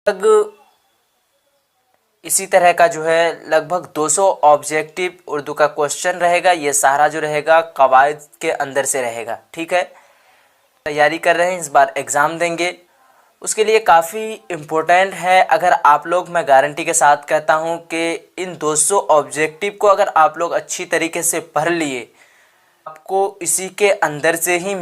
लगभग इसी तरह का जो है लगभग 200 ऑब्जेक्टिव उर्दू का क्वेश्चन रहेगा। ये सारा जो रहेगा कवायद के अंदर से रहेगा। ठीक है, तैयारी कर रहे हैं, इस बार एग्ज़ाम देंगे, उसके लिए काफ़ी इम्पोर्टेंट है। अगर आप लोग, मैं गारंटी के साथ कहता हूँ कि इन 200 ऑब्जेक्टिव को अगर आप लोग अच्छी तरीके से पढ़ लिए, आपको इसी के अंदर से ही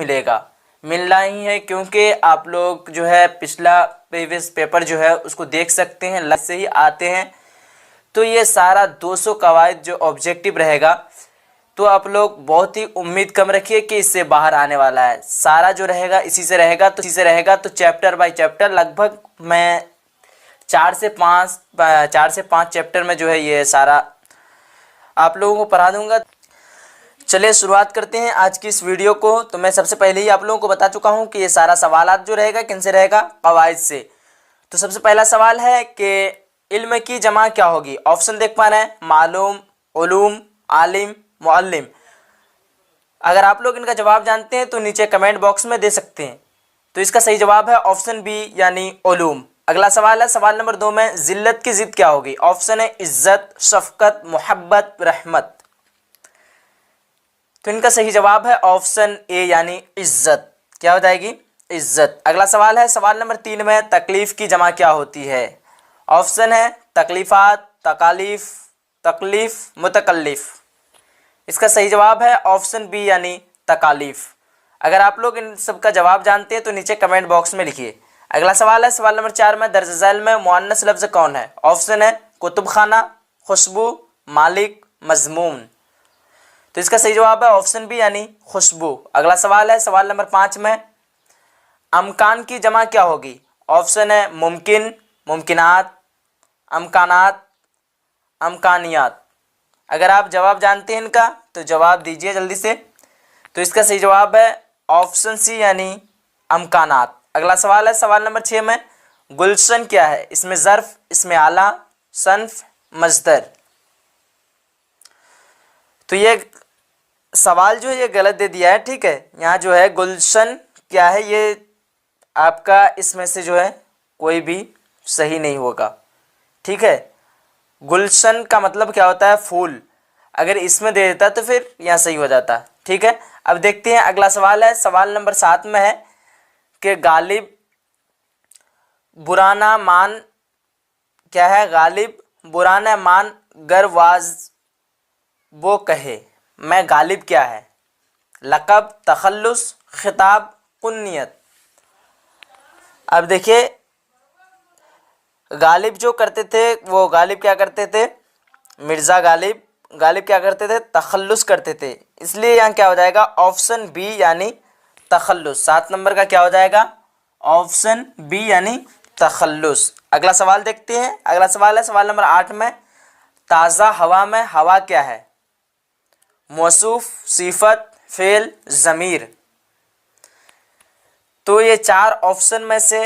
मिलना ही है, क्योंकि आप लोग जो है पिछला प्रीवियस पेपर जो है उसको देख सकते हैं, लाइव से ही आते हैं। तो ये सारा 200 कवायद जो ऑब्जेक्टिव रहेगा, तो आप लोग बहुत ही उम्मीद कम रखिए कि इससे बाहर आने वाला है। सारा जो रहेगा इसी से रहेगा। तो चैप्टर बाय चैप्टर लगभग मैं 4 से 5 चैप्टर में जो है ये सारा आप लोगों को पढ़ा दूंगा। चलिए शुरुआत करते हैं आज की इस वीडियो को। तो मैं सबसे पहले ही आप लोगों को बता चुका हूं कि ये सारा सवालात जो रहेगा किन से रहेगा, कवायद से। तो सबसे पहला सवाल है कि इल्म की जमा क्या होगी। ऑप्शन देख पा रहे हैं, मालूम, उलूम, आलिम, मुअल्लिम। अगर आप लोग इनका जवाब जानते हैं तो नीचे कमेंट बॉक्स में दे सकते हैं। तो इसका सही जवाब है ऑप्शन बी यानी उलूम। अगला सवाल है सवाल नंबर 2 में, जिल्लत की जिद क्या होगी। ऑप्शन है इज्जत, शफकत, मोहब्बत, रहमत। तो इनका सही जवाब है ऑप्शन ए यानी इज्जत। क्या हो जाएगी, इज्जत। अगला सवाल है सवाल नंबर 3 में, तकलीफ की जमा क्या होती है। ऑप्शन है तकलीफात, तकालीफ, तकलीफ, मुतकल्लिफ। इसका सही जवाब है ऑप्शन बी यानी तकालीफ। अगर आप लोग इन सब का जवाब जानते हैं तो नीचे कमेंट बॉक्स में लिखिए। अगला सवाल है सवाल नंबर 4 में, दर्ज झैल में मुअन्नस लफ्ज़ कौन है। ऑप्शन है कुतुब खाना, खुशबू, मालिक, मजमून। तो इसका सही जवाब है ऑप्शन बी यानी खुशबू। अगला सवाल है सवाल नंबर 5 में, अमकान की जमा क्या होगी। ऑप्शन है मुमकिन, मुमकिनात, अमकानात, अमकानियात। अगर आप जवाब जानते हैं इनका तो जवाब दीजिए जल्दी से। तो इसका सही जवाब है ऑप्शन सी यानी अमकानात। अगला सवाल है सवाल नंबर 6 में, गुलशन क्या है। इसमें ज़र्फ, इसमें आला, सन्फ, मज़दर। तो ये सवाल जो है ये गलत दे दिया है। ठीक है, यहाँ जो है गुलशन क्या है, ये आपका इसमें से जो है कोई भी सही नहीं होगा। ठीक है, गुलशन का मतलब क्या होता है, फूल। अगर इसमें दे देता तो फिर यहाँ सही हो जाता। ठीक है, अब देखते हैं अगला सवाल है सवाल नंबर 7 में है कि गालिब बुराना मान क्या है। गालिब बुराना मान गरवाज वो कहे। मैं गालिब क्या है, लक़ब, तखल्लुस, खिताब, कुन्नियत। अब देखिए गालिब जो करते थे वो गालिब क्या करते थे, मिर्ज़ा गालिब। गालिब क्या करते थे, तखल्लुस करते थे। इसलिए यहाँ क्या हो जाएगा ऑप्शन बी यानी तखल्लुस। 7 नंबर का क्या हो जाएगा ऑप्शन बी यानी तखल्लुस। अगला सवाल देखते हैं। अगला सवाल है सवाल नंबर 8 में, ताज़ा हवा में हवा क्या है। मौसूफ, सिफत, फेल, ज़मीर। तो ये 4 ऑप्शन में से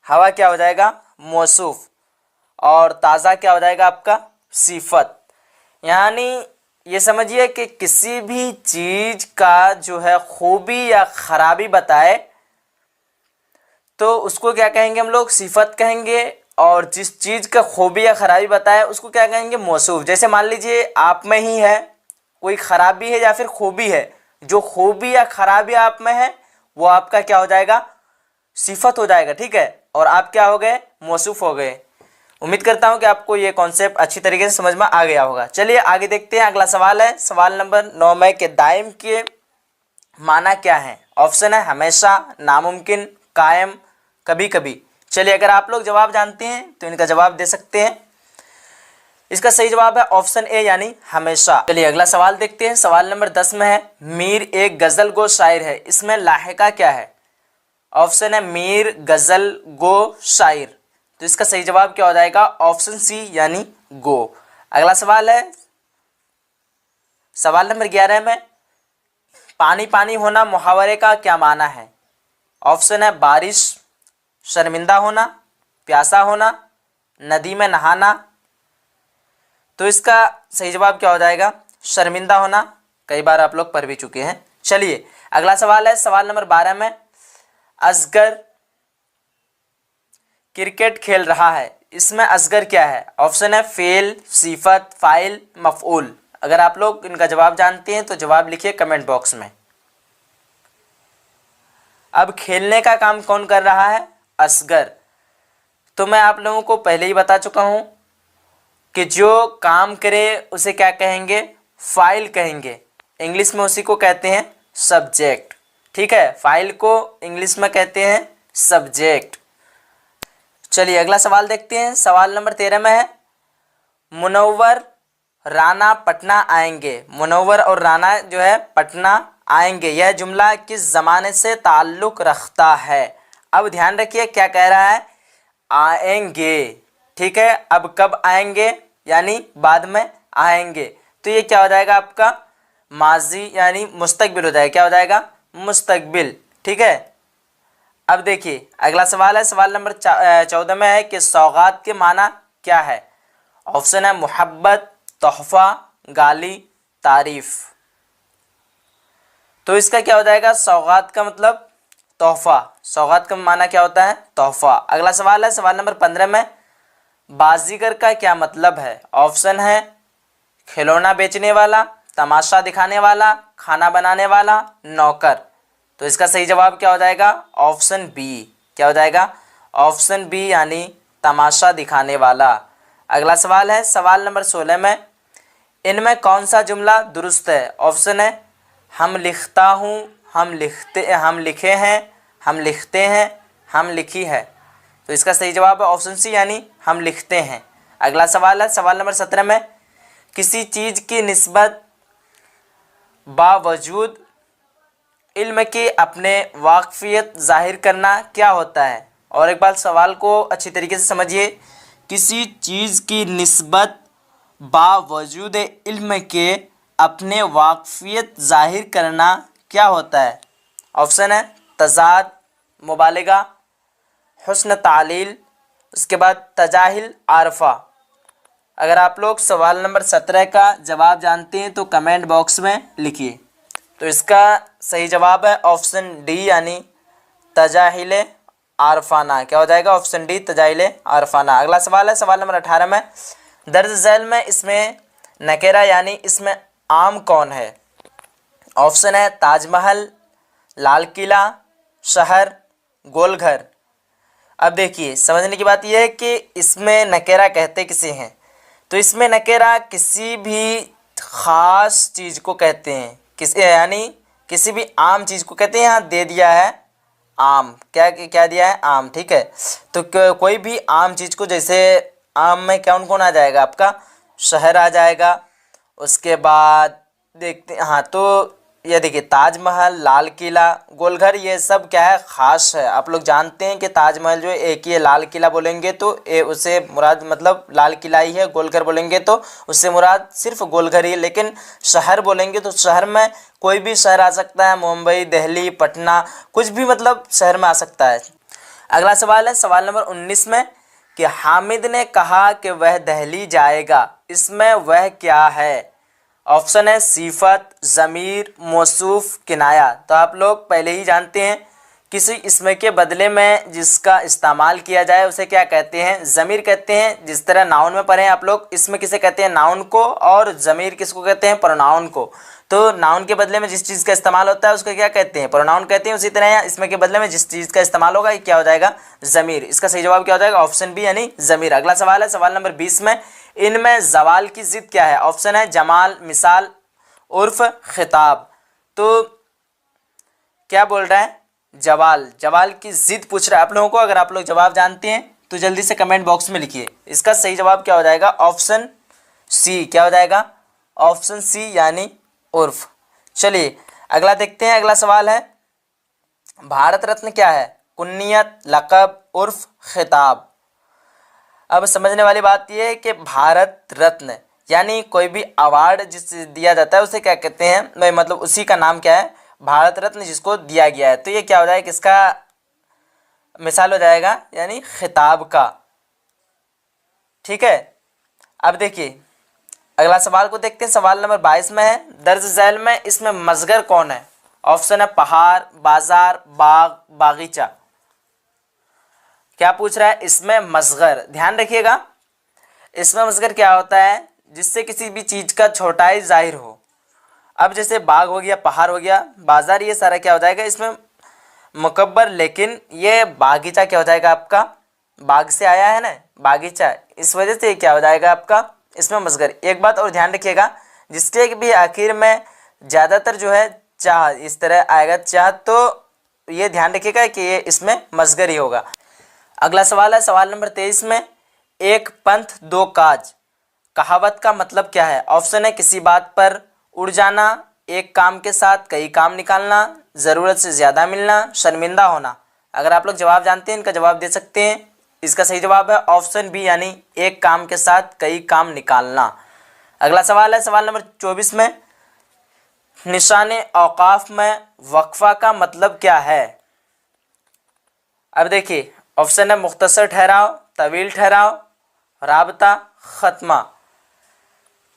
हवा क्या हो जाएगा मौसूफ, और ताज़ा क्या हो जाएगा आपका सिफत। यानी ये समझिए कि किसी भी चीज़ का जो है खूबी या ख़राबी बताए तो उसको क्या कहेंगे हम लोग, सिफत कहेंगे। और जिस चीज़ का खूबी या ख़राबी बताए उसको क्या कहेंगे, मौसूफ। जैसे मान लीजिए आप में ही है कोई ख़राबी है या फिर खूबी है, जो खूबी या ख़राबी आप में है वो आपका क्या हो जाएगा, सिफत हो जाएगा। ठीक है, और आप क्या हो गए, मौसूफ हो गए। उम्मीद करता हूं कि आपको ये कॉन्सेप्ट अच्छी तरीके से समझ में आ गया होगा। चलिए आगे देखते हैं। अगला सवाल है सवाल नंबर 9 में, के दायम के माना क्या है। ऑप्शन है हमेशा, नामुमकिन, कायम, कभी कभी। चलिए अगर आप लोग जवाब जानते हैं तो इनका जवाब दे सकते हैं। इसका सही जवाब है ऑप्शन ए यानी हमेशा। चलिए अगला सवाल देखते हैं। सवाल नंबर 10 में है, मीर एक गज़ल गो शायर है। इसमें लाहिका क्या है। ऑप्शन है मीर, गज़ल, गो, शायर। तो इसका सही जवाब क्या हो जाएगा ऑप्शन सी यानी गो। अगला सवाल है सवाल नंबर 11 में, पानी पानी होना मुहावरे का क्या माना है। ऑप्शन है बारिश, शर्मिंदा होना, प्यासा होना, नदी में नहाना। तो इसका सही जवाब क्या हो जाएगा शर्मिंदा होना। कई बार आप लोग पढ़ भी चुके हैं। चलिए अगला सवाल है सवाल नंबर 12 में, असगर क्रिकेट खेल रहा है, इसमें असगर क्या है? ऑप्शन है फेल, सिफत, फाइल, मफऊल। अगर आप लोग इनका जवाब जानते हैं तो जवाब लिखिए कमेंट बॉक्स में। अब खेलने का काम कौन कर रहा है? असगर। तो मैं आप लोगों को पहले ही बता चुका हूं कि जो काम करे उसे क्या कहेंगे? फाइल कहेंगे। इंग्लिश में उसी को कहते हैं सब्जेक्ट। ठीक है, फाइल को इंग्लिश में कहते हैं सब्जेक्ट। चलिए अगला सवाल देखते हैं। सवाल नंबर 13 में है, मुनव्वर राना पटना आएंगे। मुनव्वर और राना जो है पटना आएंगे, यह जुमला किस ज़माने से ताल्लुक़ रखता है? अब ध्यान रखिए क्या कह रहा है? आएंगे। ठीक है, अब कब आएंगे? यानी बाद में आएंगे। तो ये क्या हो जाएगा आपका? माजी यानी मुस्तकबिल हो जाएगा। क्या हो जाएगा? मुस्तकबिल। ठीक है, अब देखिए अगला सवाल है। सवाल नंबर 14 में है कि सौगात के माना क्या है? ऑप्शन है मोहब्बत, तोहफा, गाली, तारीफ। तो इसका क्या हो जाएगा? सौगात का मतलब तोहफा। सौगात का माना क्या होता है? तोहफा। अगला सवाल है सवाल नंबर 15 में, बाजीगर का क्या मतलब है? ऑप्शन है खिलौना बेचने वाला, तमाशा दिखाने वाला, खाना बनाने वाला, नौकर। तो इसका सही जवाब क्या हो जाएगा? Option B. क्या हो जाएगा? ऑप्शन बी यानी तमाशा दिखाने वाला। अगला सवाल है सवाल नंबर 16 में, इनमें कौन सा जुमला दुरुस्त है? ऑप्शन है हम लिखता हूँ, हम लिखे हैं, हम लिखते हैं, हम लिखी है। तो इसका सही जवाब है ऑप्शन सी यानी हम लिखते हैं। अगला सवाल है सवाल नंबर 17 में, किसी चीज़ की निस्बत बावजूद इल्म के अपने वाकफियत ज़ाहिर करना क्या होता है? और एक बार सवाल को अच्छी तरीके से समझिए। किसी चीज़ की निस्बत बावजूद इल्म के अपने वाकफियत ज़ाहिर करना क्या होता है? ऑप्शन है तज़ाद, मुबालिगा, हुस्न तालील, उसके बाद तजाहिल, आरफा। अगर आप लोग सवाल नंबर 17 का जवाब जानते हैं तो कमेंट बॉक्स में लिखिए। तो इसका सही जवाब है ऑप्शन डी यानी तजाहिल आरफाना। क्या हो जाएगा? ऑप्शन डी तजाहिल आरफाना। अगला सवाल है सवाल नंबर 18 में, दर्ज झैल में इसमें नकेरा यानी इसमें आम कौन है? ऑप्शन है ताजमहल, लाल किला, शहर, गोलघर। अब देखिए समझने की बात यह है कि इसमें नकेरा कहते किसे हैं? तो इसमें नकेरा किसी भी ख़ास चीज़ को कहते हैं, किसी यानी किसी भी आम चीज़ को कहते हैं। यहाँ दे दिया है आम। क्या दिया है? आम। ठीक है, तो कोई भी आम चीज़ को, जैसे आम में कौन कौन आ जाएगा आपका? शहर आ जाएगा। उसके बाद देखते हैं, हाँ तो ये देखिए ताजमहल, लाल किला, गोलघर, ये सब क्या है? ख़ास है। आप लोग जानते हैं कि ताजमहल जो है एक ही है, लाल किला बोलेंगे तो उससे मुराद मतलब लाल किला ही है, गोलघर बोलेंगे तो उससे मुराद सिर्फ गोलघर ही है। लेकिन शहर बोलेंगे तो शहर में कोई भी शहर आ सकता है, मुंबई, दिल्ली, पटना, कुछ भी मतलब शहर में आ सकता है। अगला सवाल है सवाल नंबर 19 में कि हामिद ने कहा कि वह दिल्ली जाएगा, इसमें वह क्या है? ऑप्शन है सिफत, ज़मीर, मौसूफ, किनाया। तो आप लोग पहले ही जानते हैं किसी इसमें के बदले में जिसका इस्तेमाल किया जाए उसे क्या कहते हैं? ज़मीर कहते हैं। जिस तरह नाउन में पढ़े आप लोग, इसमें किसे कहते हैं? नाउन को। और ज़मीर किसको कहते हैं? प्रोनाउन को। तो नाउन के बदले में जिस चीज़ का इस्तेमाल होता है उसको क्या कहते हैं? प्रोनाउन कहते हैं। उसी तरह इसमें के बदले में जिस चीज़ का इस्तेमाल होगा ये क्या हो जाएगा? ज़मीर। इसका सही जवाब क्या हो जाएगा? ऑप्शन बी यानी ज़मीर। अगला सवाल है सवाल नंबर 20 में, इनमें ज़वाल की ज़िद क्या है? ऑप्शन है जमाल, मिसाल, उर्फ, खिताब। तो क्या बोल रहा है? जवाल। जवाल की ज़िद पूछ रहा है आप लोगों को। अगर आप लोग जवाब जानते हैं तो जल्दी से कमेंट बॉक्स में लिखिए। इसका सही जवाब क्या हो जाएगा? Option C. क्या हो जाएगा? ऑप्शन सी यानी उर्फ। चलिए अगला देखते हैं। अगला सवाल है भारत रत्न क्या है? कुन्नियत, लक़ब, उर्फ, खिताब। अब समझने वाली बात यह है कि भारत रत्न यानी कोई भी अवार्ड जिसे दिया जाता है उसे क्या कहते हैं? मतलब उसी का नाम क्या है? भारत रत्न जिसको दिया गया है। तो ये क्या हो जाएगा? किसका मिसाल हो जाएगा? यानी खिताब का। ठीक है, अब देखिए अगला सवाल को देखते हैं। सवाल नंबर 22 में है, दर्ज झैल में इसमें मज़गर कौन है? ऑप्शन है पहाड़, बाजार, बाग, बागीचा। क्या पूछ रहा है, इसमें मसगर, ध्यान रखिएगा, इसमें मसगर क्या होता है, जिससे किसी भी चीज़ का छोटाई जाहिर हो। अब जैसे बाग हो गया, पहाड़ हो गया, बाजार, ये सारा क्या हो जाएगा इसमें मुकब्बर, लेकिन ये बागीचा क्या हो जाएगा आपका, बाग से आया है ना बागीचा, इस वजह से क्या हो जाएगा आपका इसमें मसगर। एक बात और ध्यान रखिएगा, जिसके भी आखिर में ज़्यादातर जो है चाह इस तरह आएगा चाह, तो ये ध्यान रखिएगा कि ये इसमें मसगर ही होगा। अगला सवाल है सवाल नंबर 23 में, एक पंथ दो काज कहावत का मतलब क्या है। ऑप्शन है किसी बात पर उड़ जाना, एक काम के साथ कई काम निकालना, ज़रूरत से ज़्यादा मिलना, शर्मिंदा होना। अगर आप लोग जवाब जानते हैं इनका जवाब दे सकते हैं। इसका सही जवाब है ऑप्शन बी, यानी एक काम के साथ कई काम निकालना। अगला सवाल है सवाल नंबर 24 में, निशाने औकाफ में वक्फा का मतलब क्या है। अब देखिए ऑप्शन है मुख्तसर ठहराव, तवील ठहराव, राबता, ख़त्मा।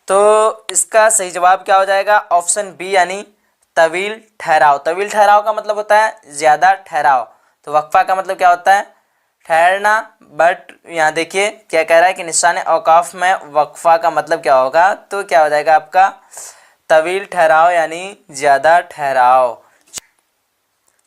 तो इसका सही जवाब क्या हो जाएगा, ऑप्शन बी, यानी तवील ठहराव। तवील ठहराव का मतलब होता है ज़्यादा ठहराव, तो वक्फा का मतलब क्या होता है, ठहरना। बट यहाँ देखिए क्या कह रहा है कि निशान औकाफ में वक्फा का मतलब क्या होगा, तो क्या हो जाएगा आपका तवील ठहराव, यानी ज़्यादा ठहराव।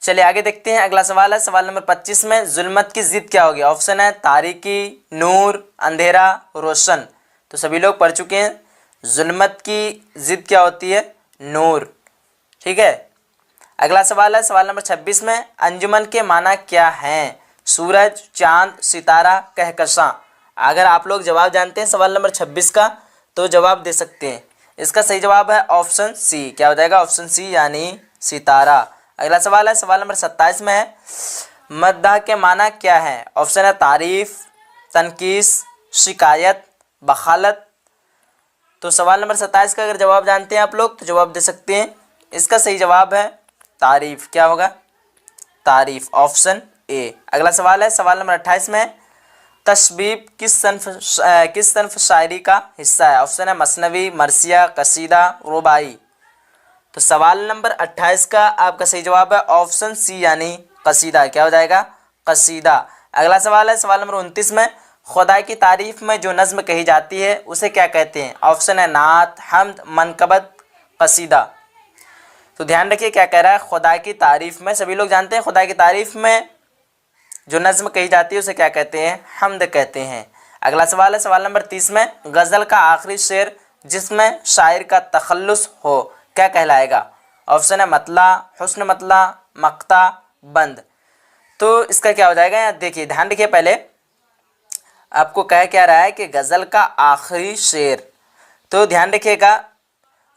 चलिए आगे देखते हैं। अगला सवाल है सवाल नंबर 25 में, जुल्मत की ज़िद क्या होगी। ऑप्शन है तारीकी, नूर, अंधेरा, रोशन। तो सभी लोग पढ़ चुके हैं, जुल्मत की ज़िद क्या होती है, नूर। ठीक है। अगला सवाल है सवाल नंबर 26 में, अंजुमन के माना क्या हैं। सूरज, चांद, सितारा, कहकशां। अगर आप लोग जवाब जानते हैं सवाल नंबर 26 का तो जवाब दे सकते हैं। इसका सही जवाब है ऑप्शन सी, क्या हो जाएगा ऑप्शन सी, यानी सितारा। अगला सवाल है सवाल नंबर 27 में है, मद्दाह के माना क्या है। ऑप्शन है तारीफ, तनकीस, शिकायत, बखालत। तो सवाल नंबर 27 का अगर जवाब जानते हैं आप लोग तो जवाब दे सकते हैं। इसका सही जवाब है तारीफ, क्या होगा तारीफ, ऑप्शन ए। अगला सवाल है सवाल नंबर 28 में, तशबीब किस सन्फ शायरी का हिस्सा है। ऑप्शन है मसनवी, मरसिया, कसीदा, रुबाई। तो सवाल नंबर 28 का आपका सही जवाब है ऑप्शन सी, यानी कसीदा, क्या हो जाएगा कसीदा। अगला सवाल है सवाल नंबर 29 में, खुदा की तारीफ में जो नज़्म कही जाती है उसे क्या कहते हैं। ऑप्शन है नात, हम्द, मनकबत, कसीदा। तो ध्यान रखिए क्या कह रहा है, खुदा की तारीफ में, सभी लोग जानते हैं खुदा की तारीफ में जो नज़्म कही जाती है उसे क्या कहते हैं, हम्द कहते हैं। अगला सवाल है सवाल नंबर 30 में, गज़ल का आखिरी शेर जिसमें शायर का तखल्लुस हो क्या कहलाएगा। ऑप्शन है मतला, हुस्न मतला, मक्ता, बंद। तो इसका क्या हो जाएगा, यहाँ देखिए ध्यान रखिए, पहले आपको कह क्या रहा है कि गज़ल का आखिरी शेर, तो ध्यान रखिएगा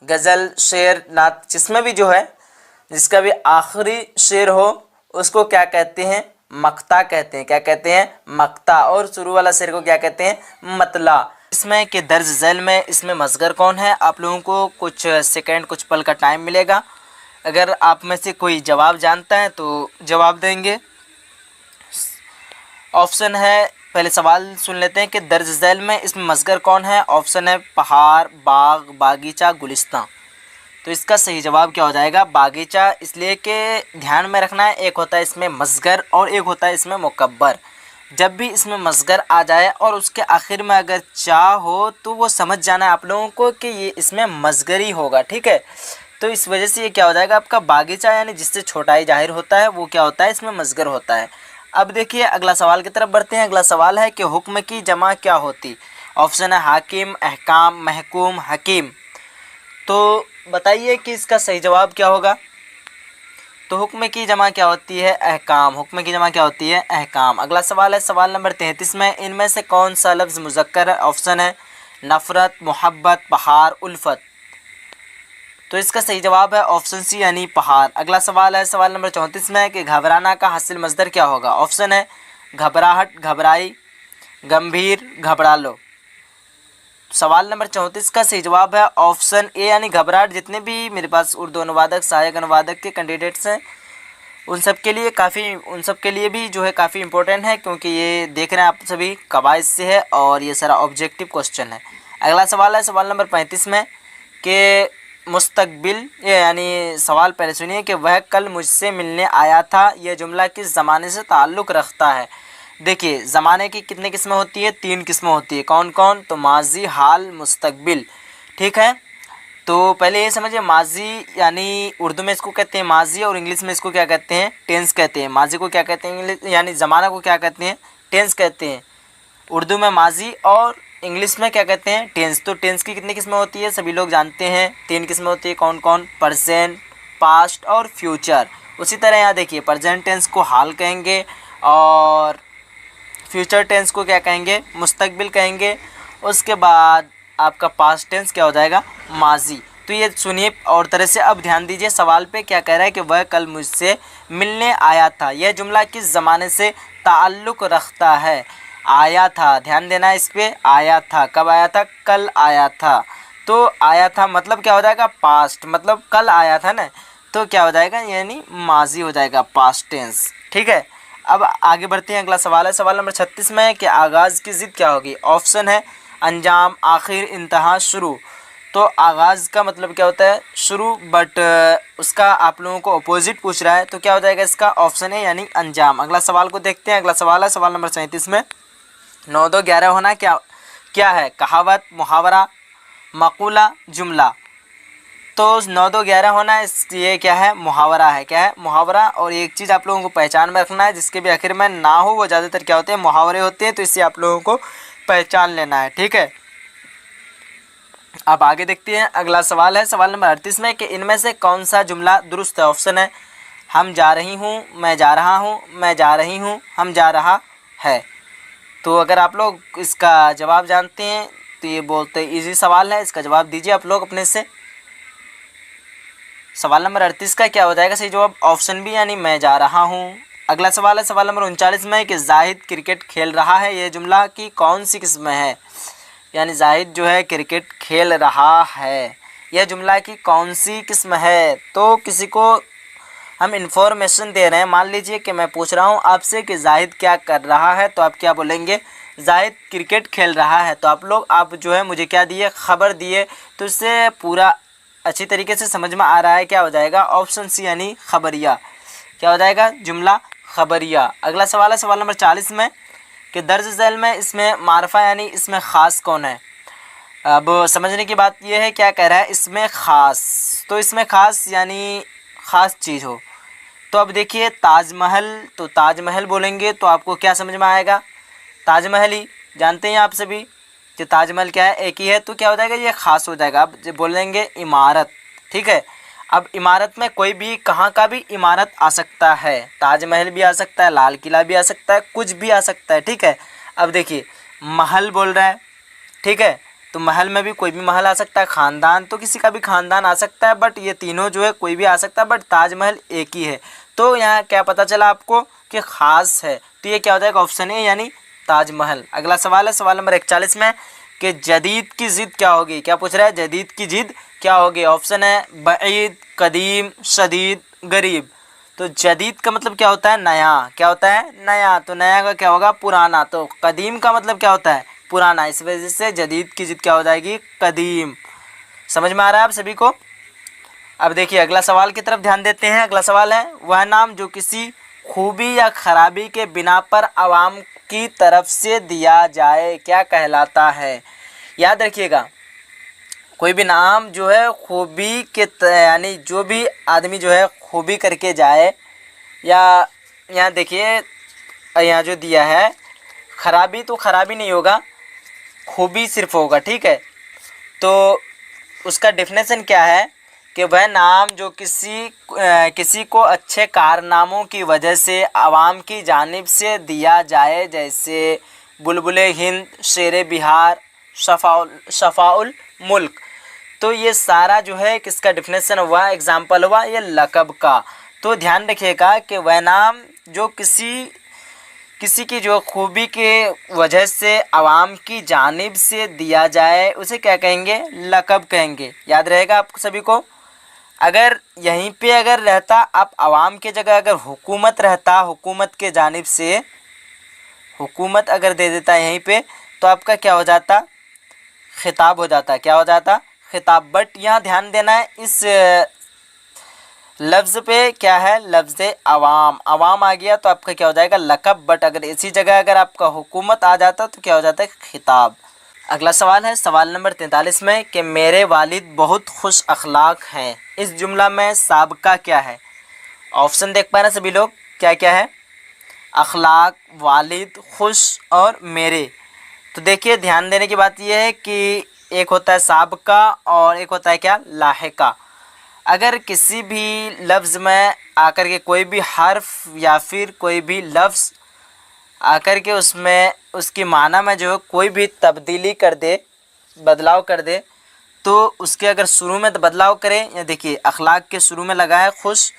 गज़ल, शेर, नात जिसमें भी जो है जिसका भी आखिरी शेर हो उसको क्या कहते हैं, मक्ता कहते हैं। क्या कहते हैं, मक्ता। और शुरू वाला शेर को क्या कहते हैं, मतला। इसमें कि दर्ज झैल में इसमें मसगर कौन है, आप लोगों को कुछ सेकंड कुछ पल का टाइम मिलेगा। अगर आप में से कोई जवाब जानता है तो जवाब देंगे। ऑप्शन है, पहले सवाल सुन लेते हैं कि दर्ज झैल में इसमें मसगर कौन है। ऑप्शन है पहाड़, बाग, बागीचा, गुलिस्तां। तो इसका सही जवाब क्या हो जाएगा, बागीचा। इसलिए कि ध्यान में रखना है, एक होता है इसमें मसगर और एक होता है इसमें मुकब्बर। जब भी इसमें मसगर आ जाए और उसके आखिर में अगर चाह हो तो वो समझ जाना है आप लोगों को कि ये इसमें मसगर ही होगा। ठीक है, तो इस वजह से ये क्या हो जाएगा आपका बागीचा, यानी जिससे छोटाई जाहिर होता है वो क्या होता है, इसमें मसगर होता है। अब देखिए अगला सवाल की तरफ बढ़ते हैं। अगला सवाल है कि हुक्म की जमा क्या होती। ऑप्शन है हाकिम, अहकाम, महकूम, हकीम। तो बताइए कि इसका सही जवाब क्या होगा। तो हुक्म की जमा क्या होती है, अहकाम। हुक्म की जमा क्या होती है, अहकाम। अगला सवाल है सवाल नंबर 33 में, इनमें से कौन सा लफ्ज़ मुज़क्कर है। ऑप्शन है नफ़रत, मोहब्बत, पहाड़, उल्फत। तो इसका सही जवाब है ऑप्शन सी, यानी पहाड़। अगला सवाल है सवाल नंबर 34 में कि घबराना का हासिल मज़दर क्या होगा। ऑप्शन है घबराहट, घबराई, गंभीर, घबरा लो। सवाल नंबर 34 का सही जवाब है ऑप्शन ए, यानी घबराहट। जितने भी मेरे पास उर्दू अनुवादक, सहायक अनुवादक के कैंडिडेट्स हैं उन सब के लिए भी जो है काफ़ी इंपॉर्टेंट है, क्योंकि ये देख रहे हैं आप सभी कवायद से है और ये सारा ऑब्जेक्टिव क्वेश्चन है। अगला सवाल है सवाल नंबर 35 में कि मुस्तकबिल, यानी सवाल पहले सुनिए कि वह कल मुझसे मिलने आया था, यह जुमला किस ज़माने से ताल्लुक़ रखता है। देखिए ज़माने की कितनी किस्में होती है, 3 किस्में होती है। कौन कौन? तो माजी, हाल, मुस्तकबिल। ठीक है, तो पहले ये समझिए माजी यानी उर्दू में इसको कहते हैं माजी और इंग्लिश में इसको क्या कहते हैं? टेंस कहते हैं। माजी को क्या कहते हैं इंग्लिश यानी ज़माना को क्या कहते हैं? टेंस कहते हैं। उर्दू में माजी और इंग्लिश में क्या कहते हैं? टेंस। तो टेंस की कितनी किस्में होती है सभी लोग जानते हैं, 3 किस्में होती है। कौन कौन? प्रेजेंट, पास्ट और फ्यूचर। उसी तरह यहाँ देखिए प्रेजेंट टेंस को हाल कहेंगे और फ्यूचर टेंस को क्या कहेंगे? मुस्तकबिल कहेंगे। उसके बाद आपका पास्ट टेंस क्या हो जाएगा? माजी। तो ये सुनिए और तरह से अब ध्यान दीजिए सवाल पे क्या कह रहा है कि वह कल मुझसे मिलने आया था। यह जुमला किस ज़माने से ताल्लुक़ रखता है? आया था, ध्यान देना इस पे। आया था, कब आया था? कल आया था। तो आया था मतलब क्या हो जाएगा? पास्ट, मतलब कल आया था ना, तो क्या हो जाएगा? यानी माजी हो जाएगा, पास्ट टेंस। ठीक है, अब आगे बढ़ते हैं। अगला सवाल है सवाल नंबर 36 में कि आगाज़ की ज़िद क्या होगी? ऑप्शन है अंजाम, आखिर, इंतहा, शुरू। तो आगाज़ का मतलब क्या होता है? शुरू, बट उसका आप लोगों को अपोजिट पूछ रहा है, तो क्या हो जाएगा इसका? ऑप्शन है यानी अंजाम। अगला सवाल को देखते हैं। अगला सवाल है सवाल नंबर 37 में 9 2 11 होना क्या क्या है? कहावत, मुहावरा, मकूला, जुमला। तो 9 2 11 होना ये क्या है? मुहावरा है। क्या है? मुहावरा। और एक चीज़ आप लोगों को पहचान में रखना है, जिसके भी आखिर में ना हो वो ज़्यादातर क्या होते हैं? मुहावरे होते हैं। तो इससे आप लोगों को पहचान लेना है। ठीक है, अब आगे देखते हैं। अगला सवाल है सवाल नंबर 38 में कि इनमें से कौन सा जुमला दुरुस्त है? ऑप्शन है हम जा रही हूँ, मैं जा रहा हूँ, मैं जा रही हूँ, हम जा रहा है। तो अगर आप लोग इसका जवाब जानते हैं तो ये बोलते इजी सवाल है, इसका जवाब दीजिए आप लोग अपने से। सवाल नंबर 38 का क्या हो जाएगा सही जवाब? ऑप्शन बी यानी मैं जा रहा हूँ। अगला सवाल है सवाल नंबर 39 में कि जाहिद क्रिकेट खेल रहा है। ये जुमला की कौन सी किस्म है? यानी जाहिद जो है क्रिकेट खेल रहा है, यह जुमला की कौन सी किस्म है? तो किसी को हम इन्फॉर्मेशन दे रहे हैं। मान लीजिए कि मैं पूछ रहा हूँ आपसे कि जाहिद क्या कर रहा है, तो आप क्या बोलेंगे? जाहिद क्रिकेट खेल रहा है। तो आप जो है मुझे क्या दिए? खबर दिए। तो इससे पूरा अच्छी तरीके से समझ में आ रहा है, क्या हो जाएगा? ऑप्शन सी यानी खबरिया। क्या हो जाएगा? जुमला खबरिया। अगला सवाल है सवाल नंबर 40 में कि दर्ज झैल में इसमें मारफा यानी इसमें ख़ास कौन है? अब समझने की बात यह है, क्या कह रहा है? इसमें ख़ास, तो इसमें ख़ास यानी ख़ास चीज़ हो। तो अब देखिए ताजमहल, तो ताजमहल बोलेंगे तो आपको क्या समझ में आएगा? ताजमहल ही जानते हैं आप सभी कि ताजमहल क्या है? एक ही है। तो क्या हो जाएगा? ये ख़ास हो जाएगा। अब जब बोलेंगे इमारत, ठीक है। अब इमारत में कोई भी कहाँ का भी इमारत आ सकता है, ताजमहल भी आ सकता है, लाल किला भी आ सकता है, कुछ भी आ सकता है। ठीक है, अब देखिए महल बोल रहा है, ठीक है, तो महल में भी कोई भी महल आ सकता है। ख़ानदान, तो किसी का भी ख़ानदान आ सकता है, बट ये तीनों जो है कोई भी आ सकता है, बट ताजमहल एक ही है। तो यहाँ क्या पता चला आपको कि ख़ास है, तो ये क्या हो जाएगा? ऑप्शन ए यानी ताजमहल। अगला सवाल है सवाल नंबर 41 में कि जदीद की ज़िद क्या होगी? क्या पूछ रहा है? जदीद की ज़िद क्या होगी? ऑप्शन है बईद, कदीम, शदीद, गरीब। तो जदीद का मतलब क्या होता है? नया। क्या होता है? नया। तो नया का क्या होगा? पुराना। तो कदीम का मतलब क्या होता है? पुराना। इस वजह से जदीद की ज़िद क्या हो जाएगी? कदीम। समझ में आ रहा है आप सभी को? अब देखिए अगला सवाल की तरफ ध्यान देते हैं। अगला सवाल है वह नाम जो किसी खूबी या खराबी के बिना पर आवाम की तरफ से दिया जाए क्या कहलाता है? याद रखिएगा, कोई भी नाम जो है खूबी के यानी जो भी आदमी जो है खूबी करके जाए, या यहाँ देखिए यहाँ जो दिया है खराबी, तो खराबी नहीं होगा, खूबी सिर्फ होगा। ठीक है, तो उसका डेफिनेशन क्या है कि वह नाम जो किसी को अच्छे कारनामों की वजह से आवाम की जानिब से दिया जाए, जैसे बुलबुले हिंद, शेरे बिहार, शफाउल मुल्क। तो ये सारा जो है किसका डेफिनेशन हुआ? एग्जाम्पल हुआ ये लक़ब का। तो ध्यान रखिएगा कि वह नाम जो किसी की जो खूबी के वजह से आवाम की जानिब से दिया जाए उसे क्या कहेंगे? लक़ब कहेंगे। याद रहेगा आप सभी को। अगर यहीं पे अगर रहता आप आवाम के जगह अगर हुकूमत रहता, हुकूमत के जानिब से हुकूमत अगर दे देता यहीं पे, तो आपका क्या हो जाता? खिताब हो जाता। क्या हो जाता? खिताब। बट यहाँ ध्यान देना है, इस लफ्ज़ पे क्या है, लफ्ज़ अवाम, अवाम आ गया तो आपका क्या हो जाएगा, लक़ब। बट अगर इसी जगह अगर आपका हुकूमत आ जाता तो क्या हो जाता है, खिताब। अगला सवाल है सवाल नंबर 43 में कि मेरे वालिद बहुत खुश अखलाक हैं। इस जुमला में साबका क्या है? ऑप्शन देख पा रहे हैं सभी लोग, क्या क्या है, अखलाक, वालिद, खुश और मेरे। तो देखिए ध्यान देने की बात यह है कि एक होता है साबका और एक होता है क्या, लाहिका। अगर किसी भी लफ्ज़ में आकर के कोई भी हर्फ या फिर कोई भी लफ्ज़ आकर के उसमें उसकी माना में जो कोई भी तब्दीली कर दे, बदलाव कर दे, तो उसके अगर शुरू में तो बदलाव करें, या देखिए अखलाक के शुरू में लगा है खुश,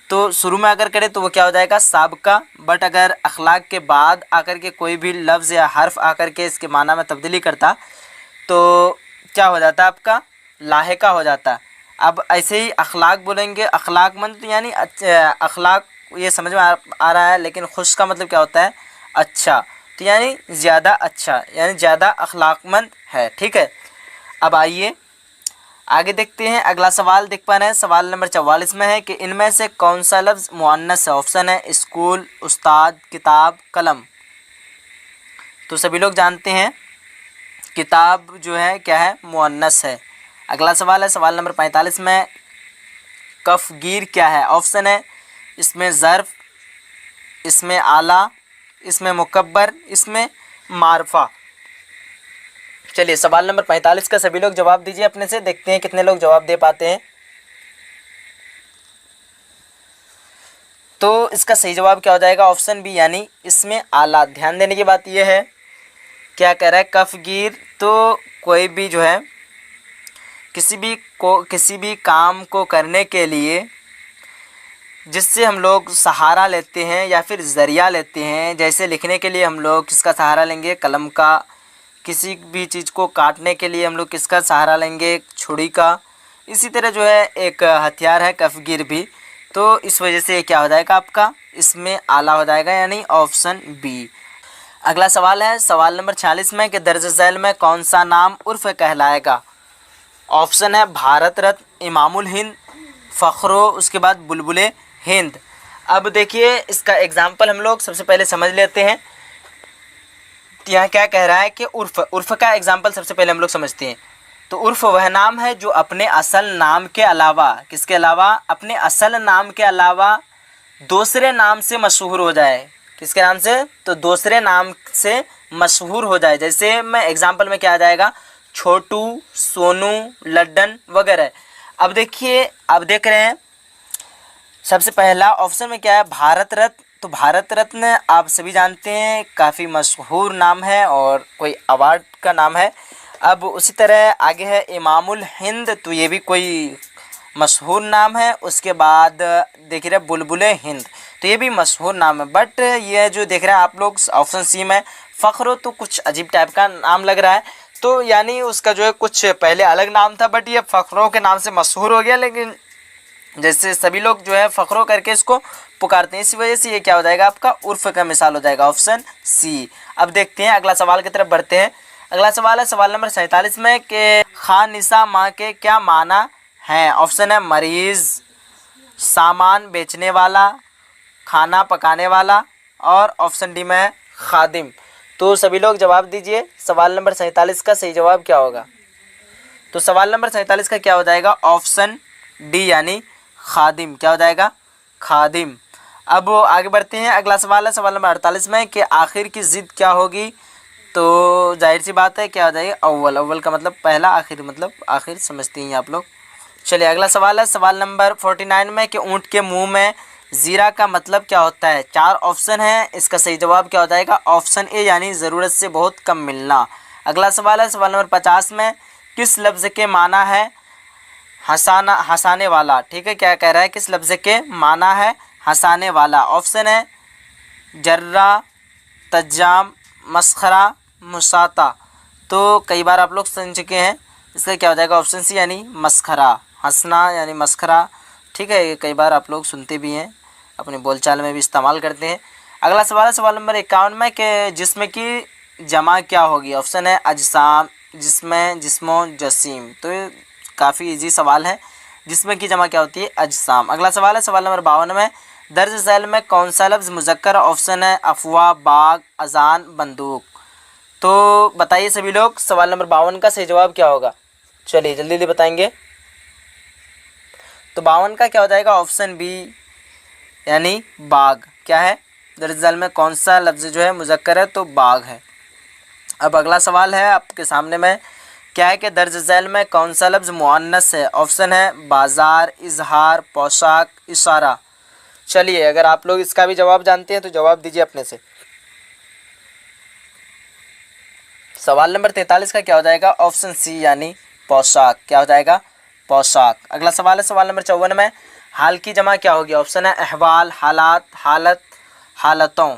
तो शुरू में अगर करे तो वो क्या हो जाएगा, साबका। बट अगर अखलाक के बाद आकर के कोई भी लफ्ज़ या हर्फ आकर के इसके माना में तब्दीली करता तो क्या हो जाता, आपका लाहिका हो जाता। अब ऐसे ही अखलाक बोलेंगे, अखलाकमंद यानी अखलाक, ये समझ में आ रहा है, लेकिन खुश का मतलब क्या होता है, अच्छा, तो यानी ज़्यादा अच्छा, यानी ज़्यादा अखलाकमंद है। ठीक है, अब आइए आगे देखते हैं। अगला सवाल देख पा रहे हैं, सवाल नंबर 44 में है कि इनमें से कौन सा लफ्ज़ मुअन्नस है? ऑप्शन है स्कूल, उस्ताद, किताब, कलम। तो सभी लोग जानते हैं किताब जो है क्या है, मुअन्नस है। अगला सवाल है सवाल नंबर 45 में, कफगीर क्या है? ऑप्शन है इसमें ज़र्फ़, इसमें आला, इसमें मुकब्बर, इसमें मारफा। चलिए सवाल नंबर 45 का सभी लोग जवाब दीजिए अपने से, देखते हैं कितने लोग जवाब दे पाते हैं। तो इसका सही जवाब क्या हो जाएगा, ऑप्शन बी यानी इसमें आला। ध्यान देने की बात यह है, क्या कह रहा है, कफगीर तो कोई भी जो है किसी भी काम को करने के लिए जिससे हम लोग सहारा लेते हैं या फिर ज़रिया लेते हैं। जैसे लिखने के लिए हम लोग किसका सहारा लेंगे, कलम का। किसी भी चीज़ को काटने के लिए हम लोग किसका सहारा लेंगे, छुरी का। इसी तरह जो है एक हथियार है कफगीर भी। तो इस वजह से क्या हो जाएगा, आपका इसमें आला हो जाएगा, यानी ऑप्शन बी। अगला सवाल है सवाल नंबर 46 में कि दर्ज झैल में कौन सा नाम उर्फ़ कहलाएगा? ऑप्शन है भारत रत्न, इमामुल हिंद, फ़ख्रो, उसके बाद बुलबुले हिंद। अब देखिए इसका एग्जाम्पल हम लोग सबसे पहले समझ लेते हैं। यहाँ क्या कह रहा है कि उर्फ़ का एग्जाम्पल सबसे पहले हम लोग समझते हैं। तो उर्फ़ वह नाम है जो अपने असल नाम के अलावा, किसके अलावा, अपने असल नाम के अलावा दूसरे नाम से मशहूर हो जाए। किसके नाम से, तो दूसरे नाम से मशहूर हो जाए। जैसे मैं एग्जाम्पल में क्या आ जाएगा, छोटू, सोनू, लड्डन वगैरह। अब देखिए, अब देख रहे हैं सबसे पहला ऑप्शन में क्या है, भारत रत्न। तो भारत रत्न आप सभी जानते हैं काफ़ी मशहूर नाम है और कोई अवार्ड का नाम है। अब उसी तरह आगे है इमामुल हिंद, तो ये भी कोई मशहूर नाम है। उसके बाद देख रहे हैं बुलबुले हिंद, तो ये भी मशहूर नाम है। बट ये जो देख रहे हैं आप लोग ऑप्शन सी में फ़ख्रो, तो कुछ अजीब टाइप का नाम लग रहा है। तो यानी उसका जो है कुछ पहले अलग नाम था, बट ये फ़ख्रों के नाम से मशहूर हो गया। लेकिन जैसे सभी लोग जो है फ़ख्रो करके इसको पुकारते हैं, इसी वजह से ये क्या हो जाएगा, आपका उर्फ़ का मिसाल हो जाएगा, ऑप्शन सी। अब देखते हैं अगला सवाल की तरफ बढ़ते हैं। अगला सवाल है सवाल नंबर 47 में कि खानिसा माँ के क्या माना हैं? ऑप्शन है मरीज़, सामान बेचने वाला, खाना पकाने वाला, और ऑप्शन डी में है खादिम। तो सभी लोग जवाब दीजिए, सवाल नंबर 47 का सही जवाब क्या होगा? तो सवाल नंबर 47 का क्या हो जाएगा, ऑप्शन डी यानी खादिम। क्या हो जाएगा, खादिम। अब आगे बढ़ते हैं। अगला सवाल है सवाल नंबर 48 में कि आखिर की ज़िद क्या होगी? तो जाहिर सी बात है क्या हो जाएगी, अव्वल। अव्वल का मतलब पहला, आखिर मतलब आखिर, समझते हैं आप लोग। चलिए अगला सवाल है सवाल नंबर 49 में कि ऊँट के मुंह में ज़ीरा का मतलब क्या होता है? 4 ऑप्शन है, इसका सही जवाब क्या हो जाएगा, ऑप्शन ए यानी ज़रूरत से बहुत कम मिलना। अगला सवाल है सवाल नंबर 50 में किस लफ्ज़ के माना है हंसाना, हंसाने वाला? ठीक है, क्या कह रहा है, किस लफ्ज़ के माना है हंसाने वाला? ऑप्शन है जर्रा, तज्जाम, मस्खरा, मुसाता। तो कई बार आप लोग सुन चुके हैं, इसका क्या हो जाएगा, ऑप्शन सी यानी मस्खरा, हंसना यानी मस्खरा। ठीक है, ये कई बार आप लोग सुनते भी हैं, अपने बोलचाल में भी इस्तेमाल करते हैं। अगला सवाल है सवाल नंबर 51 में कि जिस्म की जमा क्या होगी? ऑप्शन है अजसाम, जिस्म, जिस्मो, जसीम। तो काफ़ी इजी सवाल है, जिस्म की जमा क्या होती है? अजसाम। अगला सवाल है सवाल नंबर 52 में, दर्ज झैल में कौन सा लफ्ज़ मुज़क्कर? ऑप्शन है अफवाह, बाग, अजान, बंदूक। तो बताइए सभी लोग, सवाल नंबर 52 का सही जवाब क्या होगा? चलिए जल्दी जल्दी बताएंगे। तो 52 का क्या हो जाएगा? ऑप्शन बी यानी बाग। क्या है? दर्ज झैल में कौन सा लफ्ज़ जो है मुज़क्कर है? तो बाग है। अब अगला सवाल है आपके सामने में, क्या है कि दर्ज झैल में कौन सा लफ्ज़ मुअन्नस है? ऑप्शन है बाज़ार, इजहार, पोशाक, इशारा। चलिए अगर आप लोग इसका भी जवाब जानते हैं तो जवाब दीजिए अपने से। सवाल नंबर 43 का क्या हो जाएगा? ऑप्शन सी यानी पोशाक। क्या हो जाएगा? पोशाक। अगला सवाल है सवाल नंबर 54 में, हाल की जमा क्या होगी? ऑप्शन है अहवाल, हालात, हालत, हालतों।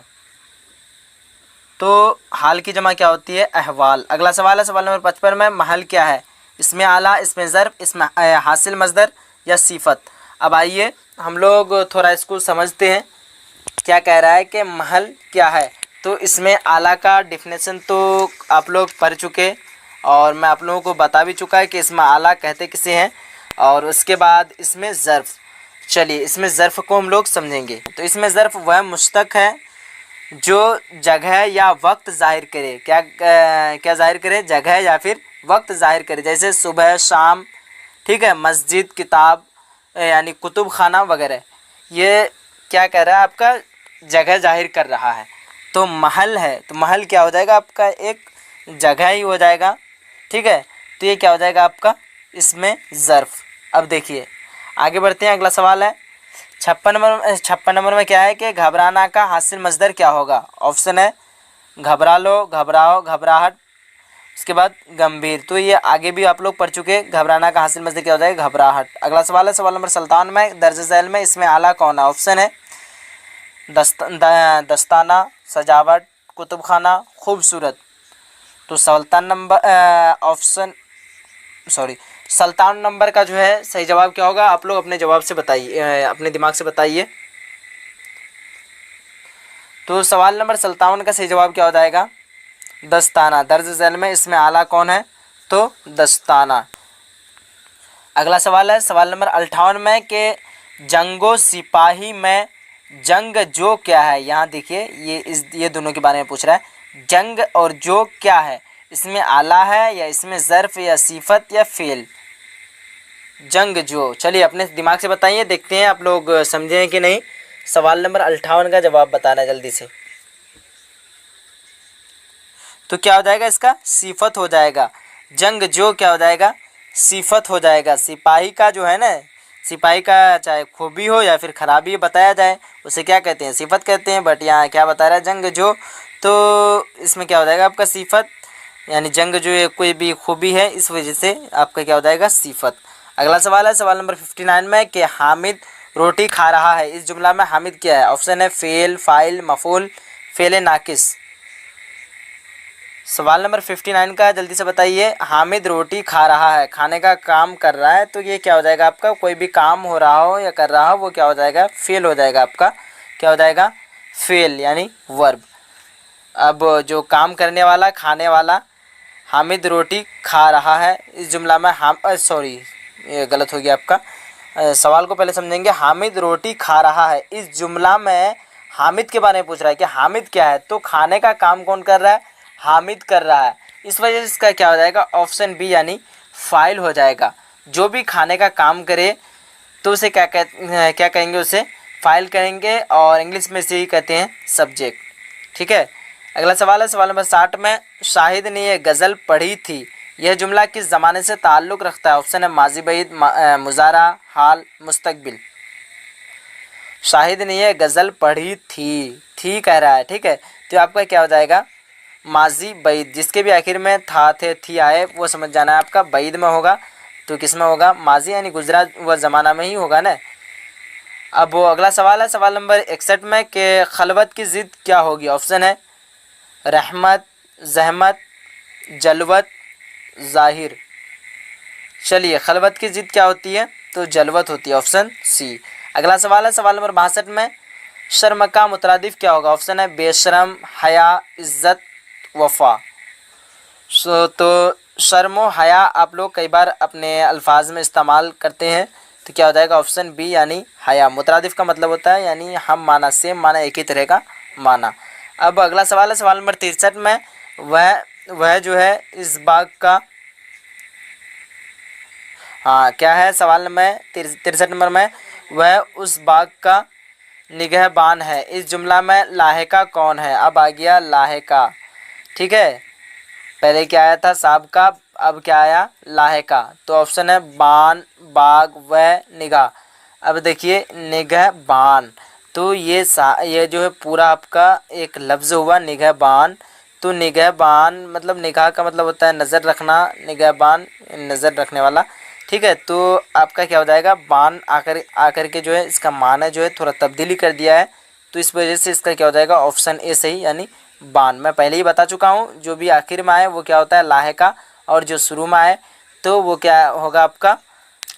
तो हाल की जमा क्या होती है? अहवाल। अगला सवाल है सवाल नंबर 55 में, महल क्या है? इसमें आला, इसमें ज़र्फ़, इसमें हासिल मज़दर या सिफत। अब आइए हम लोग थोड़ा इसको समझते हैं। क्या कह रहा है कि महल क्या है? तो इसमें आला का डिफिनेशन तो आप लोग पढ़ चुके और मैं आप लोगों को बता भी चुका है कि इसमें आला कहते किसे हैं। और उसके बाद इसमें ज़र्फ़। चलिए इसमें ज़र्फ़ को हम लोग समझेंगे। तो इसमें ज़र्फ़ वह मुश्तक है जो जगह या वक्त ज़ाहिर करे। क्या ज़ाहिर करे? जगह या फिर वक्त ज़ाहिर करे। जैसे सुबह, शाम, ठीक है, मस्जिद, किताब यानी कुतुब खाना वगैरह। ये क्या कह रहा है? आपका जगह जाहिर कर रहा है। तो महल है, तो महल क्या हो जाएगा? आपका एक जगह ही हो जाएगा। ठीक है, तो ये क्या हो जाएगा आपका? इसमें ज़र्फ़। अब देखिए आगे बढ़ते हैं। अगला सवाल है 56 नंबर में क्या है कि घबराना का हासिल मज़दर क्या होगा? ऑप्शन है घबरा लो, घबराओ, घबराहट, उसके बाद गंभीर। तो ये आगे भी आप लोग पढ़ चुके। घबराना का हासिल मज़दर क्या हो जाएगा? घबराहट। अगला सवाल है सवाल नंबर 57 में, दर्ज झैल में इसमें आला कौन है? ऑप्शन है दस्ताना, सजावट, कुतुब खाना, खूबसूरत। तो सल्तान नंबर ऑप्शन सॉरी 57 नंबर का जो है सही जवाब क्या होगा? आप लोग अपने जवाब से बताइए, अपने दिमाग से बताइए। तो सवाल नंबर 57 का सही जवाब क्या हो जाएगा? दस्ताना। दर्ज झैल में इसमें आला कौन है? तो दस्ताना। अगला सवाल है सवाल नंबर 58 में कि जंगो सिपाही में जंग जो क्या है? यहाँ देखिए ये दोनों के बारे में पूछ रहा है। जंग और जो क्या है? इसमें आला है या इसमें ज़र्फ़ या सिफत या फ़ेल? जंग जो। चलिए अपने दिमाग से बताइए, देखते हैं आप लोग समझे हैं कि नहीं। सवाल नंबर 58 का जवाब बताना जल्दी से। तो क्या हो जाएगा इसका? सिफत हो जाएगा। जंग जो क्या हो जाएगा? सिफत हो जाएगा। सिपाही का जो है ना, सिपाही का चाहे खूबी हो या फिर खराबी बताया जाए उसे क्या कहते हैं? सिफत कहते हैं। बट यहाँ क्या बता रहा है? जंग जो। तो इसमें क्या हो जाएगा आपका? सिफत। यानी जंग जो है कोई भी खूबी है, इस वजह से आपका क्या हो जाएगा? सिफत। अगला सवाल है सवाल नंबर 59 में कि हामिद रोटी खा रहा है। इस जुमला में हामिद क्या है? ऑप्शन है फ़ेल, फ़ाइल, मफ़ूल, फ़ेल नाकिस। सवाल नंबर 59 का जल्दी से बताइए। हामिद रोटी खा रहा है, खाने का काम कर रहा है। तो ये क्या हो जाएगा आपका? कोई भी काम हो रहा हो या कर रहा हो वो क्या हो जाएगा? फेल हो जाएगा आपका। क्या हो जाएगा? फेल यानी वर्ब। अब जो काम करने वाला, खाने वाला, हामिद रोटी खा रहा है, इस जुमला में सॉरी ये गलत हो गया आपका। सवाल को पहले समझेंगे। हामिद रोटी खा रहा है, इस जुमला में हामिद के बारे में पूछ रहा है कि हामिद क्या है? तो खाने का काम कौन कर रहा है? हामिद कर रहा है। इस वजह से इसका क्या हो जाएगा? ऑप्शन बी यानी फ़ाइल हो जाएगा। जो भी खाने का काम करे तो उसे क्या कहेंगे? उसे फ़ाइल कहेंगे और इंग्लिश में इसे ही कहते हैं सब्जेक्ट। ठीक है। अगला सवाल है सवाल नंबर 60 में, शाहिद ने यह गज़ल पढ़ी थी, यह जुमला किस ज़माने से ताल्लुक़ रखता है? ऑप्शन है माजी बैद, मुज़ारा, हाल, मुस्तकबिल। शाहिद ने यह गज़ल पढ़ी थी कह रहा है। ठीक है, तो आपका क्या हो जाएगा? माजी बैद। जिसके भी आखिर में था, थे, थी आए वो समझ जाना है आपका बैद में होगा। तो किस में होगा? माजी यानी गुजरा हुआ ज़माना में ही होगा ना। अब वो अगला सवाल है सवाल नंबर 61 में कि खलवत की ज़िद क्या होगी? ऑप्शन है रहमत, जहमत, जलवत, ज़ाहिर। चलिए खलवत की ज़िद क्या होती है? तो जलवत होती है। Option C. अगला सवाल है सवाल नंबर 62 में, शर्म का मुतरादिफ क्या होगा? ऑप्शन है बेशरम, हया, इज़्ज़त, वफ़ा। तो शर्म व हया आप लोग कई बार अपने अल्फाज में इस्तेमाल करते हैं। तो क्या हो जाएगा ऑप्शन बी यानी हया। मुतरादिफ का मतलब होता है यानी हम माना, सेम माना, एक ही तरह का माना। अब अगला सवाल है सवाल नंबर 63 में, वह जो है इस बाग का, हाँ क्या है सवाल नंबर 63 नंबर में, वह उस बाग का निगहबान है। इस जुमला में लाहिका कौन है? अब आ गया लाहिका, ठीक है। पहले क्या आया था? साबका, अब क्या आया? लाहिका। तो ऑप्शन है बान, बाग, व, निगाह। अब देखिए निगहबान, तो ये जो है पूरा आपका एक लफ्ज़ हुआ निगहबान। तो निगहबान मतलब निगाह का मतलब होता है नज़र रखना, निगहबान नज़र रखने वाला, ठीक है। तो आपका क्या हो जाएगा? बान आकर आकर के जो है इसका माना जो है थोड़ा तब्दीली कर दिया है, तो इस वजह से इसका क्या हो जाएगा? ऑप्शन ए सही यानी बान। मैं पहले ही बता चुका हूँ, जो भी आखिर में आए वो क्या होता है? लाहिका, और जो शुरू में आए तो वो क्या होगा? आपका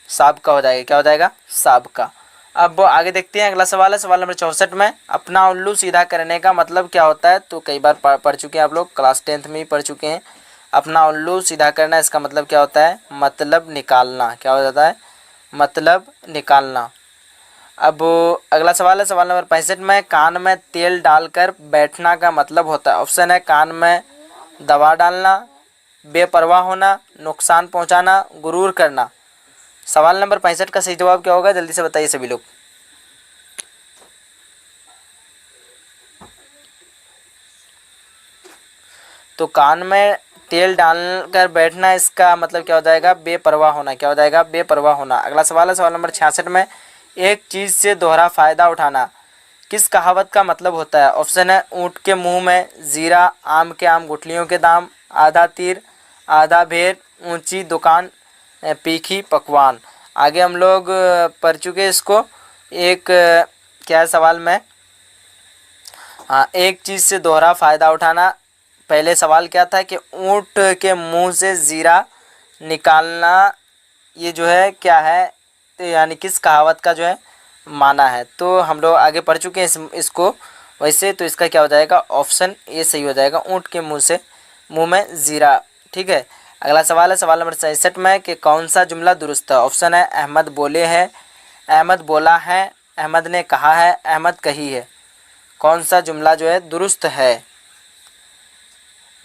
साबका हो जाएगा। क्या हो जाएगा? साबका। अब आगे देखते हैं, अगला सवाल है सवाल नंबर 64 में, अपना उल्लू सीधा करने का मतलब क्या होता है? तो कई बार पढ़ चुके हैं आप लोग, क्लास 10th में ही पढ़ चुके हैं। अपना उल्लू सीधा करना, इसका मतलब क्या होता है? मतलब निकालना। क्या हो जाता है? मतलब निकालना। अब अगला सवाल है सवाल नंबर 65 में, कान में तेल डालकर बैठना का मतलब होता है। ऑप्शन है कान में दवा डालना, बेपरवाह होना, नुकसान पहुंचाना, गुरूर करना। सवाल नंबर 65 का सही जवाब क्या होगा? जल्दी से बताइए सभी लोग। तो कान में तेल डालकर बैठना, इसका मतलब क्या हो जाएगा? बेपरवाह होना। क्या हो जाएगा? बेपरवाह होना। अगला सवाल है सवाल नंबर 66 में, एक चीज़ से दोहरा फ़ायदा उठाना किस कहावत का मतलब होता है? ऑप्शन है ऊँट के मुंह में जीरा, आम के आम गुठलियों के दाम, आधा तीर आधा भेर, ऊंची दुकान तीखी पकवान। आगे हम लोग पढ़ चुके इसको। एक क्या है सवाल में? हाँ, एक चीज़ से दोहरा फ़ायदा उठाना। पहले सवाल क्या था कि ऊँट के मुंह से जीरा निकालना, ये जो है क्या है? तो यानी किस कहावत का जो है माना है? तो हम लोग आगे पढ़ चुके हैं इसको वैसे। तो इसका क्या हो जाएगा? ऑप्शन ए सही हो जाएगा, ऊँट के मुंह में जीरा, ठीक है। अगला सवाल है सवाल नंबर 67 में कि कौन सा जुमला दुरुस्त है? ऑप्शन है अहमद बोले हैं, अहमद बोला है, अहमद ने कहा है, अहमद कही है। कौन सा जुमला जो है दुरुस्त है?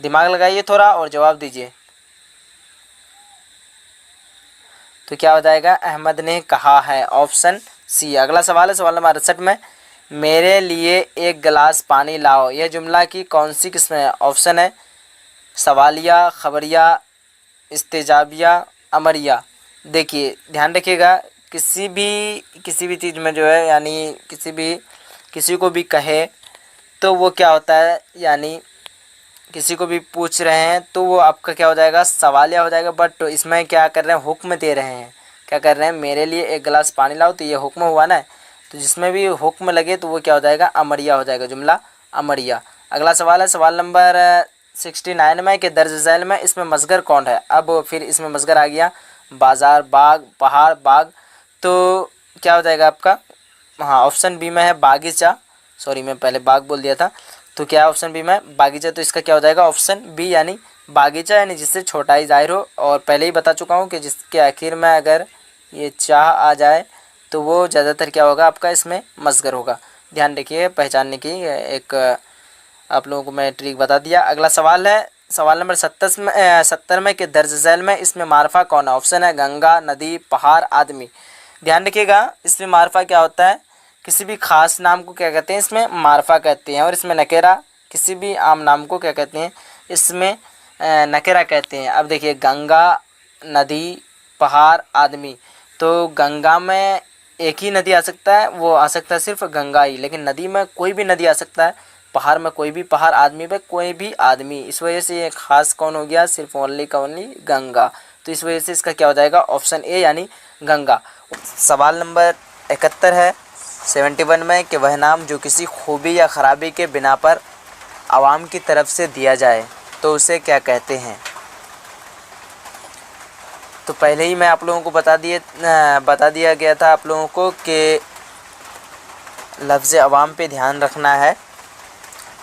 दिमाग लगाइए थोड़ा और जवाब दीजिए। तो क्या हो जाएगा? अहमद ने कहा है, ऑप्शन सी। अगला सवाल है सवाल नंबर 68 में, मेरे लिए एक गिलास पानी लाओ, यह जुमला की कौन सी किस्म है? ऑप्शन है सवालिया, खबरिया, इस्तेजाबिया, अमरिया। देखिए ध्यान रखिएगा, किसी भी चीज़ में जो है यानी किसी को भी कहे तो वो क्या होता है, यानी किसी को भी पूछ रहे हैं तो वो आपका क्या हो जाएगा? सवालिया हो जाएगा। बट इसमें क्या कर रहे हैं? हुक्म दे रहे हैं। क्या कर रहे हैं? मेरे लिए एक गिलास पानी लाओ, तो ये हुक्म हुआ ना। तो जिसमें भी हुक्म लगे तो वो क्या हो जाएगा? अमरिया हो जाएगा, जुमला अमरिया। अगला सवाल है सवाल नंबर 69 में कि दर्ज झैल में इसमें मसगर कौन है? अब फिर इसमें मसगर आ गया, बाज़ार, बाग, पहाड़, बाग। तो क्या हो जाएगा आपका? हाँ, ऑप्शन बी में है बागीचा। सॉरी, मैं पहले बाग बोल दिया था। तो क्या ऑप्शन बी में बागीचा? तो इसका क्या हो जाएगा? ऑप्शन बी यानी बागीचा, यानी जिससे छोटाई जाहिर हो। और पहले ही बता चुका हूँ कि जिसके आखिर में अगर ये चाह आ जाए तो वो ज़्यादातर क्या होगा? आपका इसमें मसगर होगा। ध्यान रखिए, पहचानने की एक आप लोगों को मैं ट्रिक बता दिया। अगला सवाल है सवाल नंबर 70 में कि दर्ज झैल में इसमें मारफा कौन है? ऑप्शन है गंगा, नदी, पहाड़, आदमी। ध्यान रखिएगा, इसमें मारफा क्या होता है? किसी भी ख़ास नाम को क्या कहते हैं? इसमें मारफा कहते हैं। और इसमें नकेरा, किसी भी आम नाम को क्या कहते हैं? इसमें नकेरा कहते हैं। अब देखिए गंगा, नदी, पहाड़, आदमी। तो गंगा में एक ही नदी आ सकता है, वो आ सकता है सिर्फ गंगा ही। लेकिन नदी में कोई भी नदी आ सकता है, पहाड़ में कोई भी पहाड़, आदमी में कोई भी आदमी। इस वजह से ये खास कौन हो गया? सिर्फ ओनली का ओनली गंगा। तो इस वजह से इसका क्या हो जाएगा? ऑप्शन ए यानी गंगा। सवाल नंबर 71 है 71 में कि वह नाम जो किसी खूबी या ख़राबी के बिना पर आवाम की तरफ से दिया जाए तो उसे क्या कहते हैं? तो पहले ही मैं आप लोगों को बता दिया गया था आप लोगों को कि लफ्ज़ अवाम पे ध्यान रखना है।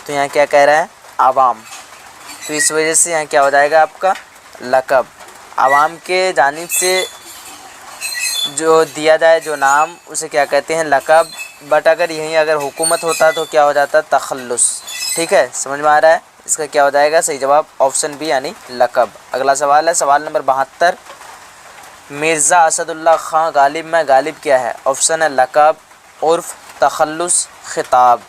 तो यहाँ क्या कह रहा है? आवाम। तो इस वजह से यहाँ क्या हो जाएगा? आपका लक़ब। आवाम के जानिब से जो दिया जाए जो नाम उसे क्या कहते हैं, लक़ब। बट अगर यहीं अगर हुकूमत होता तो क्या हो जाता, तखल्लुस। ठीक है, समझ में आ रहा है। इसका क्या हो जाएगा, सही जवाब ऑप्शन बी यानी लक़ब। अगला सवाल है सवाल नंबर 72। मिर्ज़ा असदुल्ला ख़ान गालिब में गालिब क्या है? ऑप्शन है लक़ब, उर्फ़, तखल्लुस, खिताब।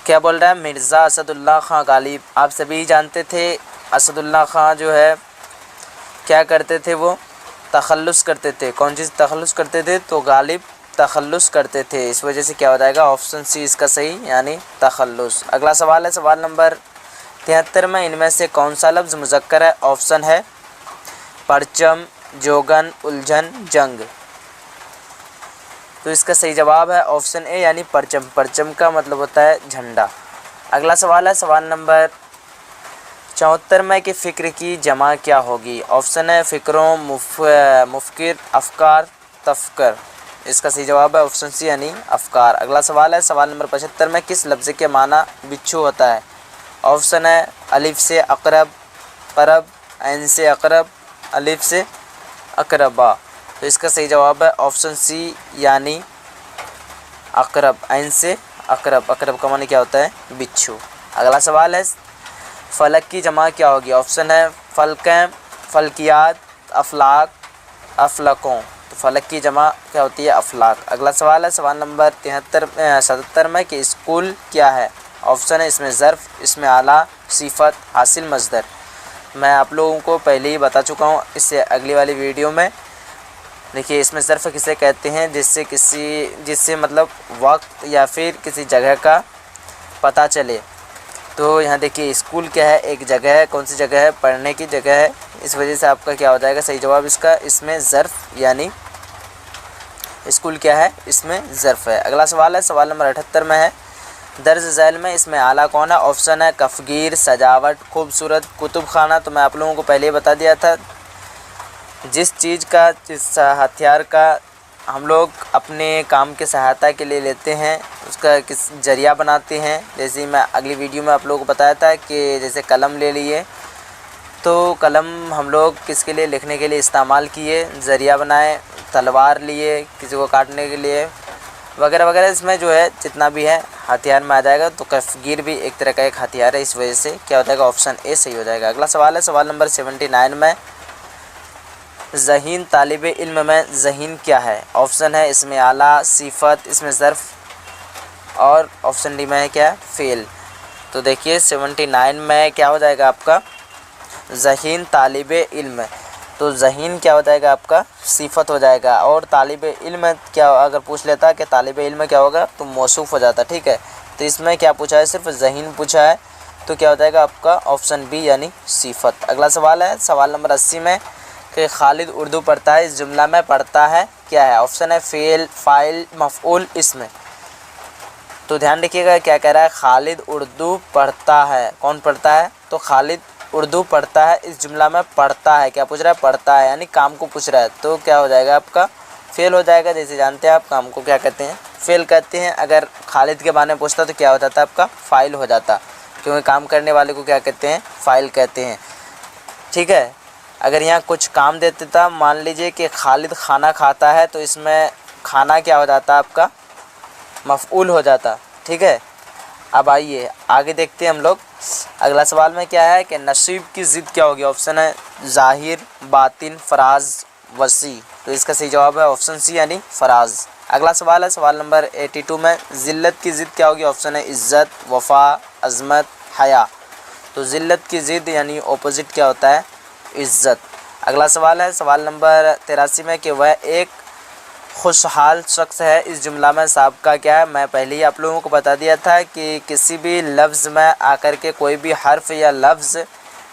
क्या बोल रहा है, मिर्ज़ा असदुल्ला ख़ान गालिब। आप सभी जानते थे असदुल्ला ख़ान जो है क्या करते थे, वो तखल्लुस करते थे। कौन चीज़ तखल्लुस करते थे, तो गालिब तखल्लुस करते थे। इस वजह से क्या हो जाएगा, ऑप्शन सी इसका सही यानी तखल्लुस। अगला सवाल है सवाल नंबर 73 में इनमें से कौन सा लफ्ज़ मुज़क्कर है? ऑप्शन है परचम, जोगन, उलझन, जंग। तो इसका सही जवाब है ऑप्शन ए यानी परचम। परचम का मतलब होता है झंडा। अगला सवाल है सवाल नंबर 74 में कि फ़िक्र की जमा क्या होगी? ऑप्शन है फ़िक्रों, मुफ़किर, अफ़कार, तफ़क्कर। इसका सही जवाब है ऑप्शन सी यानी अफ़कार। अगला सवाल है सवाल नंबर 75 में किस लफ्ज़ के माना बिच्छू होता है? ऑप्शन है अलिफ से अक़रब, क़रब, ऐन से अक़रब, अलिफ से अक़रबा। तो इसका सही जवाब है ऑप्शन सी यानी अक़रब, ऐन से अक़रब। अक़रब का माने क्या होता है, बिच्छू। अगला सवाल है फ़लक की जमा क्या होगी? ऑप्शन है फ़लक़ें, फ़लकियात, अफ़लाक, अफ़लकों। तो फ़लक की जमा क्या होती है, अफ़लाक। अगला सवाल है सवाल नंबर 77 में कि स्कूल क्या है? ऑप्शन है इसमें ज़र्फ़, इसमें आला, सिफ़त, हासिल, मज़दर। मैं आप लोगों को पहले ही बता चुका हूँ इससे अगली वाली वीडियो में। देखिए इसमें ज़र्फ़ किसे कहते हैं, जिससे मतलब वक्त या फिर किसी जगह का पता चले। तो यहाँ देखिए स्कूल क्या है, एक जगह है। कौन सी जगह है, पढ़ने की जगह है। इस वजह से आपका क्या हो जाएगा, सही जवाब इसका इसमें ज़र्फ़ यानी स्कूल क्या है, इसमें ज़र्फ़ है। अगला सवाल है सवाल नंबर 78 में है दर्ज झैल में इसमें आला कौन है? ऑप्शन है कफ़गीर, सजावट, खूबसूरत, कुतुब खाना। तो मैं आप लोगों को पहले ही बता दिया था, जिस चीज़ का, जिस हथियार का हम लोग अपने काम के सहायता के लिए लेते हैं उसका किस ज़रिया बनाते हैं। जैसे मैं अगली वीडियो में आप लोगों को बताया था कि जैसे कलम ले लिए, तो कलम हम लोग किसके लिए, लिखने के लिए इस्तेमाल किए, ज़रिया बनाए। तलवार लिए किसी को काटने के लिए, वगैरह वगैरह। इसमें जो है जितना भी है हथियार में आ जाएगा। तो कफ़गीर भी एक तरह का एक हथियार है। इस वजह से क्या हो जाएगा, ऑप्शन ए सही हो जाएगा। अगला सवाल है सवाल नंबर 79 में ज़हीन तालिब इल्म में ज़हीन क्या है? ऑप्शन है इसमें आला, सिफ़त, इसमें ज़र्फ़, और ऑप्शन डी में है क्या, फ़ेल। तो देखिए 79 में क्या हो जाएगा आपका, ज़हीन तालिब इल्म। तो ज़हीन क्या हो जाएगा आपका, सिफ़त हो जाएगा। और तालिब इल्म क्या, अगर पूछ लेता कि तालिब इल्म क्या होगा तो मौसूफ़ हो जाता। ठीक है, तो इसमें क्या पूछा है, सिर्फ ज़हीन पूछा है। तो क्या हो जाएगा आपका ऑप्शन बी यानी सिफ़त। अगला सवाल है सवाल नंबर 80 में कि खालिद उर्दू पढ़ता है, इस जुमला में पढ़ता है क्या है? ऑप्शन है फ़ेल, फ़ाइल, मफ़ऊल, इस्म। तो ध्यान रखिएगा क्या कह रहा है, खालिद उर्दू पढ़ता है। कौन पढ़ता है, तो खालिद उर्दू पढ़ता है, इस जुमला में पढ़ता है। क्या पूछ रहा है, पढ़ता है, यानी काम को पूछ रहा है। तो क्या हो जाएगा आपका, फ़ेल हो जाएगा। जैसे जानते हैं आप काम को क्या कहते हैं, फ़ेल कहते हैं। अगर खालिद के बारे में पूछता तो क्या हो जाता आपका, फ़ाइल हो जाता, क्योंकि काम करने वाले को क्या कहते हैं, फ़ाइल कहते हैं। ठीक है, अगर यहाँ कुछ काम देते था, मान लीजिए कि खालिद खाना खाता है, तो इसमें खाना क्या हो जाता आपका, मफ़ऊल हो जाता। ठीक है, अब आइए आगे देखते हैं हम लोग। अगला सवाल में क्या है कि नसीब की ज़िद क्या होगी? ऑप्शन है ज़ाहिर, बातिन, फ़राज़, वसी। तो इसका सही जवाब है ऑप्शन सी यानी फ़राज़। अगला सवाल है सवाल नंबर 82 में ज़िल्लत की ज़िद क्या होगी? ऑप्शन है इज़्ज़त, वफ़ा, अज़मत, हया। तो ज़िल्लत की ज़िद यानी ऑपोजिट क्या होता है, इज़्ज़त। अगला सवाल है सवाल नंबर 83 में कि वह एक खुशहाल शख्स है, इस जुमला में साहब का क्या है? मैं पहले ही आप लोगों को बता दिया था कि किसी भी लफ्ज़ में आकर के कोई भी हर्फ या लफ्ज़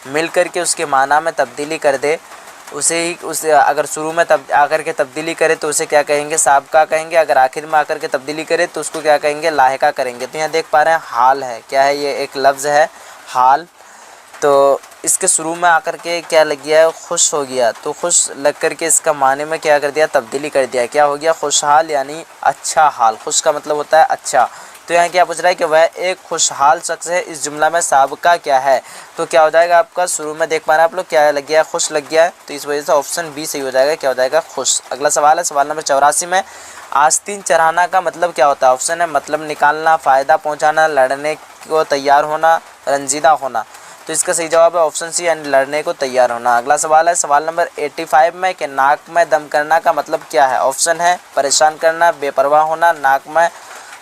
मिल कर के उसके माना में तब्दीली कर दे, उसे अगर शुरू में आकर के तब्दीली करे तो उसे क्या कहेंगे, साहब का कहेंगे। अगर आखिर में आकर के तब्दीली करे तो उसको क्या कहेंगे, लाहिका करेंगे। तो यहाँ देख पा रहे हैं हाल है, क्या है, ये एक लफ्ज़ है हाल। तो इसके शुरू में आकर के क्या लग गया है, खुश हो गया। तो खुश लग कर के इसका माने में क्या कर दिया, तब्दीली कर दिया। क्या हो गया, खुशहाल यानी अच्छा हाल। खुश का मतलब होता है अच्छा, तो यहाँ क्या पूछ रहा है कि वह एक खुशहाल शख्स है, इस जुमला में साबिका क्या है। तो क्या हो जाएगा आपका, शुरू में देख पा रहे हैं आप लोग क्या लग गया है, खुश लग गया है, तो इस वजह से ऑप्शन बी सही हो जाएगा, क्या हो जाएगा खुश। अगला सवाल है सवाल नंबर 84 में, आस्तीन चढ़ाना का मतलब क्या होता है। ऑप्शन है मतलब निकालना, फ़ायदा पहुँचाना, लड़ने को तैयार होना, रंजीदा होना। तो इसका सही जवाब है ऑप्शन सी यानी लड़ने को तैयार होना। अगला सवाल है सवाल नंबर 85 में कि नाक में दम करना का मतलब क्या है। ऑप्शन है परेशान करना, बेपरवाह होना, नाक में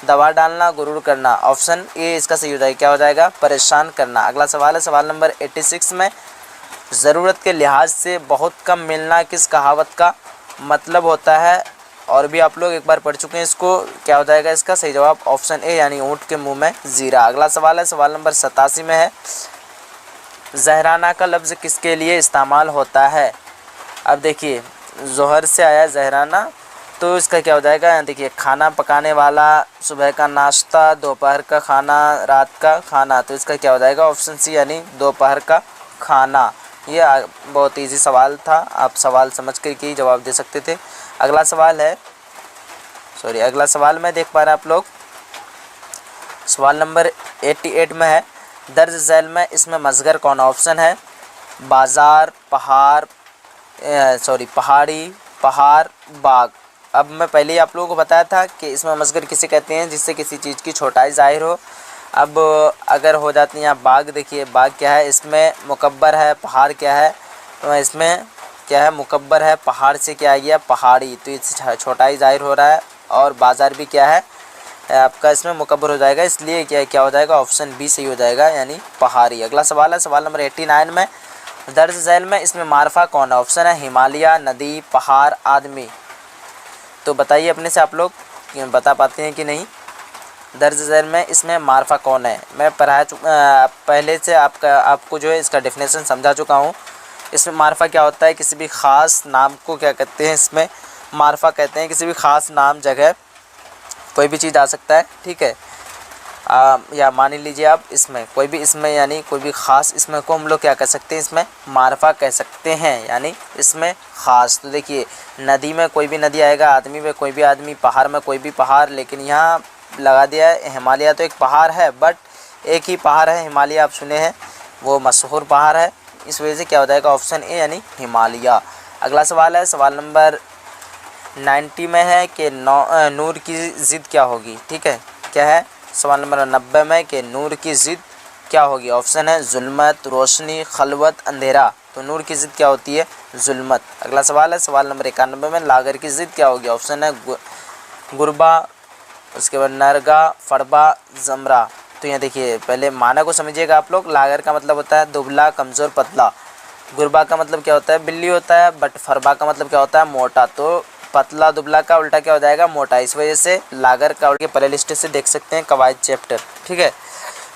दवा डालना, गुरूर करना। ऑप्शन ए इसका सही हो जाएगा, क्या हो जाएगा परेशान करना। अगला सवाल है सवाल नंबर 86 में, ज़रूरत के लिहाज से बहुत कम मिलना किस कहावत का मतलब होता है। और भी आप लोग एक बार पढ़ चुके हैं इसको, क्या हो जाएगा इसका सही जवाब ऑप्शन ए यानी ऊँट के मुँह में जीरा। अगला सवाल है सवाल नंबर 87 में है, ज़हराना का लफ्ज़ किसके लिए इस्तेमाल होता है। अब देखिए ज़ोहर से आया ज़हराना, तो इसका क्या हो जाएगा, देखिए खाना पकाने वाला, सुबह का नाश्ता, दोपहर का खाना, रात का खाना। तो इसका क्या हो जाएगा ऑप्शन सी यानी दोपहर का खाना। ये बहुत इजी सवाल था, आप सवाल समझ कर के जवाब दे सकते थे। अगला सवाल है अगला सवाल में देख पा रहे हैं आप लोग, सवाल नंबर 88 में है, दर्ज झैल में इसमें मज़गर कौन। ऑप्शन है बाज़ार, पहाड़ी, पहाड़, बाग। अब मैं पहले ही आप लोगों को बताया था कि इसमें मज़गर किसे कहते हैं, जिससे किसी चीज़ की छोटाई ज़ाहिर हो। अब अगर हो जाती है यहाँ बाग, देखिए बाग क्या है, इसमें मुकब्बर है, पहाड़ क्या है, तो इसमें क्या है मुकब्बर है, पहाड़ से क्या आ गया पहाड़ी, तो इससे छोटाई ज़ाहिर हो रहा है। और बाज़ार भी क्या है आपका इसमें मुकब्बर हो जाएगा, इसलिए क्या हो जाएगा ऑप्शन बी सही हो जाएगा यानी पहाड़ी। अगला सवाल है सवाल नंबर 89 में, दर्ज झैल में इसमें मारफा कौन है। ऑप्शन है हिमालय, नदी, पहाड़, आदमी। तो बताइए अपने से आप लोग बता पाते हैं कि नहीं। दर्ज झैल में इसमें मारफा कौन है, मैं पहले से आपको जो है इसका डेफिनेशन समझा चुका हूँ। इसमें मारफा क्या होता है, किसी भी ख़ास नाम को क्या कहते हैं, इसमें मारफा कहते हैं किसी भी ख़ास नाम, जगह, कोई भी चीज़ आ सकता है, ठीक है। या मान लीजिए आप इसमें कोई भी इसमें यानी कोई भी ख़ास इसमें को हम लोग क्या कह सकते हैं, इसमें मारफा कह सकते हैं यानी इसमें ख़ास। तो देखिए नदी में कोई भी नदी आएगा, आदमी में कोई भी आदमी, पहाड़ में कोई भी पहाड़, लेकिन यहाँ लगा दिया है हिमालय। तो एक पहाड़ है बट एक ही पहाड़ है हिमालय, आप सुने हैं, वो मशहूर पहाड़ है, इस वजह से क्या हो जाएगा ऑप्शन ए यानी हिमालय। अगला सवाल है सवाल नंबर 90 में है कि नूर की ज़िद क्या होगी, ठीक है। क्या है सवाल नंबर 90 में कि नूर की ज़िद क्या होगी। ऑप्शन है जुल्मत, रोशनी, खलवत, अंधेरा। तो नूर की ज़िद क्या होती है जुल्मत। अगला सवाल है सवाल नंबर 91 में, लागर की ज़िद क्या होगी। ऑप्शन है गुरबा, उसके बाद नरगा, फड़बा, जमरा। तो यहाँ देखिए पहले माना को समझिएगा आप लोग। लागर का मतलब होता है दुबला, कमज़ोर, पतला। गुरबा का मतलब क्या होता है बिल्ली होता है, बट फरबा का मतलब क्या होता है मोटा। तो पतला दुबला का उल्टा क्या हो जाएगा मोटा। इस वजह से लागर का उल्टे प्ले लिस्ट से देख सकते हैं कवायद चैप्टर, ठीक है।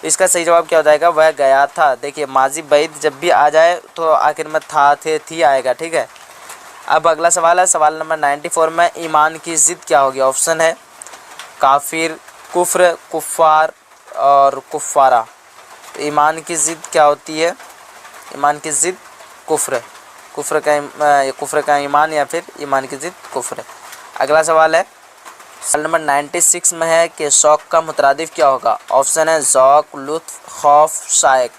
इसका सही जवाब क्या हो जाएगा, वह गया था। देखिए माजी बैद जब भी आ जाए तो आखिर में था, थे, थी आएगा, ठीक है। अब अगला सवाल है सवाल नंबर 94 में, ईमान की ज़िद क्या होगी। ऑप्शन है काफिर, कुफ्र, कुफ़ार और कुफ़ारा। तो ईमान की ज़िद क्या होती है, ईमान की ज़िद कुफ्र, कुफ्र का ईमान या फिर ईमान की ज़िद कुफ्र। अगला सवाल है सवाल नंबर 96 में है कि शौक़ का मुतरादिफ क्या होगा। ऑप्शन है ज़ौक़, लुत्फ़, खौफ, शायक।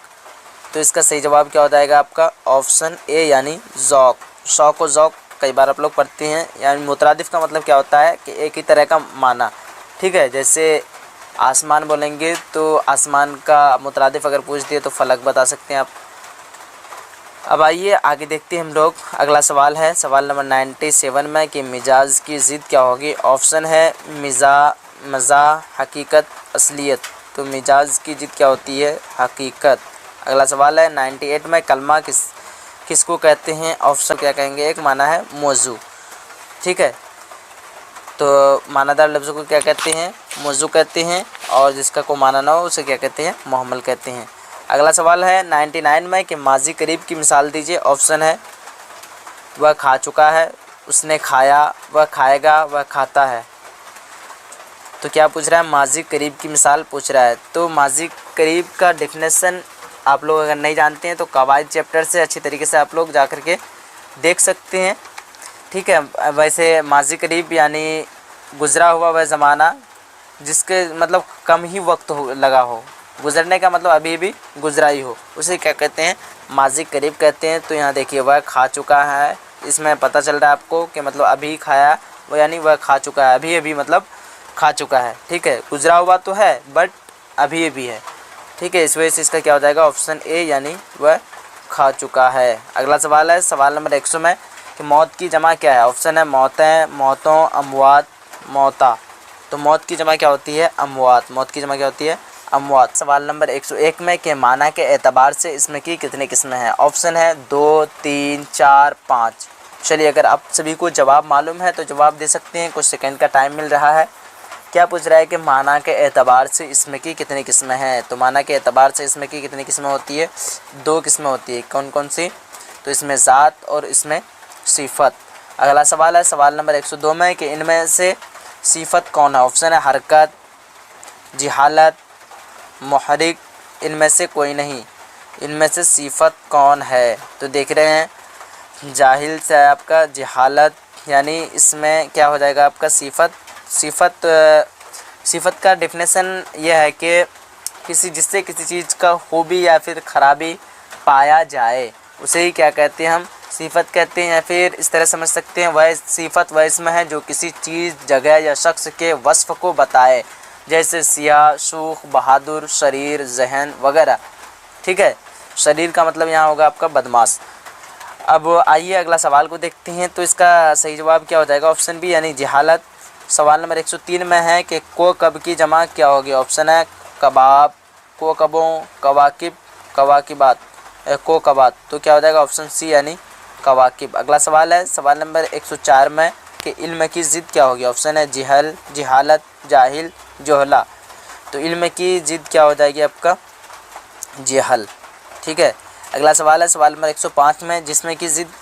तो इसका सही जवाब क्या हो जाएगा आपका ऑप्शन ए यानी ज़ौक़। शौक़ और ज़ौक़ कई बार आप लोग पढ़ते हैं, यानी मुतरादिफ का मतलब क्या होता है कि एक ही तरह का माना, ठीक है। जैसे आसमान बोलेंगे तो आसमान का मुतरादिफ अगर पूछ दिए तो फलक बता सकते हैं आप। अब आइए आगे देखते हैं हम लोग। अगला सवाल है सवाल नंबर 97 में कि मिजाज की ज़िद क्या होगी। ऑप्शन है मज़ा, हकीकत, असलियत। तो मिजाज की ज़िद क्या होती है हकीकत। अगला सवाल है 98 में, कलमा किसको कहते हैं। ऑप्शन क्या कहेंगे, एक माना है मौजू, ठीक है। तो मानादार लफ्ज़ों को क्या कहते हैं मौजू कहते हैं, और जिसका को माना ना हो उसे क्या कहते हैं मुहम्मल कहते हैं। अगला सवाल है 99 में कि माजी करीब की मिसाल दीजिए। ऑप्शन है वह खा चुका है, उसने खाया, वह खाएगा, वह खाता है। तो क्या पूछ रहा है माजी करीब की मिसाल पूछ रहा है। तो माजी करीब का डेफिनेशन आप लोग अगर नहीं जानते हैं तो कवायद चैप्टर से अच्छी तरीके से आप लोग जा कर के देख सकते हैं, ठीक है। वैसे माजी करीब यानी गुज़रा हुआ वह ज़माना, जिसके मतलब कम ही वक्त लगा हो, गुजरने का मतलब अभी भी गुजरा ही हो, उसे क्या कहते हैं, माजी करीब कहते हैं। तो यहाँ देखिए वह खा चुका है, इसमें पता चल रहा है आपको कि मतलब अभी खाया, वो यानी वह खा चुका है, अभी अभी मतलब खा चुका है, ठीक है। गुजरा हुआ तो है बट अभी अभी है, ठीक है। इस वजह से इसका क्या हो जाएगा, ऑप्शन ए यानी वह खा चुका है। अगला सवाल है सवाल नंबर 100 में कि मौत की जमा क्या है। ऑप्शन है मौतें, मौतों, अमवात, मौता। तो मौत की जमा क्या होती है, अमवात। मौत की जमा क्या होती है, अमवात। सवाल नंबर 101 में के माना के एतबार से इसमें की कितनी किस्में हैं। ऑप्शन है 2, 3, 4, 5। चलिए अगर आप सभी को जवाब मालूम है तो जवाब दे सकते हैं, कुछ सेकंड का टाइम मिल रहा है। क्या पूछ रहा है कि माना के एतबार से इसमें की कितनी किस्में हैं। तो माना के एतबार से इसमें की कितनी किस्में होती है, 2 किस्में होती है। कौन कौन सी, तो इसमें ज़ात और इसमें सिफत। अगला सवाल है सवाल नंबर 102 में कि इनमें से सिफत कौन है। ऑप्शन है हरकत, जिहालत, मुहरिक, इनमें से कोई नहीं। इनमें से सिफत कौन है, तो देख रहे हैं जाहिल से आपका जिहालत, यानी इसमें क्या हो जाएगा आपका सिफत। सिफत का डेफिनेशन यह है कि जिससे किसी चीज़ का खूबी या फिर ख़राबी पाया जाए उसे ही क्या कहते हैं, हम सिफत कहते हैं। या फिर इस तरह समझ सकते हैं वह सिफत वह इसम है जो किसी चीज़, जगह या शख्स के वस्फ़ को बताए, जैसे सियाह, सूख, बहादुर, शरीर, जहन वगैरह, ठीक है। शरीर का मतलब यहाँ होगा आपका बदमाश। अब आइए अगला सवाल को देखते हैं। तो इसका सही जवाब क्या हो जाएगा, ऑप्शन बी यानी जिहालत। सवाल नंबर 103 में है कि को कब की जमा क्या होगी। ऑप्शन है कबाब, को कबों, कवाकिब, कवाकिबात, को कबात। तो क्या हो जाएगा, ऑप्शन सी यानी कवाकिब। अगला सवाल है सवाल नंबर 104 में कि इल्म की ज़िद क्या होगी। ऑप्शन है जिहल, जिहालत, जाहिल, जोहला। तो इल्म की ज़िद क्या हो जाएगी आपका, जिहल, ठीक है। अगला सवाल है सवाल नंबर 105 में जिसमें की ज़िद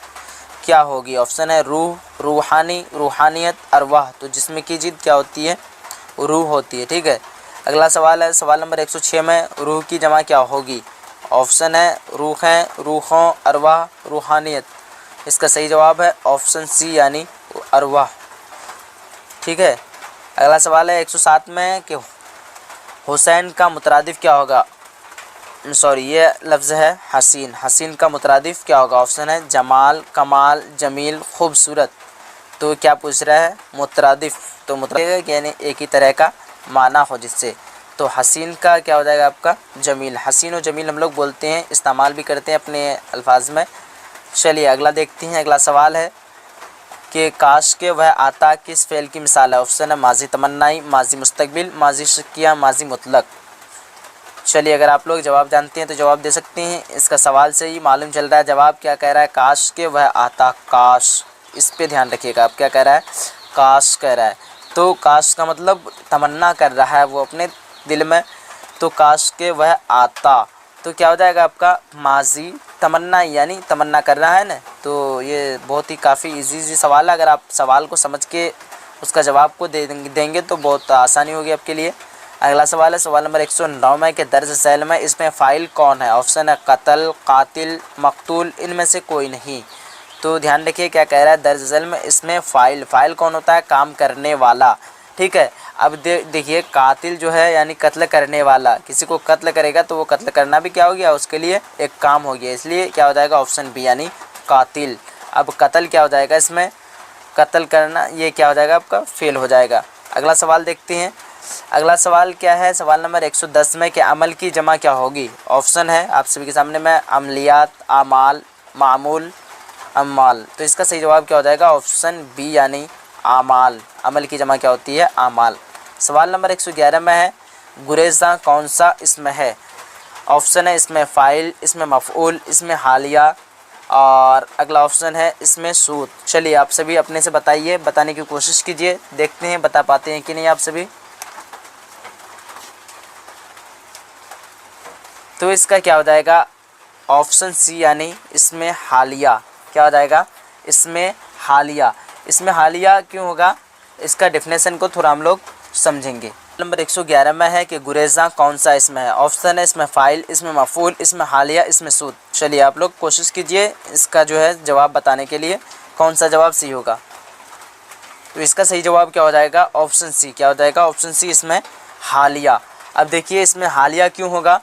क्या होगी। ऑप्शन है रूह, रूहानी, रूहानियत, अरवाह। तो जिसमें की ज़िद क्या होती है, रूह होती है, ठीक है। अगला सवाल है सवाल नंबर 106 में रूह की जमा क्या होगी। ऑप्शन है रूहें, रूहों, अरवाह, रूहानियत। इसका सही जवाब है ऑप्शन सी यानी अरवाह, ठीक है। अगला सवाल है 107 में कि हुसैन का मुतरादिफ क्या होगा। सॉरी, ये लफ्ज़ है हसीन। हसीन का मुतरादिफ क्या होगा। ऑप्शन है जमाल, कमाल, जमील, खूबसूरत। तो क्या पूछ रहा है, मुतरादिफ। तो मुतरादिफ यानी एक ही तरह का माना हो जिससे। तो हसीन का क्या हो जाएगा आपका, जमील। हसीन और जमील हम लोग बोलते हैं, इस्तेमाल भी करते हैं अपने अल्फाज में। चलिए अगला देखते हैं। अगला सवाल है कि काश के वह आता किस फ़ेल की मिसाल है। ऑप्शन है माजी तमन्नाई, माजी मुस्तकबिल, माजी शकिया, माजी मुतलक। चलिए अगर आप लोग जवाब जानते हैं तो जवाब दे सकते हैं। इसका सवाल से ही मालूम चल रहा है जवाब क्या कह रहा है, काश के वह आता। काश, इस पे ध्यान रखिएगा, आप क्या कह रहा है, काश कह रहा है। तो काश का मतलब तमन्ना कर रहा है वो अपने दिल में। तो काश के वह आता, तो क्या हो जाएगा आपका माजी तमन्ना, यानी तमन्ना कर रहा है ना। तो ये बहुत ही काफ़ी इजी सवाल है। अगर आप सवाल को समझ के उसका जवाब को देंगे तो बहुत आसानी होगी आपके लिए। अगला सवाल है सवाल नंबर 109 में कि दर्ज झैल में इसमें फ़ाइल कौन है। ऑप्शन है कत्ल, कातिल, मकतूल, इनमें से कोई नहीं। तो ध्यान रखिए क्या कह रहा है, दर्ज झैल में इसमें फ़ाइल कौन होता है, काम करने वाला, ठीक है। अब देखिए कातिल जो है यानी कत्ल करने वाला, किसी को कत्ल करेगा तो वो कत्ल करना भी क्या हो गया, उसके लिए एक काम हो गया, इसलिए क्या हो जाएगा ऑप्शन बी यानी कातिल। अब कत्ल क्या हो जाएगा, इसमें कत्ल करना, ये क्या हो जाएगा आपका फेल हो जाएगा। अगला सवाल देखते हैं। अगला सवाल क्या है सवाल नंबर 110 में कि अमल की जमा क्या होगी। ऑप्शन है आप सभी के सामने में अमलियात, आमाल, मामूल, अमाल। तो इसका सही जवाब क्या हो जाएगा, ऑप्शन बी यानी आमाल। अमल की जमा क्या होती है, आमाल। सवाल नंबर 111 में है गुरेज़ा कौन सा इसमें है। ऑप्शन है इसमें फ़ाइल, इसमें मफ़ऊल, इसमें हालिया, और अगला ऑप्शन है इसमें सूद। चलिए आप सभी अपने से बताइए, बताने की कोशिश कीजिए, देखते हैं बता पाते हैं कि नहीं आप सभी। तो इसका क्या हो जाएगा, ऑप्शन सी यानी इसमें हालिया। क्या हो जाएगा, इसमें हालिया। इसमें हालिया क्यों होगा, इसका डेफिनेशन को थोड़ा हम लोग समझेंगे। नंबर 111 में है कि गुरेज़ा कौन सा इसमें है। ऑप्शन है इसमें फ़ाइल, इसमें मफ़ऊल, इसमें हालिया, इसमें सूद। चलिए आप लोग कोशिश कीजिए इसका जो है जवाब बताने के लिए, कौन सा जवाब सही होगा। तो इसका सही जवाब क्या हो जाएगा, ऑप्शन सी। क्या हो जाएगा, ऑप्शन सी, इसमें हालिया। अब देखिए इसमें हालिया क्यों होगा,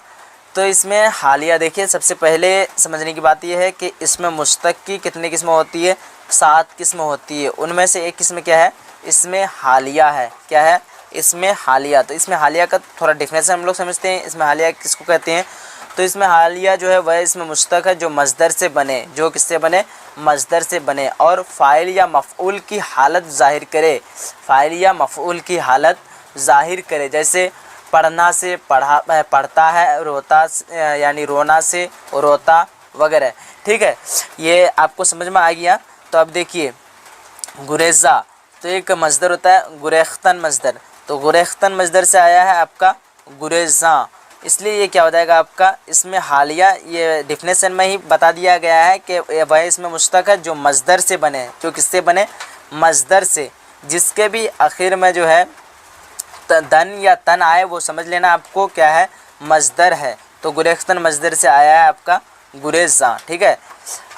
तो इसमें हालिया देखिए सबसे पहले समझने की बात यह है कि इसमें मुश्तक की कितनी किस्में होती है, 7 किस्में होती है। उनमें से एक किस्म क्या है, इसमें हालिया है। क्या है, इसमें हालिया। तो इसमें हालिया का थोड़ा डिफिनेशन हम लोग समझते हैं। इसमें हालिया किसको कहते हैं, तो इसमें हालिया जो है वह इसमें मुश्तक है जो मस्दर से बने, जो किससे बने, मस्दर से बने, और फ़ाइल या मफ़ऊल की हालत ज़ाहिर करे। फ़ाइल या मफ़ऊल की हालत ज़ाहिर करे, जैसे पढ़ना से पढ़ता है, रोता यानी रोना से रोता वगैरह। ठीक है, ये आपको समझ में आ गया। तो अब देखिए गुरेज़ा, तो एक मस्दर होता है गुरेख्तन मस्दर, तो गुरेख्तन मस्दर से आया है आपका गुरेज़ा, इसलिए ये क्या हो जाएगा आपका, इसमें हालिया, ये डिफिनेशन में ही बता दिया गया है कि वह इसमें मुश्तक है जो मस्दर से बने, जो किससे बने, मस्दर से, जिसके भी आखिर में जो है दन या तन आए वो समझ लेना आपको क्या है, मस्दर है। तो गुरेख्तन मस्दर से आया है आपका गुरेज़ा। ठीक है,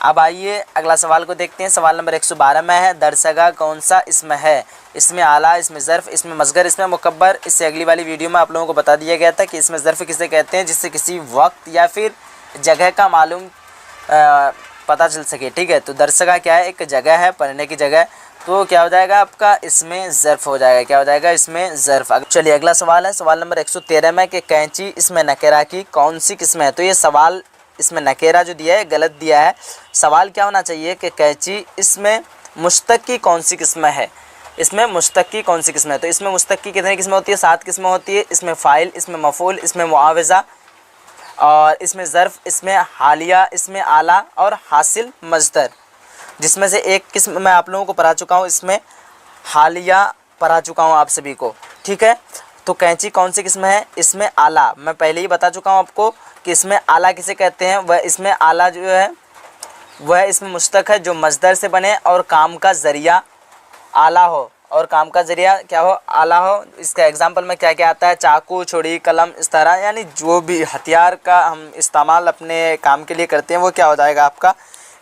अब आइए अगला सवाल को देखते हैं। सवाल नंबर 112 में है, दरसगा कौन सा इसमें है, इसमें आला, इसमें ज़र्फ़, इसमें मसगर, इसमें मुकब्बर। इससे अगली वाली वीडियो में आप लोगों को बता दिया गया था कि इसमें ज़र्फ़ किसे कहते हैं, जिससे किसी वक्त या फिर जगह का मालूम पता चल सके। ठीक है, तो दरसगा क्या है, एक जगह है, पढ़ने की जगह। तो क्या हो जाएगा आपका, इसमें ज़र्फ़ हो जाएगा। क्या हो जाएगा, इसमें ज़र्फ़। चलिए अगला सवाल है, सवाल नंबर 113 में कि कैंची इसमें नकेरा की कौन सी किस्म है। तो ये सवाल इसमें नकेरा जो दिया है गलत दिया है। सवाल क्या होना चाहिए कि कैंची इसमें मुश्तक की कौन सी किस्म है, इसमें मुश्तक की कौन सी किस्म है। तो इसमें मुश्तक की कितनी किस्में होती है, 7 किस्में होती है। इसमें फ़ाइल, इसमें मफ़ऊल, इसमें मुआवज़ा, और इसमें ज़र्फ़, इसमें हालिया, इसमें आला और हासिल मस्दर। जिसमें से एक किस्म मैं आप लोगों को पढ़ा चुका हूँ, इसमें हालिया पढ़ा चुका हूँ आप सभी को। ठीक है, तो कैंची कौन सी किस्म है, इसमें आला, मैं पहले ही बता चुका हूँ आपको कि इसमें आला किसे कहते हैं। वह इसमें आला जो है वह इसमें मुश्तक है जो मस्दर से बने और काम का ज़रिया आला हो, और काम का ज़रिया क्या हो, आला हो। इसका एग्जांपल में क्या क्या आता है, चाकू, छुरी, कलम, इस तरह, यानी जो भी हथियार का हम इस्तेमाल अपने काम के लिए करते हैं वो क्या हो जाएगा आपका,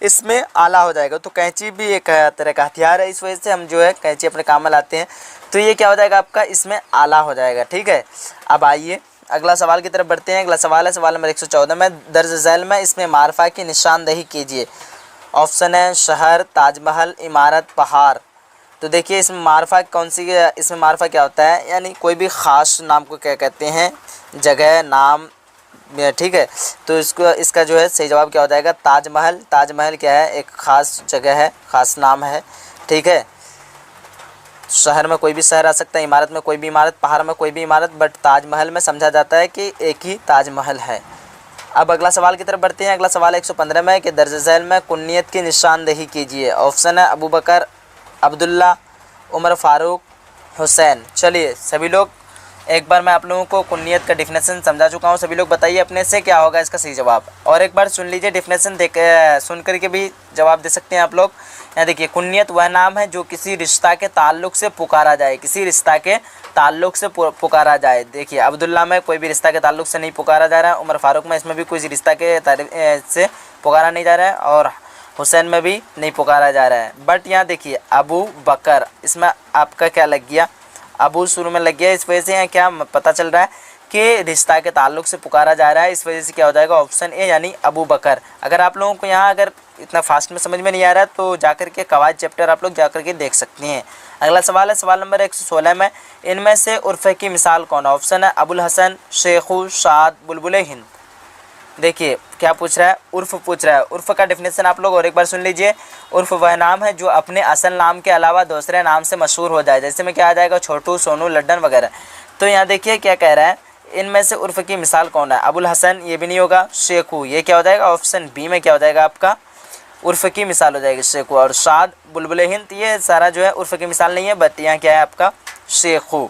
इसमें आला हो जाएगा। तो कैंची भी एक तरह का हथियार है, इस वजह से हम जो है कैंची अपने काम में लाते हैं। तो ये क्या हो जाएगा आपका, इसमें आला हो जाएगा। ठीक है, अब आइए अगला सवाल की तरफ बढ़ते हैं। अगला सवाल है सवाल नंबर 114 में, दर्ज झैल में इसमें मारफा की निशानदही कीजिए। ऑप्शन है शहर, ताजमहल, इमारत, पहाड़। तो देखिए इसमें मारफा कौन सी, इसमें मारफा क्या होता है, यानी कोई भी ख़ास नाम को क्या कहते हैं, जगह, नाम। ठीक है, तो इसका जो है सही जवाब क्या हो जाएगा, ताजमहल। ताजमहल क्या है, एक ख़ास जगह है, ख़ास नाम है। ठीक है, शहर में कोई भी शहर आ सकता है, इमारत में कोई भी इमारत, पहाड़ में कोई भी इमारत, बट ताजमहल में समझा जाता है कि एक ही ताजमहल है। अब अगला सवाल की तरफ बढ़ते हैं। अगला सवाल 115 में कि दर्ज झैल में कुन्नियत की निशानदही कीजिए। ऑप्शन है अबू बकर, अब्दुल्ला, उमर फारूक, हुसैन। चलिए सभी लोग, एक बार मैं आप लोगों को कुन्नियत का डिफिनेशन समझा चुका हूँ। सभी लोग बताइए अपने से क्या होगा इसका सही जवाब, और एक बार सुन लीजिए डिफिनेशन, सुन करके भी जवाब दे सकते हैं आप लोग। यहाँ देखिए, कुन्नियत वह नाम है जो किसी रिश्ता के ताल्लुक़ से पुकारा जाए, किसी रिश्ता के ताल्लुक़ से पुकारा जाए। देखिए अब्दुल्ला में कोई भी रिश्ता के ताल्लुक़ से नहीं पुकारा जा रहा है, उमर फारूक में इसमें भी कोई रिश्ता के से पुकारा नहीं जा रहा है, और हुसैन में भी नहीं पुकारा जा रहा है। बट यहाँ देखिए अबू बकर, इसमें आपका क्या लग गया, अबू शुरू में लग गया, इस वजह से यहाँ क्या पता चल रहा है कि रिश्ता के ताल्लुक़ से पुकारा जा रहा है। इस वजह से क्या हो जाएगा, ऑप्शन ए यानी अबू बकर। अगर आप लोगों को यहाँ अगर इतना फास्ट में समझ में नहीं आ रहा है तो जाकर के कवायद चैप्टर आप लोग जाकर के देख सकते हैं। अगला सवाल है सवाल नंबर 116 में, इनमें से उर्फ़ की मिसाल कौन। ऑप्शन है अबुल हसन, शेखू, शाद, बुलबुल हिंद। देखिए क्या पूछ रहा है, उर्फ़ पूछ रहा है। उर्फ़ का डिफिनेशन आप लोग और एक बार सुन लीजिए। उर्फ़ वह नाम है जो अपने असल नाम के अलावा दूसरे नाम से मशहूर हो जाए, जैसे में क्या आ जाएगा, छोटू, सोनू, लड्डन वगैरह। तो यहाँ देखिए क्या कह रहा है, इनमें से उर्फ़ की मिसाल कौन है। अबुल हसन ये भी नहीं होगा, शेखू ये क्या हो जाएगा, ऑप्शन बी में क्या हो जाएगा आपका, उर्फ़ की मिसाल हो जाएगी शेखू। और शाद, बुलबुल हिंद ये सारा जो है उर्फ़ की मिसाल नहीं है, बट यहाँ क्या है आपका शेखू।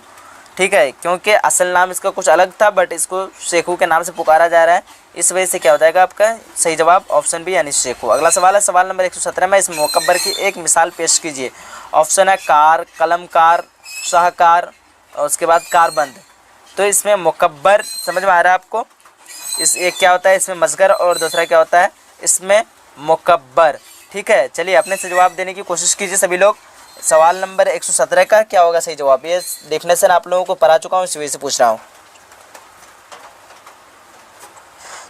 ठीक है, क्योंकि असल नाम इसका कुछ अलग था बट इसको शेखू के नाम से पुकारा जा रहा है, इस वजह से क्या हो जाएगा आपका सही जवाब ऑप्शन बी यानी शेखू। अगला सवाल है सवाल नंबर 117 में, इस मुकब्बर की एक मिसाल पेश कीजिए। ऑप्शन है कार, कलमकार, शाहकार, और उसके बाद कारबंद। तो इसमें मुकब्बर समझ में आ रहा है आपको, इस एक क्या होता है, इसमें मसगर, और दूसरा क्या होता है इसमें मुकब्बर। ठीक है, चलिए अपने से जवाब देने की कोशिश कीजिए सभी लोग। सवाल नंबर 117 का क्या होगा सही जवाब? ये देखने से आप लोगों को पढ़ा चुका हूँ, इस वजह से पूछ रहा हूँ।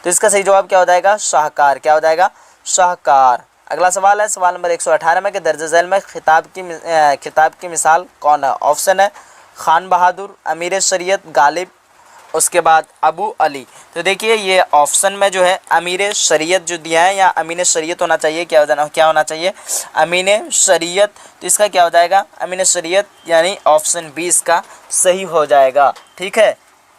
तो इसका सही जवाब क्या हो जाएगा? शाहकार। क्या हो जाएगा? शाहकार। अगला सवाल है सवाल नंबर 118 में कि दर्ज झैल में खिताब की मिसाल कौन है? ऑप्शन है खान बहादुर, अमीर शरीयत, गालिब, उसके बाद अबू अली। तो देखिए ये ऑप्शन में जो है अमीर शरीयत जो दिया है, या अमीन शरीयत होना चाहिए, क्या होना चाहिए? अमीन शरीयत। तो इसका क्या हो जाएगा? अमीन शरीयत, यानी ऑप्शन 20 का सही हो जाएगा। ठीक है,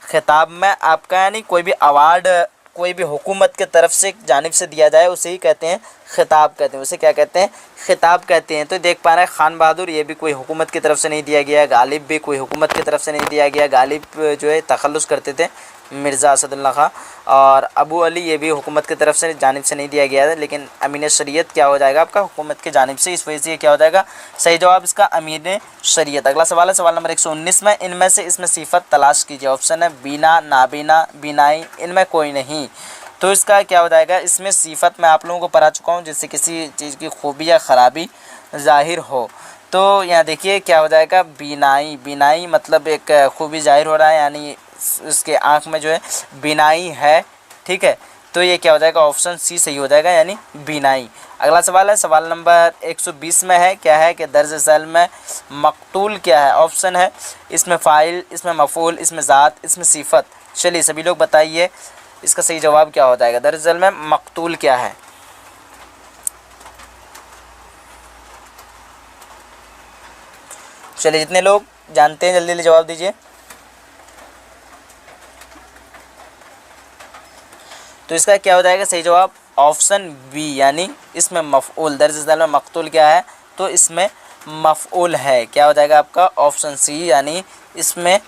खिताब में आपका यानी कोई भी अवार्ड कोई भी हुकूमत के तरफ से जानिब से दिया जाए उसे ही कहते हैं खिताब कहते हैं, उसे क्या कहते हैं? खिताब कहते हैं। तो देख पा रहे हैं खान बहादुर ये भी कोई हुकूमत की तरफ से नहीं दिया गया, गालिब भी कोई हुकूमत की तरफ से नहीं दिया गया, गालिब जो है तखल्लुस करते थे मिर्ज़ा असदुल्ला खां, और अबू अली ये भी हुकूमत की तरफ से जानिब से नहीं दिया गया है, लेकिन अमीन शरीयत क्या हो जाएगा आपका? हुकूमत की जानिब से, इस वजह से ये क्या हो जाएगा? सही जवाब इसका अमीन शरीयत। अगला सवाल है सवाल नंबर 119 में इनमें से इसमें सिफत तलाश कीजिए। ऑप्शन है बीना, नाबीना, बीनाई, इनमें कोई नहीं। तो इसका क्या हो जाएगा? इसमें सिफत मैं आप लोगों को पढ़ा चुका हूँ, जिससे किसी चीज़ की खूबी या ख़राबी ज़ाहिर हो। तो यहाँ देखिए क्या हो जाएगा? बीनाई। बीनाई मतलब एक खूबी ज़ाहिर हो रहा है, यानी उसके आँख में जो है बीनाई है। ठीक है, तो ये क्या हो जाएगा? ऑप्शन सी सही हो जाएगा, यानी बीनाई। अगला सवाल है सवाल नंबर 120 में है, क्या है कि दर्ज झैल में मकतूल क्या है? ऑप्शन है इसमें फ़ाइल, इसमें मफ़ूल, इसमें ज़ात, इसमें सिफत। चलिए सभी लोग बताइए इसका सही जवाब क्या हो जाएगा? दर्ज झैल में मकतूल क्या है? चलिए जितने लोग जानते हैं जल्दी जल्दी जवाब दीजिए। तो इसका क्या हो जाएगा सही जवाब? ऑप्शन बी, यानी इसमें मफ़ऊल। दर्ज झैल में मकतूल क्या है? तो इसमें मफ़ऊल है। क्या हो जाएगा आपका? ऑप्शन सी, यानी इसमें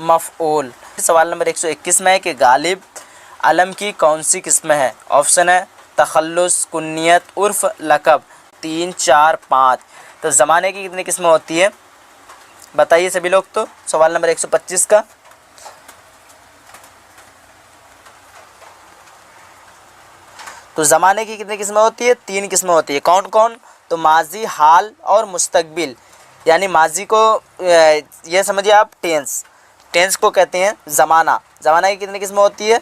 मफ़ऊल। सवाल नंबर 121 में है कि गालिब अलम की कौन सी किस्म है? ऑप्शन है तखल्लुस, कुन्नियत, उर्फ, लक़ब। 3, 4, 5। तो ज़माने की कितनी किस्में होती है बताइए सभी लोग। तो सवाल नंबर 125 का तो ज़माने की कितनी किस्में होती है? 3 किस्में होती है। कौन कौन? तो माजी, हाल और मुस्तकबिल। यानी माजी को ये समझिए आप टेंस, टेंस को कहते हैं ज़माना। ज़माना की कितनी किस्में होती है?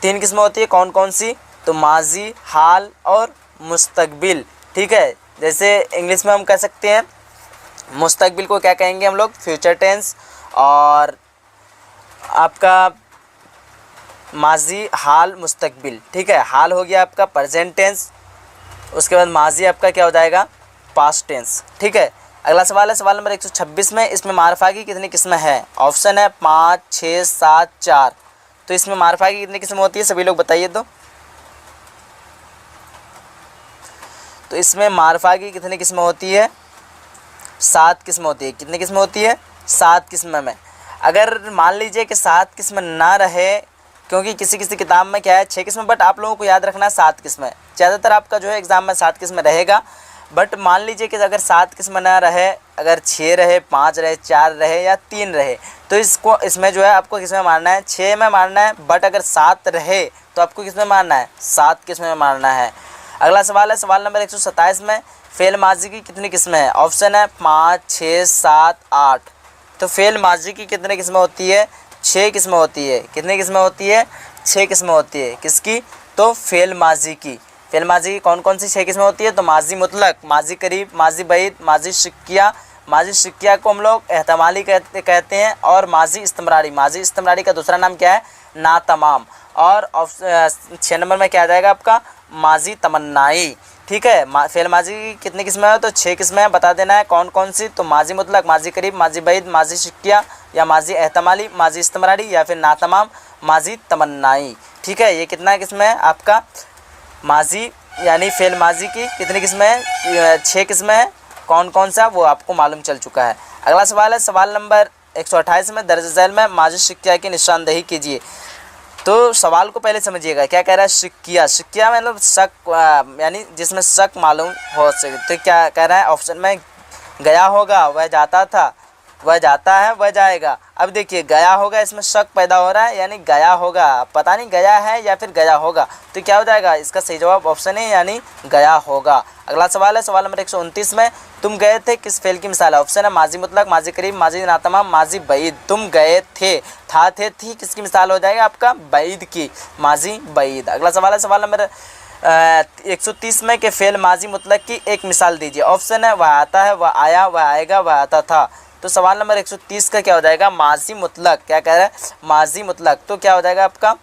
3 किस्में होती है। कौन कौन सी? तो माजी, हाल और मुस्तकबिल। ठीक है, जैसे इंग्लिश में हम कह सकते हैं मुस्तकबिल को क्या कहेंगे हम लोग? Future tense. और आपका माजी, हाल, मुस्तकबिल। ठीक है, हाल हो गया आपका प्रेजेंट टेंस, उसके बाद माजी आपका क्या हो जाएगा? Past tense. ठीक है, अगला सवाल है सवाल नंबर 126 में इसमें मारफा की कितनी किस्में हैं? ऑप्शन है 5, 6, 7, 4। तो इसमें मारफा की कितनी किस्में होती है सभी लोग बताइए। तो इसमें मारफा की कितनी किस्में होती है? 7 किस्में होती है। कितनी किस्में होती है? 7 किस्में में। अगर मान लीजिए कि 7 किस्में ना रहे, क्योंकि किसी किसी किताब में क्या है 6 किस्में, बट आप लोगों को याद रखना है 7 किस्में। ज़्यादातर आपका जो है एग्ज़ाम में 7 किस्में रहेगा, बट मान लीजिए कि अगर 7 किस्में ना रहे, अगर 6 रहे, 5 रहे, 4 रहे या 3 रहे, तो इसमें जो है आपको किस में मारना है? 6 में मारना है। बट अगर 7 रहे तो आपको किस में मारना है? 7 किस्में में मारना है। अगला सवाल है सवाल नंबर 127 में फ़ेल माजी की कितनी किस्में हैं? ऑप्शन है 5, 6, 7, 8। तो फ़ेल माजी की कितनी किस्में होती है? 6 किस्में होती है। कितनी किस्में होती है? 6 किस्में होती है। किसकी? तो फ़ेल माजी की। फ़ेल माजी की कौन कौन सी 6 किस्में होती है? तो माजी मुतलक, माजी करीब, माजी बईद, माजी शिक्किया। माजी शिक्किया को हम लोग एहतमाली कहते हैं, और माजी इस्तमरारी। माजी इस्तमरारी का दूसरा नाम क्या है? ना तमाम। और 6 नंबर में क्या आ जाएगा आपका? माजी तमन्नाई। ठीक है, फ़ेल माजी की कितनी किस्में हैं? तो 6 किस्में हैं, बता देना है कौन कौन सी। तो माजी मुतलक, माजी करीब, माजी बईद, माजी शिक्किया, या माजी एहतमाली, माजी इस्तमरारी, या फिर नातमाम, माजी तमन्नाई। ठीक है, ये कितना किस्में है आपका? माजी यानी फ़ेल माजी की कितनी किस्में हैं? 6 किस्में हैं। कौन कौन सा वो आपको मालूम चल चुका है। अगला सवाल है सवाल नंबर 128 में दर्ज झैल में माजी शिक्किया की निशानदेही कीजिए। तो सवाल को पहले समझिएगा, क्या कह रहा है? शिक्किया। शिक्किया मतलब शक, यानी जिसमें शक मालूम हो सके। तो क्या कह रहा है? ऑप्शन में गया होगा, वह जाता था, वह जाता है, वह जाएगा। अब देखिए गया होगा, इसमें शक पैदा हो रहा है, यानी गया होगा, पता नहीं गया है या फिर गया होगा। तो क्या हो जाएगा? इसका सही जवाब ऑप्शन है, यानी गया होगा। अगला सवाल है सवाल नंबर 129 में, तुम गए थे किस फेल की मिसाल है। ऑप्शन है माजी मुतलक, माजी करीब, माजी नातमाम, माजी बईद। तुम गए थे, था, थे, थी, किसकी मिसाल हो जाएगा आपका, बईद की, माजी बईद। अगला सवाल है सवाल नंबर 130 में कि फेल माजी मुतलक की एक मिसाल दीजिए। ऑप्शन है वह आता है, वह आया, वह आएगा, वह आता था। तो सवाल नंबर 130 का क्या हो जाएगा, माजी मुतलक। क्या कह रहा है, माजी मुतलक। तो क्या हो जाएगा आपका,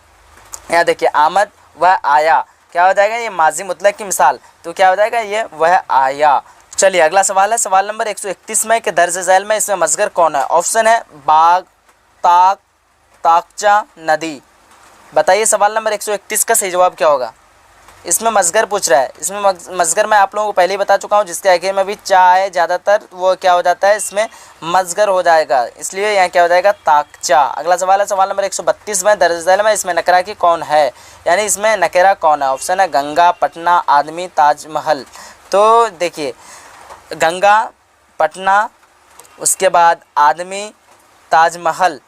यहाँ देखिए आमद, वह आया, क्या हो जाएगा, ये माजी मुतलक की मिसाल। तो क्या हो जाएगा, ये वह आया। चलिए अगला सवाल है सवाल नंबर 131 में कि दर्ज झैल में इसमें मसगर कौन है। ऑप्शन है बाग, ताक, ताकचा, नदी। बताइए सवाल नंबर 131 का सही जवाब क्या होगा। इसमें मसगर पूछ रहा है, इसमें मसगर मैं आप लोगों को पहले ही बता चुका हूँ, जिसके आखिर में भी चा है ज़्यादातर वो क्या हो जाता है, इसमें मसगर हो जाएगा, इसलिए यहाँ क्या हो जाएगा, ताकचा। अगला सवाल है सवाल नंबर 132 में दर्ज झैल में इसमें नकरा की कौन है, यानी इसमें नकेरा कौन है। ऑप्शन है गंगा, पटना, आदमी, ताजमहल। तो देखिए गंगा, पटना, उसके बाद आदमी, ताजमहल।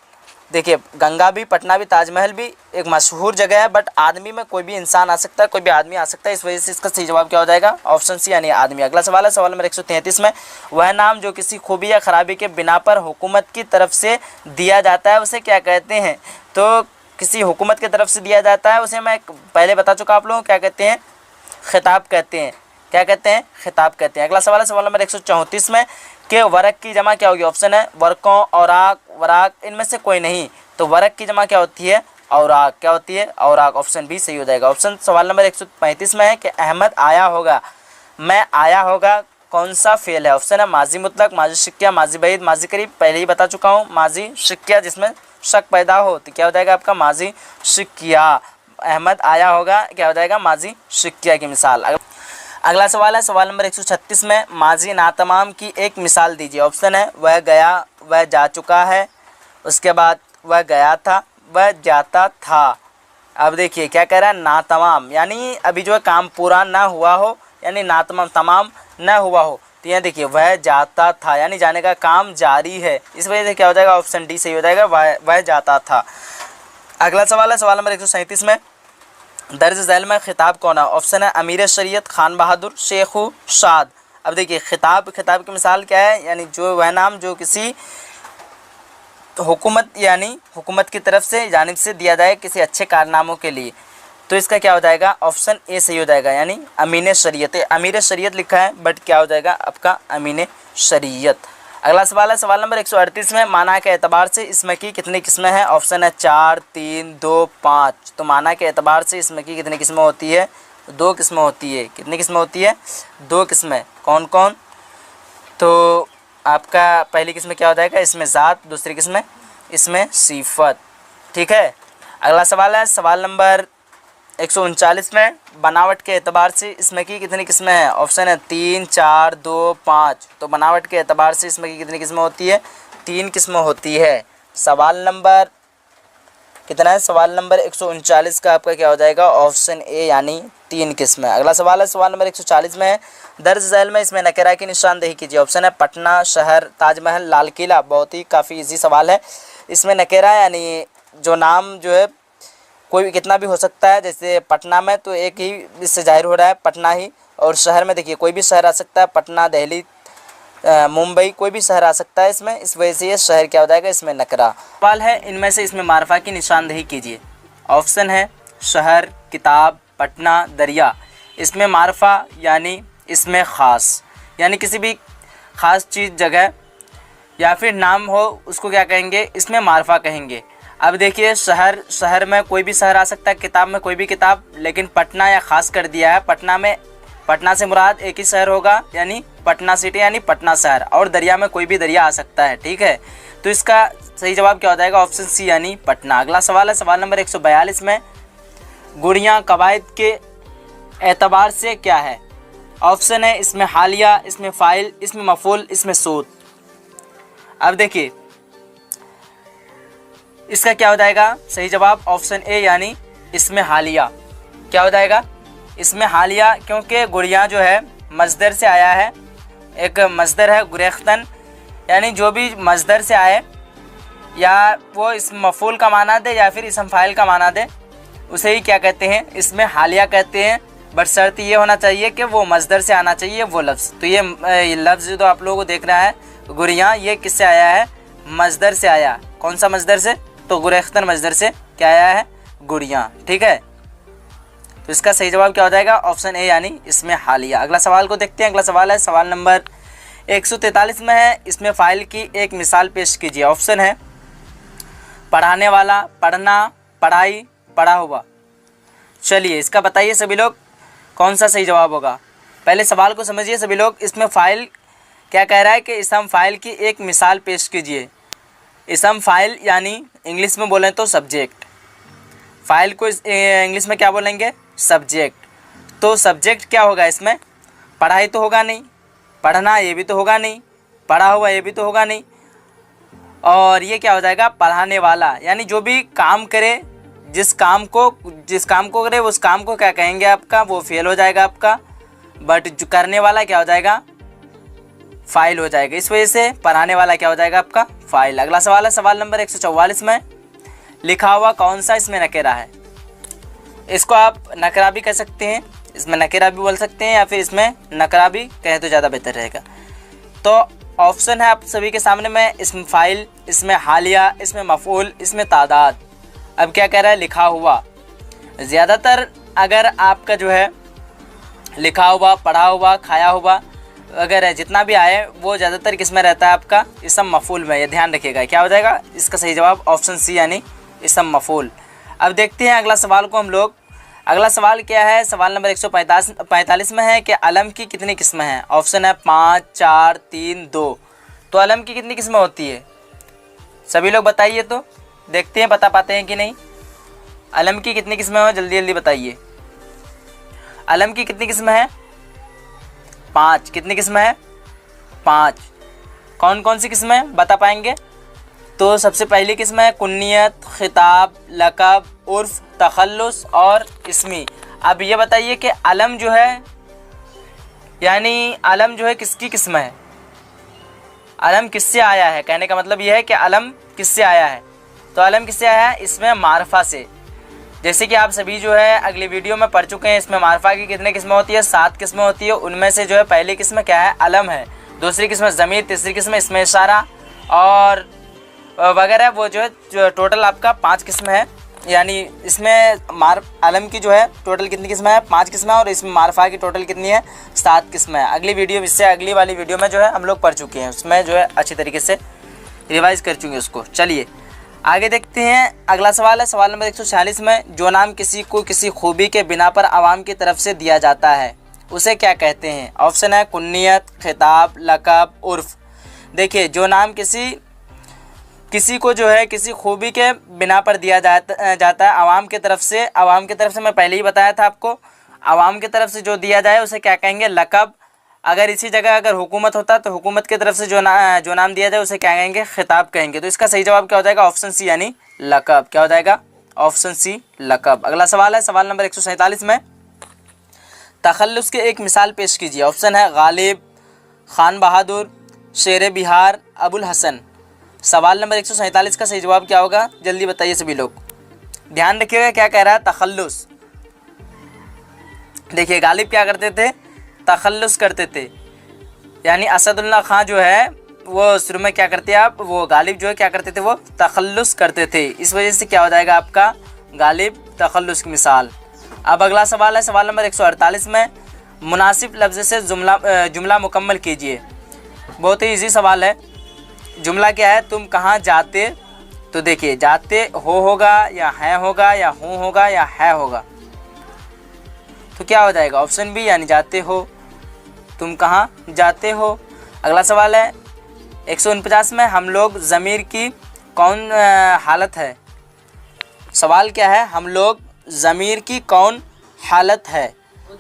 देखिए गंगा भी, पटना भी, ताजमहल भी एक मशहूर जगह है, बट आदमी में कोई भी इंसान आ सकता है, कोई भी आदमी आ सकता है, इस वजह से इसका सही जवाब क्या हो जाएगा, ऑप्शन सी यानी आदमी। अगला सवाल है सवाल नंबर 133 में, वह नाम जो किसी खूबी या खराबी के बिना पर हुकूमत की तरफ से दिया जाता है उसे क्या कहते हैं। तो किसी हुकूमत की तरफ से दिया जाता है उसे मैं पहले बता चुका आप लोगों को, क्या कहते हैं, खिताब कहते हैं। क्या कहते हैं, खिताब कहते हैं। अगला सवाल है सवाल नंबर 134 में कि वर्क की जमा क्या होगी। ऑप्शन है वर्कों, औराक, वराक, इनमें से कोई नहीं। तो वर्क की जमा क्या होती है, औराक। क्या होती है, औराक। ऑप्शन बी सही हो जाएगा। ऑप्शन सवाल नंबर 135 में है कि अहमद आया होगा, मैं आया होगा, कौन सा फेल है। ऑप्शन है माजी मुतलक, माजी शिक्या, माजी बईद, माजी करीब। पहले ही बता चुका हूँ, माजी शिक्या जिसमें शक पैदा हो, तो क्या हो जाएगा आपका, माजी शिक्या। अहमद आया होगा, क्या हो जाएगा, माजी शिक्या की मिसाल। अगला सवाल है सवाल नंबर 136 में, माजी नातमाम की एक मिसाल दीजिए। ऑप्शन है वह गया, वह जा चुका है, उसके बाद वह गया था, वह जाता था। अब देखिए क्या कह रहा है, नातमाम, यानी अभी जो है काम पूरा ना हुआ हो, यानी नातमाम तमाम ना हुआ हो। तो यहाँ देखिए वह जाता था, यानी जाने का काम जारी है, इस वजह से क्या हो जाएगा, ऑप्शन डी सही हो जाएगा, वह जाता था। अगला सवाल है सवाल नंबर 137 में, दर्ज झैल में खिताब कौन है। ऑप्शन है अमीर शरीयत, खान बहादुर, शेखू, शाद। अब देखिए खिताब की मिसाल क्या है, यानी जो वह नाम जो किसी हुकूमत यानी हुकूमत की तरफ से जानिब से दिया जाए किसी अच्छे कारनामों के लिए। तो इसका क्या हो जाएगा, ऑप्शन ए सही हो जाएगा, यानी अमीन शरीयत। अमीर शरीयत लिखा है बट क्या हो जाएगा आपका, अमीन शरीयत। अगला सवाल है सवाल नंबर 138 में, माना के एतबार से इसमें की कितनी किस्में हैं। ऑप्शन है 4, 3, 2, 5। तो माना के एतबार से इसमें की कितनी किस्में होती है, 2 किस्में होती है। कितनी किस्में होती है, 2 किस्में। कौन कौन, तो आपका पहली किस्म क्या हो जाएगा, इसमें ज़ात, दूसरी किस्म इसमें सिफत। ठीक है। अगला सवाल है सवाल नंबर 139 में, बनावट के एतबार से इसमें की कितनी किस्में हैं। ऑप्शन है 3, 4, 2, 5। तो बनावट के एतबार से इसमें की कितनी किस्में होती है, 3 किस्में होती है। सवाल नंबर कितना है, सवाल नंबर 139 का आपका क्या हो जाएगा, ऑप्शन ए यानी 3 किस्में। अगला सवाल है सवाल नंबर 140 में, दर्ज झैल में इसमें नकेरा की निशानदेही कीजिए। ऑप्शन है पटना, शहर, ताजमहल, लाल किला। बहुत ही काफ़ी इजी सवाल है। इसमें नकेरा यानी जो नाम जो है कोई भी कितना भी हो सकता है, जैसे पटना में तो एक ही इससे जाहिर हो रहा है पटना ही, और शहर में देखिए कोई भी शहर आ सकता है, पटना, दिल्ली, मुंबई, कोई भी शहर आ सकता है इसमें, इस वजह से ये शहर क्या हो जाएगा, इसमें नकरा। सवाल है इनमें से इसमें मारफा की निशानदेही कीजिए। ऑप्शन है शहर, किताब, पटना, दरिया। इसमें मारफा यानी इसमें ख़ास, यानी किसी भी ख़ास चीज़, जगह या फिर नाम हो उसको क्या कहेंगे, इसमें मारफा कहेंगे। अब देखिए शहर में कोई भी शहर आ सकता है, किताब में कोई भी किताब, लेकिन पटना या ख़ास कर दिया है। पटना से मुराद एक ही शहर होगा, यानी पटना सिटी यानी पटना शहर, और दरिया में कोई भी दरिया आ सकता है। ठीक है, तो इसका सही जवाब क्या हो जाएगा, ऑप्शन सी यानी पटना। अगला सवाल है सवाल नंबर 142 में, गुड़ियाँ कवायद के एतबार से क्या है। ऑप्शन है इसमें हालिया, इसमें फ़ाइल, इसमें मफ़ूल, इसमें सूत। अब देखिए इसका क्या हो जाएगा सही जवाब, ऑप्शन ए यानी इसमें हालिया। क्या हो जाएगा, इसमें हालिया, क्योंकि गुड़िया जो है मज़दर से आया है, एक मज़दर है गुरेख्तन, यानी जो भी मज़दर से आए, या वो इस मफ़ूल का माना दे या फिर इसम फ़ाइल का माना दे, उसे ही क्या कहते हैं, इसमें हालिया कहते हैं। बट शर्त ये होना चाहिए कि वो मज़दर से आना चाहिए वो लफ्ज़। तो ये लफ्ज़ जो आप लोगों को देख रहा है गुरियाँ, ये किससे आया है? मज़दर से आया। कौन सा मज़दर से? तो गुरेख्तन मज़दर से क्या आया है? गुरियाँ। ठीक है, तो इसका सही जवाब क्या हो जाएगा? ऑप्शन ए यानी इसमें हालिया। अगला सवाल को देखते हैं। अगला सवाल है सवाल नंबर 143 में है। इसमें फ़ाइल की एक मिसाल पेश कीजिए। ऑप्शन है पढ़ाने वाला, पढ़ना, पढ़ाई, पढ़ा हुआ। चलिए इसका बताइए सभी लोग कौन सा सही जवाब होगा। पहले सवाल को समझिए सभी लोग। इसमें फ़ाइल क्या कह रहा है कि इसम फ़ाइल की एक मिसाल पेश कीजिए। इसम फ़ाइल यानी इंग्लिश में बोलें तो सब्जेक्ट। फ़ाइल को इंग्लिश में क्या बोलेंगे? सब्जेक्ट। तो सब्जेक्ट क्या होगा इसमें? पढ़ाई तो होगा नहीं, पढ़ना ये भी तो होगा नहीं, पढ़ा हुआ ये भी तो होगा नहीं, और ये क्या हो जाएगा? पढ़ाने वाला। यानी जो भी काम करे, जिस काम को करे उस काम को क्या कहेंगे आपका? वो फेल हो जाएगा आपका। बट जो करने वाला क्या हो जाएगा? फ़ाइल हो जाएगा। इस वजह से पढ़ाने वाला क्या हो जाएगा आपका? फ़ाइल। अगला सवाल है सवाल नंबर 144 में। लिखा हुआ कौन सा इसमें नकेरा है? इसको आप नकरा भी कह सकते हैं, इसमें नकेरा भी बोल सकते हैं, या फिर इसमें नकरा भी कहे तो ज़्यादा बेहतर रहेगा। तो ऑप्शन है आप सभी के सामने में। इसमें फ़ाइल, इसमें हालिया, इसमें मफ़ूल, इसमें तादाद। अब क्या कह रहा है? लिखा हुआ। ज़्यादातर अगर आपका जो है लिखा हुआ, पढ़ा हुआ, खाया हुआ अगर जितना भी आए वो ज़्यादातर किस में रहता है आपका? इसम मफ़ूल में। ये ध्यान रखिएगा। क्या हो जाएगा इसका सही जवाब? ऑप्शन सी यानी इसम मफ़ूल। अब देखते हैं अगला सवाल को हम लोग। अगला सवाल क्या है? सवाल नंबर 145 में है कि अलम की कितनी किस्में हैं? ऑप्शन है 5, 4, 3, 2। तो अलम की कितनी किस्में होती है? सभी लोग बताइए, तो देखते हैं बता पाते हैं कि नहीं। अलम की कितनी किस्में हैं? जल्दी जल्दी बताइए। अलम की कितनी किस्में हैं? 5। कितनी किस्में हैं? 5। कौन कौन सी किस्में बता पाएंगे? तो सबसे पहली किस्म है कुन्नियत, खिताब, लक़ब, उर्फ़, तखल्लुस और इसमी। अब ये बताइए कि अलम जो है, यानी अलम जो है किसकी किस्म है? अलम किससे आया है? कहने का मतलब ये है कि अलम किससे आया है। तो अलम किससे आया है? इसमें मारफा से। जैसे कि आप सभी जो है अगली वीडियो में पढ़ चुके हैं, इसमें मारफा की कितने किस्में होती है? 7 किस्में होती है। उनमें से जो है पहली किस्म क्या है? अलम है। दूसरी किस्म ज़मीर, तीसरी किस्म इसमें इशारा और वगैरह। वो जो है टोटल आपका 5 किस्म है। यानी इसमें अलम की जो है टोटल कितनी किस्में है? 5 किस्में। और इसमें मारफा की टोटल कितनी है? 7 किस्में है। अगली वाली वीडियो में जो है हम लोग पढ़ चुके हैं, उसमें जो है अच्छी तरीके से रिवाइज़ कर चुके हैं उसको। चलिए आगे देखते हैं। अगला सवाल है सवाल नंबर 146 में। जो नाम किसी को किसी खूबी के बिना पर आवाम की तरफ से दिया जाता है उसे क्या कहते हैं? ऑप्शन है कुन्नियत, खिताब, लक़ब, उर्फ़। देखिए जो नाम किसी को जो है किसी खूबी के बिना पर दिया जाता है आवाम की तरफ से मैं पहले ही बताया था आपको। आवाम की तरफ से जो दिया जाए उसे क्या कहेंगे? लक़ब। अगर इसी जगह अगर हुकूमत होता तो हुकूमत की तरफ से जो नाम दिया जाए उसे क्या कहेंगे? खिताब कहेंगे। तो इसका सही जवाब क्या हो जाएगा? ऑप्शन सी यानी लक़ब। क्या हो जाएगा? ऑप्शन सी लक़ब। अगला सवाल है सवाल नंबर 147 में। तखल्लुस के एक मिसाल पेश कीजिए। ऑप्शन है गालिब, खान बहादुर, शेर बिहार, अबुल हसन। सवाल नंबर 147 का सही जवाब क्या होगा? जल्दी बताइए सभी लोग। ध्यान रखिएगा क्या कह रहा है? तखल्लुस। देखिए गालिब क्या करते थे? तखल्लुस करते थे। यानी असदुल्ला खां जो है वो शुरू में क्या करते हैं आप? वो गालिब जो है क्या करते थे? वो तखल्लुस करते थे। इस वजह से क्या हो जाएगा आपका? गालिब, तखल्लुस की मिसाल। अब अगला सवाल है सवाल नंबर 148 में। मुनासिब लफ्ज़ से जुमला मुकम्मल कीजिए। बहुत ही ईजी सवाल है। जुमला क्या है? तुम कहाँ जाते? तो देखिए जाते हो होगा या हैं होगा या हूँ होगा या है होगा। तो क्या हो जाएगा? ऑप्शन बी यानी जाते हो। तुम कहाँ जाते हो। अगला सवाल है 149 में। हम लोग ज़मीर की कौन हालत है? सवाल क्या है? हम लोग ज़मीर की कौन हालत है?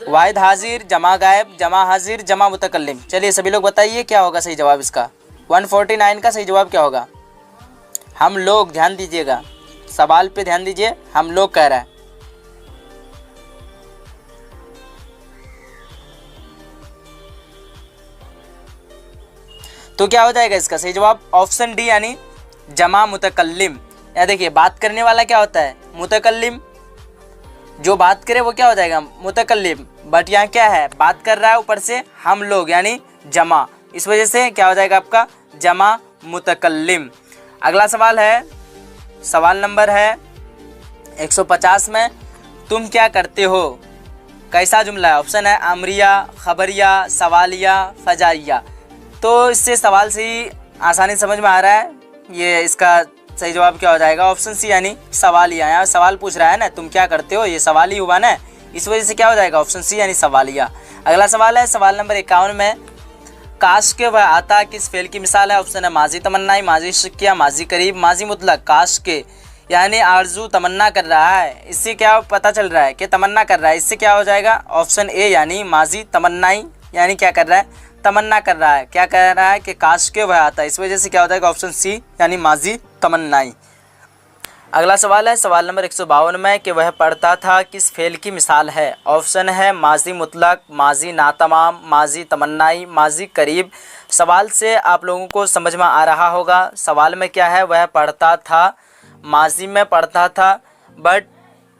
वाहिद हाजिर, जमा गायब, जमा हाजिर, जमा मुतकल्लिम। चलिए सभी लोग बताइए क्या होगा सही जवाब इसका। 149 का सही जवाब क्या होगा? हम लोग, ध्यान दीजिएगा सवाल पे ध्यान दीजिए। हम लोग कह रहा है। तो क्या हो जाएगा इसका सही जवाब? ऑप्शन डी यानी जमा मुतकल्लिम। या देखिए बात करने वाला क्या होता है? मुतकल्लिम। जो बात करे वो क्या हो जाएगा, मुतकल्लिम। बट यहाँ क्या है, बात कर रहा है ऊपर से हम लोग यानी जमा, इस वजह से क्या हो जाएगा आपका जमा मुतकल्लिम। अगला सवाल है, सवाल नंबर है 150 में, तुम क्या करते हो कैसा जुमला है। ऑप्शन है अमरिया, खबरिया, सवालिया, फजाइया। तो इससे सवाल से ही आसानी समझ में आ रहा है, ये इसका सही जवाब क्या हो जाएगा, ऑप्शन सी यानी सवालिया। यहाँ सवाल पूछ रहा है ना, तुम क्या करते हो, ये सवाल ही हुआ ना, इस वजह से क्या हो जाएगा, ऑप्शन सी यानी सवालिया। अगला सवाल है सवाल नंबर 51 में, काश के वह आता किस फेल की मिसाल है। ऑप्शन है माजी तमन्नाई, माजी शकिया, माजी करीब, माजी मुतलक। काश के यानी आरजू तमन्ना कर रहा है, इससे क्या पता चल रहा है कि तमन्ना कर रहा है, इससे क्या हो जाएगा, ऑप्शन ए यानी माजी तमन्नाई, यानी क्या कर रहा है, तमन्ना कर रहा है। क्या कह रहा है कि काश के वह आता, इस वजह से क्या हो जाएगा, ऑप्शन सी यानी माजी तमन्नाई। अगला सवाल है सवाल नंबर 152 में, कि वह पढ़ता था किस फेल की मिसाल है। ऑप्शन है माजी मुतलक, माजी नातमाम, माजी तमन्नाई, माजी करीब। सवाल से आप लोगों को समझ में आ रहा होगा, सवाल में क्या है, वह पढ़ता था, माजी में पढ़ता था बट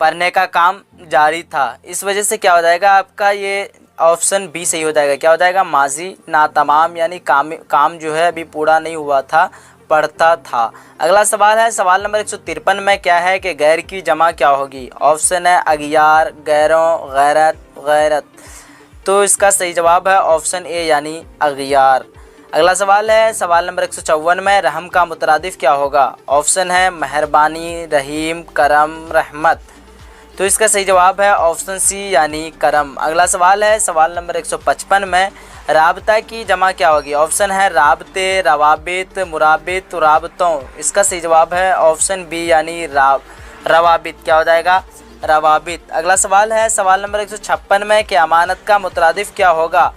पढ़ने का काम जारी था, इस वजह से क्या हो जाएगा आपका, ये ऑप्शन बी सही हो जाएगा। क्या हो जाएगा, माजी नातमाम यानी काम जो है अभी पूरा नहीं हुआ था, पढ़ता था। अगला सवाल है सवाल नंबर 153 में, क्या है कि गैर की जमा क्या होगी। ऑप्शन है अगियार, गैरों, गैरत, गैरत। तो इसका सही जवाब है ऑप्शन ए यानी अगियार। अगला सवाल है सवाल नंबर 154 में, रहम का मुतरादिफ क्या होगा। ऑप्शन है मेहरबानी, रहीम, करम, रहमत। तो इसका सही जवाब है ऑप्शन सी यानी करम। अगला सवाल है सवाल नंबर 155 में, राबता की जमा क्या होगी। ऑप्शन है राबते, रवाबित, मुराबित, राबतों। इसका सही जवाब है ऑप्शन बी यानी रवाबित। क्या हो जाएगा, रवाबित। अगला सवाल है सवाल नंबर 156 में, कि अमानत का मुतरादिफ क्या होगा।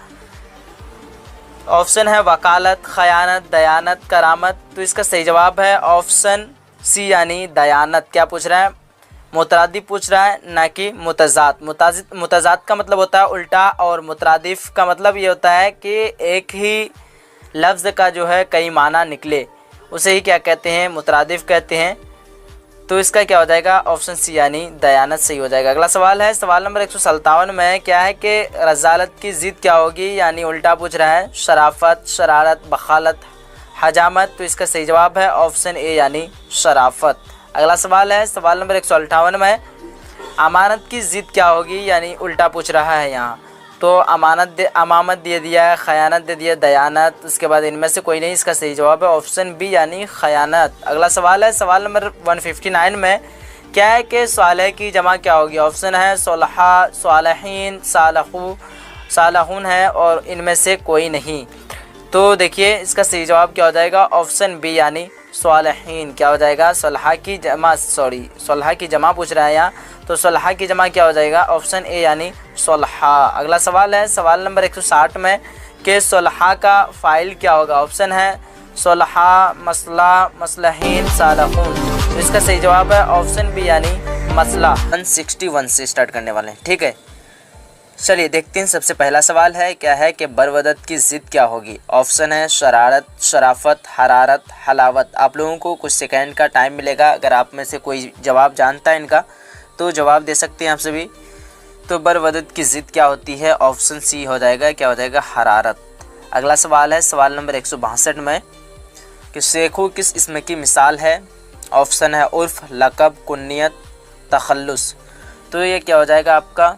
ऑप्शन है वकालत, खयानत, दयानत, करामत। तो इसका सही जवाब है ऑप्शन सी यानी दयानत। क्या पूछ रहा है, मुतरादिफ पूछ रहा है, ना कि मुतजात। मुतजात का मतलब होता है उल्टा, और मुतरादिफ का मतलब ये होता है कि एक ही लफ्ज़ का जो है कई माना निकले, उसे ही क्या कहते हैं, मुतरादिफ कहते हैं। तो इसका क्या हो जाएगा, ऑप्शन सी यानी दयानत सही हो जाएगा। अगला सवाल है सवाल नंबर 157 में, क्या है कि रज़ालत की ज़िद क्या होगी, यानी उल्टा पूछ रहा है, शराफत, शरारत, बखालत, हजामत। तो इसका सही जवाब है ऑप्शन ए यानी शराफत। अगला सवाल है सवाल नंबर 158 में, अमानत की ज़िद क्या होगी, यानी उल्टा पूछ रहा है यहाँ। तो अमामत दे दिया है, खयानत दे दिया, दयानत, उसके बाद इनमें से कोई नहीं। इसका सही जवाब है ऑप्शन बी यानी खयानत। अगला सवाल है सवाल नंबर 159 में, क्या है कि सालह की जमा क्या होगी। ऑप्शन है सोलहा, सालहीन, सालहू, सालहून है, और इनमें से कोई नहीं। तो देखिए इसका सही जवाब क्या हो जाएगा, ऑप्शन बी यानी सालहीन। क्या हो जाएगा, सोलहा की जमा पूछ रहा है यहाँ, तो सोलहा की जमा क्या हो जाएगा, ऑप्शन ए यानी सोलहा। अगला सवाल है सवाल नंबर 160 में, कि सोलहा का फ़ाइल क्या होगा। ऑप्शन है सोलहा, मसला, मसलहीन, सालहून। तो इसका सही जवाब है ऑप्शन बी यानी मसला। 161 से स्टार्ट करने वाले हैं, ठीक है। चलिए देखते हैं, सबसे पहला सवाल है, क्या है कि बरवदत की ज़िद क्या होगी। ऑप्शन है शरारत, शराफत, हरारत, हलावत। आप लोगों को कुछ सेकंड का टाइम मिलेगा, अगर आप में से कोई जवाब जानता है इनका तो जवाब दे सकते हैं आप सभी। तो बरवदत की ज़िद क्या होती है, ऑप्शन सी हो जाएगा, क्या हो जाएगा, हरारत। अगला सवाल है सवाल नंबर 162 में, कि शेखू किस इसम की मिसाल है। ऑप्शन है उर्फ, लक़ब, कुन्नियत, तखल्लुस। तो ये क्या हो जाएगा आपका,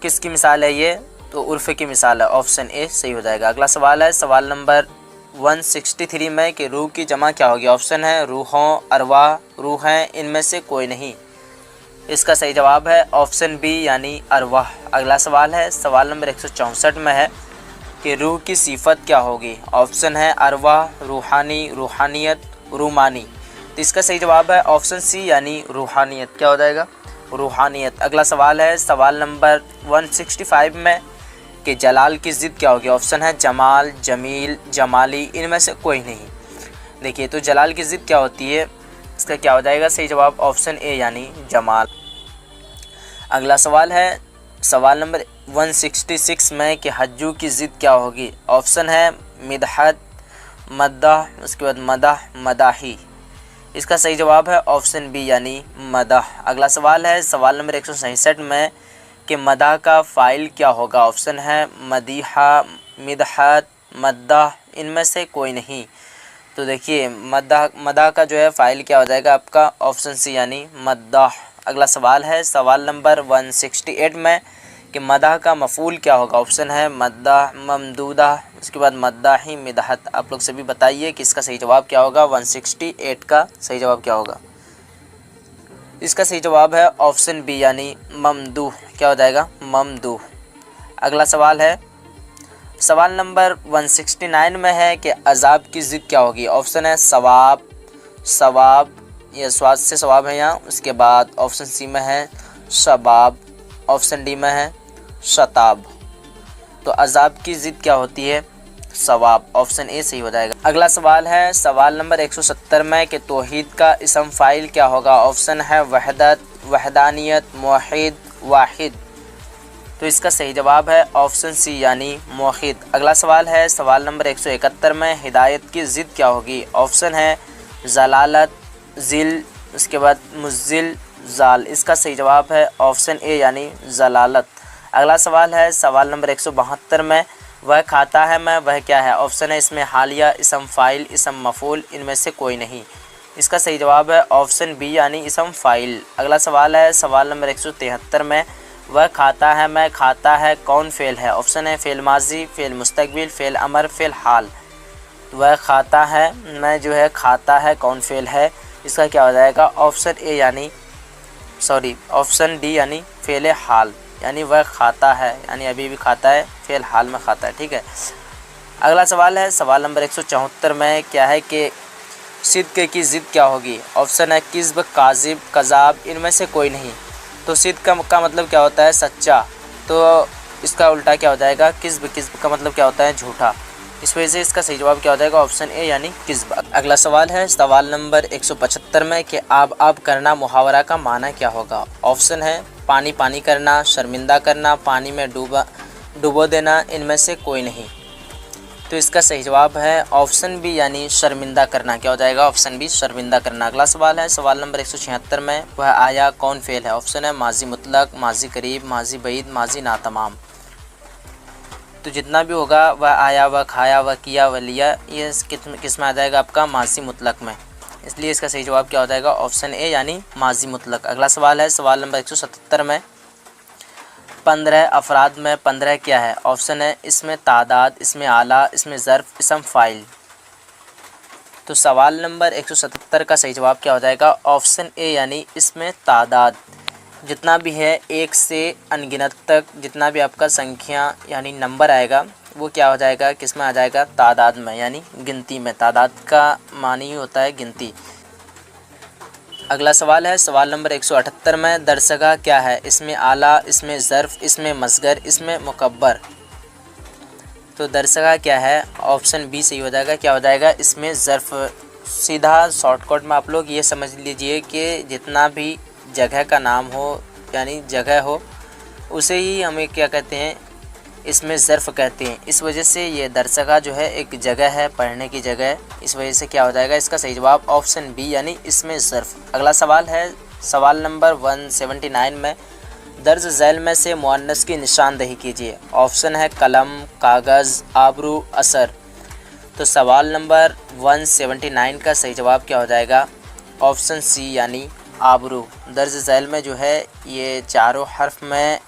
किसकी मिसाल है ये, तो उर्फ़ की मिसाल है, ऑप्शन ए सही हो जाएगा। अगला सवाल है सवाल नंबर 163 में, कि रूह की जमा क्या होगी। ऑप्शन है रूहों, अरवाह, रूहें, इनमें से कोई नहीं। इसका सही जवाब है ऑप्शन बी यानी अरवाह। अगला सवाल है सवाल नंबर 164 में है, कि रूह की सिफत क्या होगी। ऑप्शन है अरवाह, रूहानी, रूहानियत, रूमानी। तो इसका सही जवाब है ऑप्शन सी यानी रूहानियत। क्या हो जाएगा, रूहानियत। अगला सवाल है सवाल नंबर 165 में, कि जलाल की ज़िद क्या होगी। ऑप्शन है जमाल, जमील, जमाली, इनमें से कोई नहीं। देखिए तो जलाल की ज़िद क्या होती है, इसका क्या हो जाएगा, सही जवाब ऑप्शन ए यानी जमाल। अगला सवाल है सवाल नंबर 166 में, कि हज्जू की ज़िद क्या होगी। ऑप्शन है मिदहत, मद्दाह, उसके बाद मदाह, मदाही। इसका सही जवाब है ऑप्शन बी यानी मदह। अगला सवाल है सवाल नंबर 167 में कि मदह का फ़ाइल क्या होगा। ऑप्शन है मदीहा, मिदहत, मद्दाह, इनमें से कोई नहीं। तो देखिए मदह का जो है फ़ाइल क्या हो जाएगा आपका ऑप्शन सी यानी मद्दाह। अगला सवाल है सवाल नंबर 168 में कि मदह का मफ़ूल क्या होगा। ऑप्शन है मद्दाह, ममदूदा, उसके बाद मद्दाही, मिदहत। आप लोग सभी बताइए कि इसका सही जवाब क्या होगा। 168 का सही जवाब क्या होगा। इसका सही जवाब है ऑप्शन बी यानी ममदूह। क्या हो जाएगा ममदूह। अगला सवाल है सवाल नंबर 169 में है कि अज़ाब की ज़िद क्या होगी। ऑप्शन है सवाब, सवाब, यह स्वाद से सवाब है यहाँ। उसके बाद ऑप्शन सी में है शबाब, ऑप्शन डी में है शताब। तो अज़ाब की ज़िद क्या होती है सवाब। ऑप्शन ए सही हो जाएगा। अगला सवाल है सवाल नंबर 170 में कि तौहीद का इसम फ़ाइल क्या होगा। ऑप्शन है वहदत, वहदानियत, मुवहिद, वाहिद। तो इसका सही जवाब है ऑप्शन सी यानी मुवहिद। अगला सवाल है सवाल नंबर 171 में हिदायत की ज़िद क्या होगी। ऑप्शन है ज़लालत, ज़िल, उसके बाद मुज़िल, ज़ाल। इसका सही जवाब है ऑप्शन ए यानी ज़लालत। अगला सवाल है सवाल नंबर 172 में वह खाता है मैं वह क्या है। ऑप्शन है इसमें हालिया, इसम फ़ाइल, इसम मफ़ूल, इनमें से कोई नहीं। इसका सही जवाब है ऑप्शन बी यानी इसम फ़ाइल। अगला सवाल है सवाल नंबर 173 में वह खाता है मैं खाता है कौन फ़ेल है। ऑप्शन है फ़ेल माजी, फ़ेल मुस्तक़बिल, फ़ेल अमर, फ़ेल हाल। वह खाता है मैं जो है खाता है कौन फ़ेल है। इसका क्या हो जाएगा ऑप्शन ए यानी ऑप्शन डी यानी फ़ेल हाल, यानी वह खाता है यानी अभी भी खाता है, फ़ेल हाल में खाता है। ठीक है। अगला सवाल है सवाल नंबर 174 में क्या है कि सिद्क़ की ज़िद क्या होगी। ऑप्शन है किज़्ब, काज़िब, कज़ाब, इनमें से कोई नहीं। तो सिद्क़ का मतलब क्या होता है सच्चा, तो इसका उल्टा क्या हो जाएगा किज़्ब। किज़्ब का मतलब क्या होता है झूठा। इस वजह से इसका सही जवाब क्या हो जाएगा ऑप्शन ए यानी किज़्ब। अगला सवाल है सवाल नंबर 175 में कि आब करना मुहावरा का माना क्या होगा। ऑप्शन है पानी पानी करना, शर्मिंदा करना, पानी में डुबो देना, इनमें से कोई नहीं। तो इसका सही जवाब है ऑप्शन बी यानी शर्मिंदा करना। क्या हो जाएगा ऑप्शन बी शर्मिंदा करना। अगला सवाल है सवाल नंबर 176 में वह आया कौन फ़ेल है। ऑप्शन है माजी मुतलक, माजी करीब, माजी बईद, माजी नातमाम। तो जितना भी होगा वह आया, वह खाया, वह किया, वह लिया, ये किस में आ जाएगा आपका माजी मुतलक में। इसलिए इसका सही जवाब क्या हो जाएगा ऑप्शन ए यानी माजी मुतलक। अगला सवाल है सवाल नंबर 177 में 15 अफराद में 15 क्या है। ऑप्शन है इसमें तादाद, इसमें आला, इसमें ज़र्फ़, इसम फ़ाइल। तो सवाल नंबर 177 का सही जवाब क्या हो जाएगा ऑप्शन ए यानी इसमें तादाद। जितना भी है एक से अनगिनत तक जितना भी आपका संख्या यानी नंबर आएगा वो क्या हो जाएगा किस में आ जाएगा तादाद में यानी गिनती में। तादाद का मानी होता है गिनती। अगला सवाल है सवाल नंबर 178 में दरसगाह क्या है। इसमें आला, इसमें ज़र्फ़, इसमें मसगर, इसमें मुकब्बर। तो दरसगाह क्या है ऑप्शन बी सही हो जाएगा। क्या हो जाएगा इसमें ज़र्फ़। सीधा शॉर्टकट में आप लोग ये समझ लीजिए कि जितना भी जगह का नाम हो यानी जगह हो उसे ही हमें क्या कहते हैं इसमें ज़र्फ़ कहते हैं। इस वजह से ये दरसगाह जो है एक जगह है, पढ़ने की जगह। इस वजह से क्या हो जाएगा इसका सही जवाब ऑप्शन बी यानी इसमें ज़र्फ़। अगला सवाल है सवाल नंबर 179 में दर्ज झैल में से मुअन्नस की निशानदही कीजिए। ऑप्शन है कलम, कागज़, आबरू, असर। तो सवाल नंबर 179 का सही जवाब क्या हो जाएगा ऑप्शन सी यानी आबरू। दर्ज झैल में जो है ये चारों हर्फ में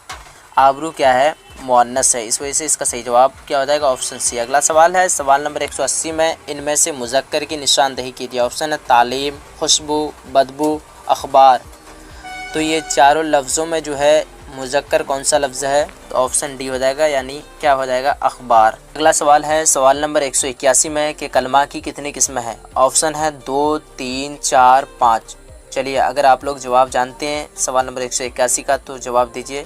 आबरू क्या है मुअन्नस है। इस वजह से इसका सही जवाब क्या हो जाएगा ऑप्शन सी। अगला सवाल है सवाल नंबर 180 में इनमें से मुज़क्कर की निशानदही कीजिए। ऑप्शन है तालीम, खुशबू, बदबू, अखबार। तो ये चारों लफ्ज़ों में जो है मुज़क्कर कौन सा लफ्ज़ है तो ऑप्शन डी हो जाएगा यानी क्या हो जाएगा अखबार। अगला सवाल है सवाल नंबर 181 में कि कलमा की कितनी किस्में हैं। ऑप्शन है 2, 3, 4, 5। चलिए अगर आप लोग जवाब जानते हैं सवाल नंबर 181 का तो जवाब दीजिए।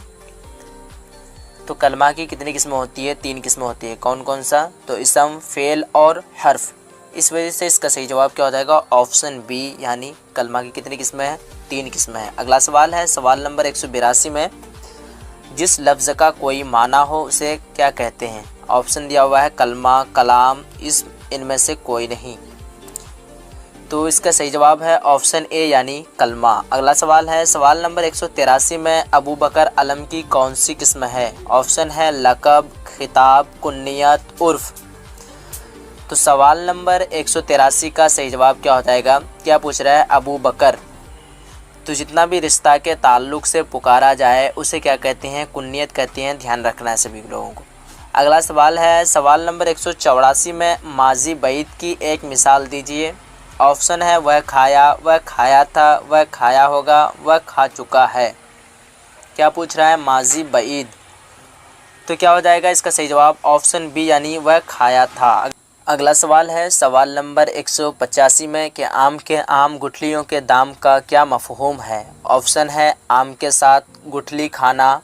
तो कलमा की कितनी किस्में होती है 3 किस्में होती है। कौन कौन सा तो इसम, फ़ेल और हर्फ। इस वजह से इसका सही जवाब क्या हो जाएगा ऑप्शन बी यानी कलमा की कितनी किस्में हैं 3 किस्में हैं। अगला सवाल है सवाल नंबर 182 में जिस लफ्ज़ का कोई माना हो उसे क्या कहते हैं। ऑप्शन दिया हुआ है कलमा, कलाम, इस्म, इनमें से कोई नहीं। तो इसका सही जवाब है ऑप्शन ए यानी कलमा। अगला सवाल है सवाल नंबर 183 में अबू बकर अलम की कौन सी किस्म है? ऑप्शन है लक़ब, खिताब, कुन्नियत, उर्फ। तो सवाल नंबर 183 का सही जवाब क्या हो जाएगा? क्या पूछ रहा है? अबू बकर। तो जितना भी रिश्ता के ताल्लुक़ से पुकारा जाए उसे क्या कहते हैं? कुन्नियत कहते हैं। ध्यान रखना है सभी लोगों को। अगला सवाल है सवाल नंबर 184 में माजी बईद की एक मिसाल दीजिए। ऑप्शन है वह खाया, वह खाया था, वह खाया होगा, वह खा चुका है। क्या पूछ रहा है? माजी बईद। तो क्या हो जाएगा इसका सही जवाब? ऑप्शन बी यानी वह खाया था। अगला सवाल है सवाल नंबर 185 में कि आम के आम गुठलियों के दाम का क्या मफ़हूम है? ऑप्शन है आम के साथ गुठली खाना,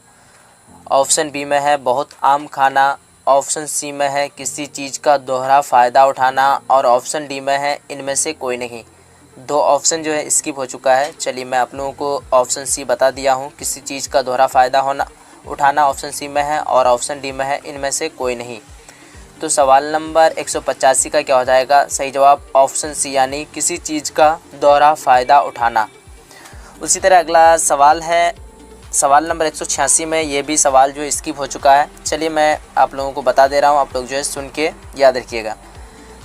ऑप्शन बी में है बहुत आम खाना, ऑप्शन सी में है किसी चीज़ का दोहरा फ़ायदा उठाना और ऑप्शन डी में है इनमें से कोई नहीं। दो ऑप्शन जो है स्किप हो चुका है। चलिए मैं आप लोगों को ऑप्शन सी बता दिया हूँ, किसी चीज़ का दोहरा फ़ायदा उठाना ऑप्शन सी में है और ऑप्शन डी में है इनमें से कोई नहीं। तो सवाल नंबर 185 का क्या हो जाएगा? सही जवाब ऑप्शन सी यानी किसी चीज़ का दोहरा फ़ायदा उठाना। उसी तरह अगला सवाल है सवाल नंबर 186 में ये भी सवाल जो स्किप हो चुका है। चलिए मैं आप लोगों को बता दे रहा हूँ, आप लोग जो है सुन के याद रखिएगा।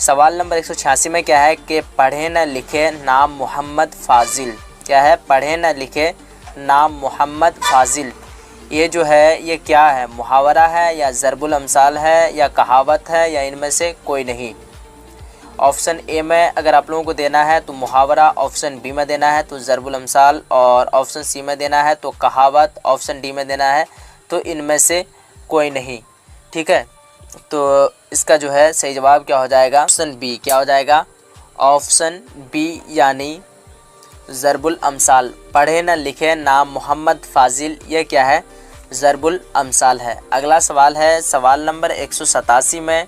सवाल नंबर 186 में क्या है कि पढ़े न लिखे नाम मोहम्मद फ़ाज़िल। क्या है? पढ़े न लिखे नाम मोहम्मद फ़ाज़िल। ये जो है ये क्या है? मुहावरा है या ज़रबुल अमसाल है या कहावत है या इनमें से कोई नहीं। ऑप्शन ए में अगर आप लोगों को देना है तो मुहावरा, ऑप्शन बी में देना है तो ज़रबुल अमसाल और ऑप्शन सी में देना है तो कहावत, ऑप्शन डी में देना है तो इनमें से कोई नहीं। ठीक है, तो इसका जो है सही जवाब क्या हो जाएगा? Option B. क्या हो जाएगा? ऑप्शन बी यानी ज़रबुल अमसाल। पढ़े न लिखे नाम मोहम्मद फ़ाज़िल, ये क्या है? ज़रबुल अमसाल है। अगला सवाल है सवाल नंबर 187 में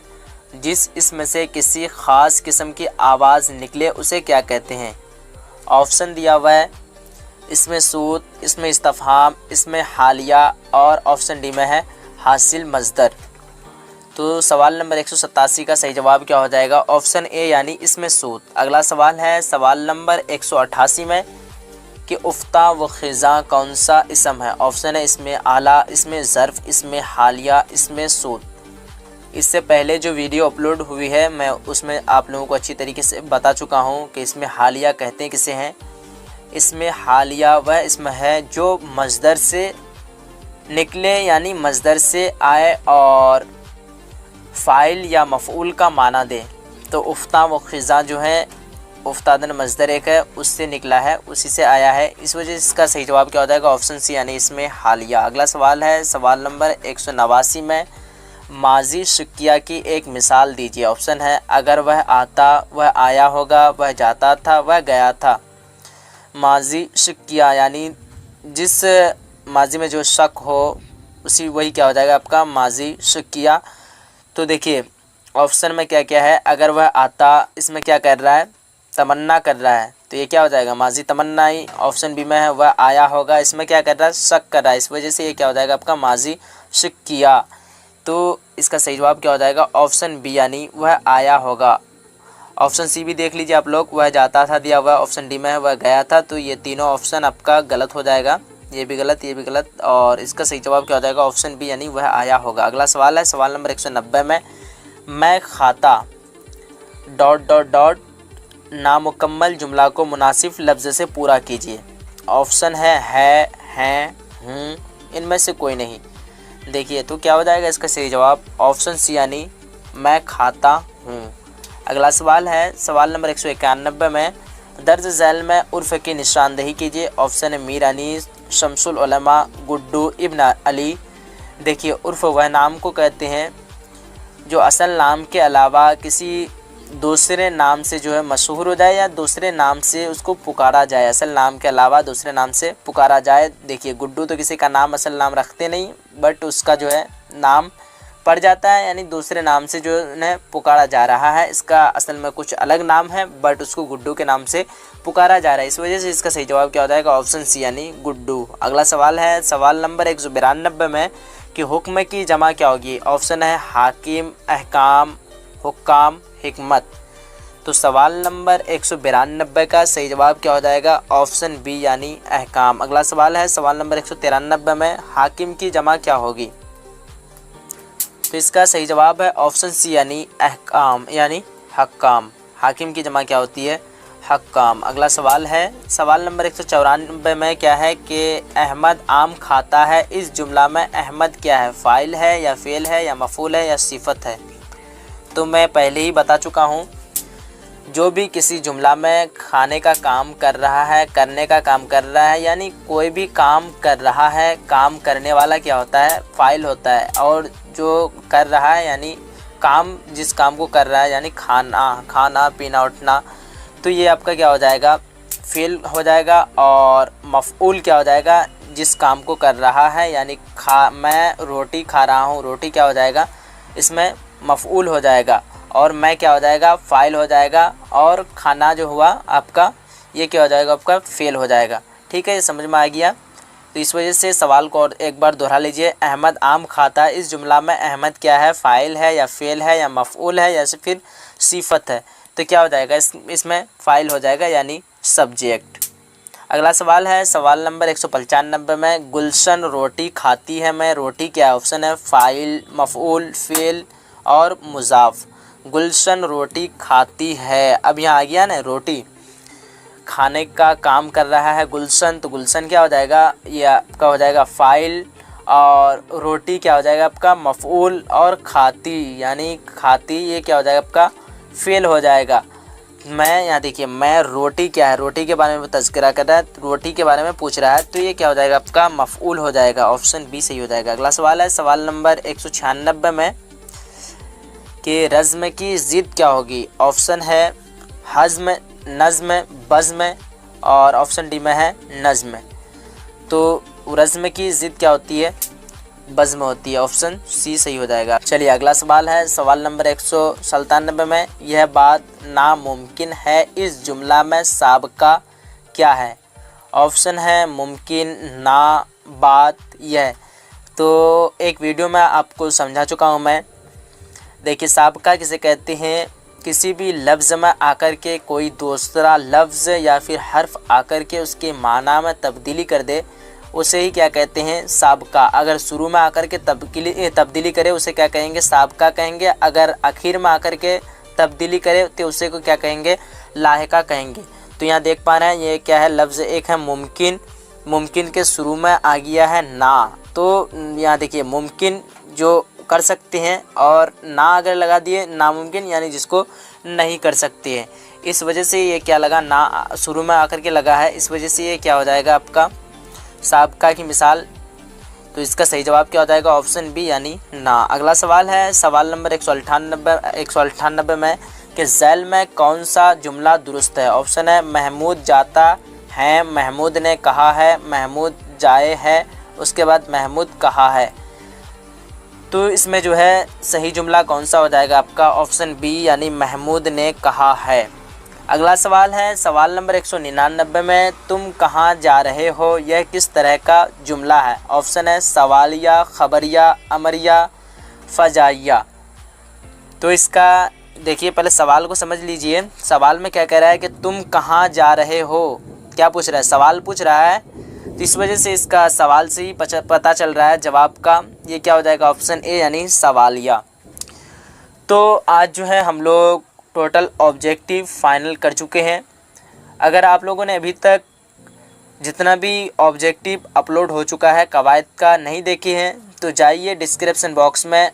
जिस इसमें से किसी ख़ास किस्म की आवाज़ निकले उसे क्या कहते हैं? ऑप्शन दिया हुआ है इसमें सूत, इसमें इस्तफ़हाम, इसमें हालिया और ऑप्शन डी में है हासिल मज़दर। तो सवाल नंबर 187 का सही जवाब क्या हो जाएगा? ऑप्शन ए यानी इसमें सूत। अगला सवाल है सवाल नंबर 188 में कि उफ्ता व ख़िज़ा कौन सा इसम है? ऑप्शन है इसमें आला, इसमें ज़र्फ़, इसमें हालिया, इसमें सूत। इससे पहले जो वीडियो अपलोड हुई है मैं उसमें आप लोगों को अच्छी तरीके से बता चुका हूँ कि इसमें हालिया कहते हैं किसे हैं। इसमें हालिया वह इसमें है जो मज़दर से निकले यानी मज़दर से आए और फ़ाइल या मफ़ऊल का माना दे। तो उफ्ता व ख़िज़ा जो है उफ्तादन मज़दर एक है, उससे निकला है, उसी से आया है, इस वजह से इसका सही जवाब क्या हो जाएगा? ऑप्शन सी यानी इसमें हालिया। अगला सवाल है सवाल नंबर 189 में माजी शुक्रिया की एक मिसाल दीजिए। ऑप्शन है अगर वह आता, वह आया होगा, वह जाता था, वह गया था। माजी शुक्रिया यानी जिस माजी में जो शक हो उसी वही क्या हो जाएगा आपका? माजी शुक्रिया। तो देखिए ऑप्शन में क्या क्या है? अगर वह आता, इसमें क्या कर रहा है? तमन्ना कर रहा है, तो ये क्या हो जाएगा? माजी तमन्ना ही। ऑप्शन बी में है वह आया होगा, इसमें क्या कर रहा है? शक कर रहा है, इस वजह से ये क्या हो जाएगा आपका? माजी शक किया। तो इसका सही जवाब क्या हो जाएगा? ऑप्शन बी यानी वह आया होगा। ऑप्शन सी भी देख लीजिए आप लोग, वह जाता था दिया हुआ, ऑप्शन डी में है वह गया था, तो ये तीनों ऑप्शन आपका गलत हो जाएगा। ये भी गलत, ये भी गलत और इसका सही जवाब क्या हो जाएगा? ऑप्शन बी यानी वह आया होगा। अगला सवाल है सवाल नंबर 190 में मैं खाता ... नामुकम्मल जुमला को मुनासिब लफ्ज़ से पूरा कीजिए। ऑप्शन है, हैं, हूँ, इनमें से कोई नहीं। देखिए तो क्या हो जाएगा इसका सही जवाब? ऑप्शन सी यानी मैं खाता हूँ। अगला सवाल है सवाल नंबर 191 में दर्ज झैल में उर्फ़ की निशानदेही कीजिए। ऑप्शन है मीर अनीस, शमसुल उलमा, गुड्डू, इब्न अली। देखिए उर्फ़ वह नाम को कहते हैं जो असल नाम के अलावा किसी दूसरे नाम से जो है मशहूर हो जाए या दूसरे नाम से उसको पुकारा जाए, असल नाम के अलावा दूसरे नाम से पुकारा जाए। देखिए गुड्डू तो किसी का नाम असल नाम रखते नहीं, बट उसका जो है नाम पड़ जाता है, यानी दूसरे नाम से जो है पुकारा जा रहा है। इसका असल में कुछ अलग नाम है बट उसको गुड्डू के नाम से पुकारा जा रहा है, इस वजह से इसका सही जवाब क्या हो जाएगा? ऑप्शन सी यानी गुड्डू। अगला सवाल है सवाल नंबर 192 में कि हुक्म की जमा क्या होगी। ऑप्शन है हाकिम, अहकाम, हुक्काम, हिकमत। तो सवाल नंबर 192 का सही जवाब क्या हो जाएगा? ऑप्शन बी यानी अहकाम। अगला सवाल है सवाल नंबर 193 में हाकिम की जमा क्या होगी? तो इसका सही जवाब है ऑप्शन सी यानी अहकाम यानी हक्काम। हाकिम की जमा क्या होती है? हक्काम। अगला सवाल है सवाल नंबर 194 में क्या है कि अहमद आम खाता है। इस जुमला में अहमद क्या है? फ़ाइल है या फ़ेल है या मफ़ूल है या सिफ़त है? तो मैं पहले ही बता चुका हूँ, जो भी किसी जुमला में खाने का काम कर रहा है, करने का काम कर रहा है, यानी कोई भी काम कर रहा है, काम करने वाला क्या होता है? फ़ाइल होता है। और जो कर रहा है यानी काम, जिस काम को कर रहा है यानी खाना पीना उठना, तो ये आपका क्या हो जाएगा? फ़ेल हो जाएगा। और मफ़ऊल क्या हो जाएगा? जिस काम को कर रहा है, यानी मैं रोटी खा रहा हूँ, रोटी क्या हो जाएगा? इसमें मफ़ऊल हो जाएगा। और मैं क्या हो जाएगा? फ़ाइल हो जाएगा। और खाना जो हुआ आपका, ये क्या हो जाएगा? आपका फ़ेल हो जाएगा। ठीक है, ये समझ में आ गया। तो इस वजह से सवाल को और एक बार दोहरा लीजिए। अहमद आम खाता है। इस जुमला में अहमद क्या है? फ़ाइल है या फ़ेल है या मफ़ऊल है या फिर सिफ़त है? तो क्या हो जाएगा? इसमें फ़ाइल हो जाएगा यानी सब्जेक्ट। अगला सवाल है सवाल नंबर 195 में गुलशन रोटी खाती है में रोटी क्या है? ऑप्शन है फ़ाइल, मफ़ऊल, फ़ेल और मुज़ाफ़। गुलशन रोटी खाती है। अब यहाँ आ गया ना, रोटी खाने का काम कर रहा है गुलशन, तो गुलशन क्या हो जाएगा? ये आपका हो जाएगा फ़ाइल। और रोटी क्या हो जाएगा आपका? मफ़ऊल। और खाती यानी खाती, ये क्या हो जाएगा आपका? फ़ेल हो जाएगा। मैं यहाँ देखिए, मैं रोटी क्या है? रोटी के बारे में तज़किरा कर रहा है, रोटी के बारे में पूछ रहा है, तो ये क्या हो जाएगा आपका? मफ़ऊल हो जाएगा। ऑप्शन बी सही हो जाएगा। अगला सवाल है सवाल नंबर 196 में कि रज़्म की ज़िद क्या होगी? ऑप्शन है हज़्म, नज़्म, बज़्म और ऑप्शन डी में है नज़्म। तो रज़्म की ज़िद क्या होती है? बज़्म होती है। ऑप्शन सी सही हो जाएगा। चलिए अगला सवाल है सवाल नंबर 197 में यह बात नामुमकिन है। इस जुमला में साबका क्या है? ऑप्शन है मुमकिन, ना, बात, यह। तो एक वीडियो में आपको समझा चुका हूँ मैं। देखिए साबका किसे कहते हैं? किसी भी लफ्ज़ में आकर के कोई दूसरा लफ्ज़ या फिर हर्फ आकर के उसके माना में तब्दीली कर दे, उसे ही क्या कहते हैं? साबका। अगर शुरू में आकर के तब्दीली करे उसे क्या कहेंगे? साबका कहेंगे। अगर आखिर में आकर के तब्दीली करे तो उसे को क्या कहेंगे? लाहिका कहेंगे। तो यहाँ देख पा रहे हैं ये क्या है? लफ्ज़ एक है मुमकिन, मुमकिन के शुरू में आ गया है ना, तो यहाँ देखिए मुमकिन जो कर सकते हैं, और ना अगर लगा दिए नामुमकिन यानी जिसको नहीं कर सकते हैं। इस वजह से ये क्या लगा? ना शुरू में आकर के लगा है, इस वजह से ये क्या हो जाएगा आपका? साबका की मिसाल। तो इसका सही जवाब क्या हो जाएगा? ऑप्शन बी यानी ना। अगला सवाल है सवाल नंबर 198 में कि ज़ैल में कौन सा जुमला दुरुस्त है? ऑप्शन है महमूद जाता है, महमूद ने कहा है, महमूद जाए है, उसके बाद महमूद कहा है। तो इसमें जो है सही जुमला कौन सा हो जाएगा आपका? ऑप्शन बी यानी महमूद ने कहा है। अगला सवाल है सवाल नंबर 199 में तुम कहाँ जा रहे हो? यह किस तरह का जुमला है? ऑप्शन है सवालिया, खबरिया, अमरिया, फ़जाइया। तो इसका देखिए पहले सवाल को समझ लीजिए। सवाल में क्या कह रहा है कि तुम कहाँ जा रहे हो? क्या पूछ रहा है? सवाल पूछ रहा है। तो इस वजह से इसका सवाल से ही पता चल रहा है जवाब का। ये क्या हो जाएगा? ऑप्शन ए यानी सवालिया। तो आज जो है हम लोग टोटल ऑब्जेक्टिव फाइनल कर चुके हैं। अगर आप लोगों ने अभी तक जितना भी ऑब्जेक्टिव अपलोड हो चुका है कवायद का नहीं देखे हैं, तो जाइए डिस्क्रिप्शन बॉक्स में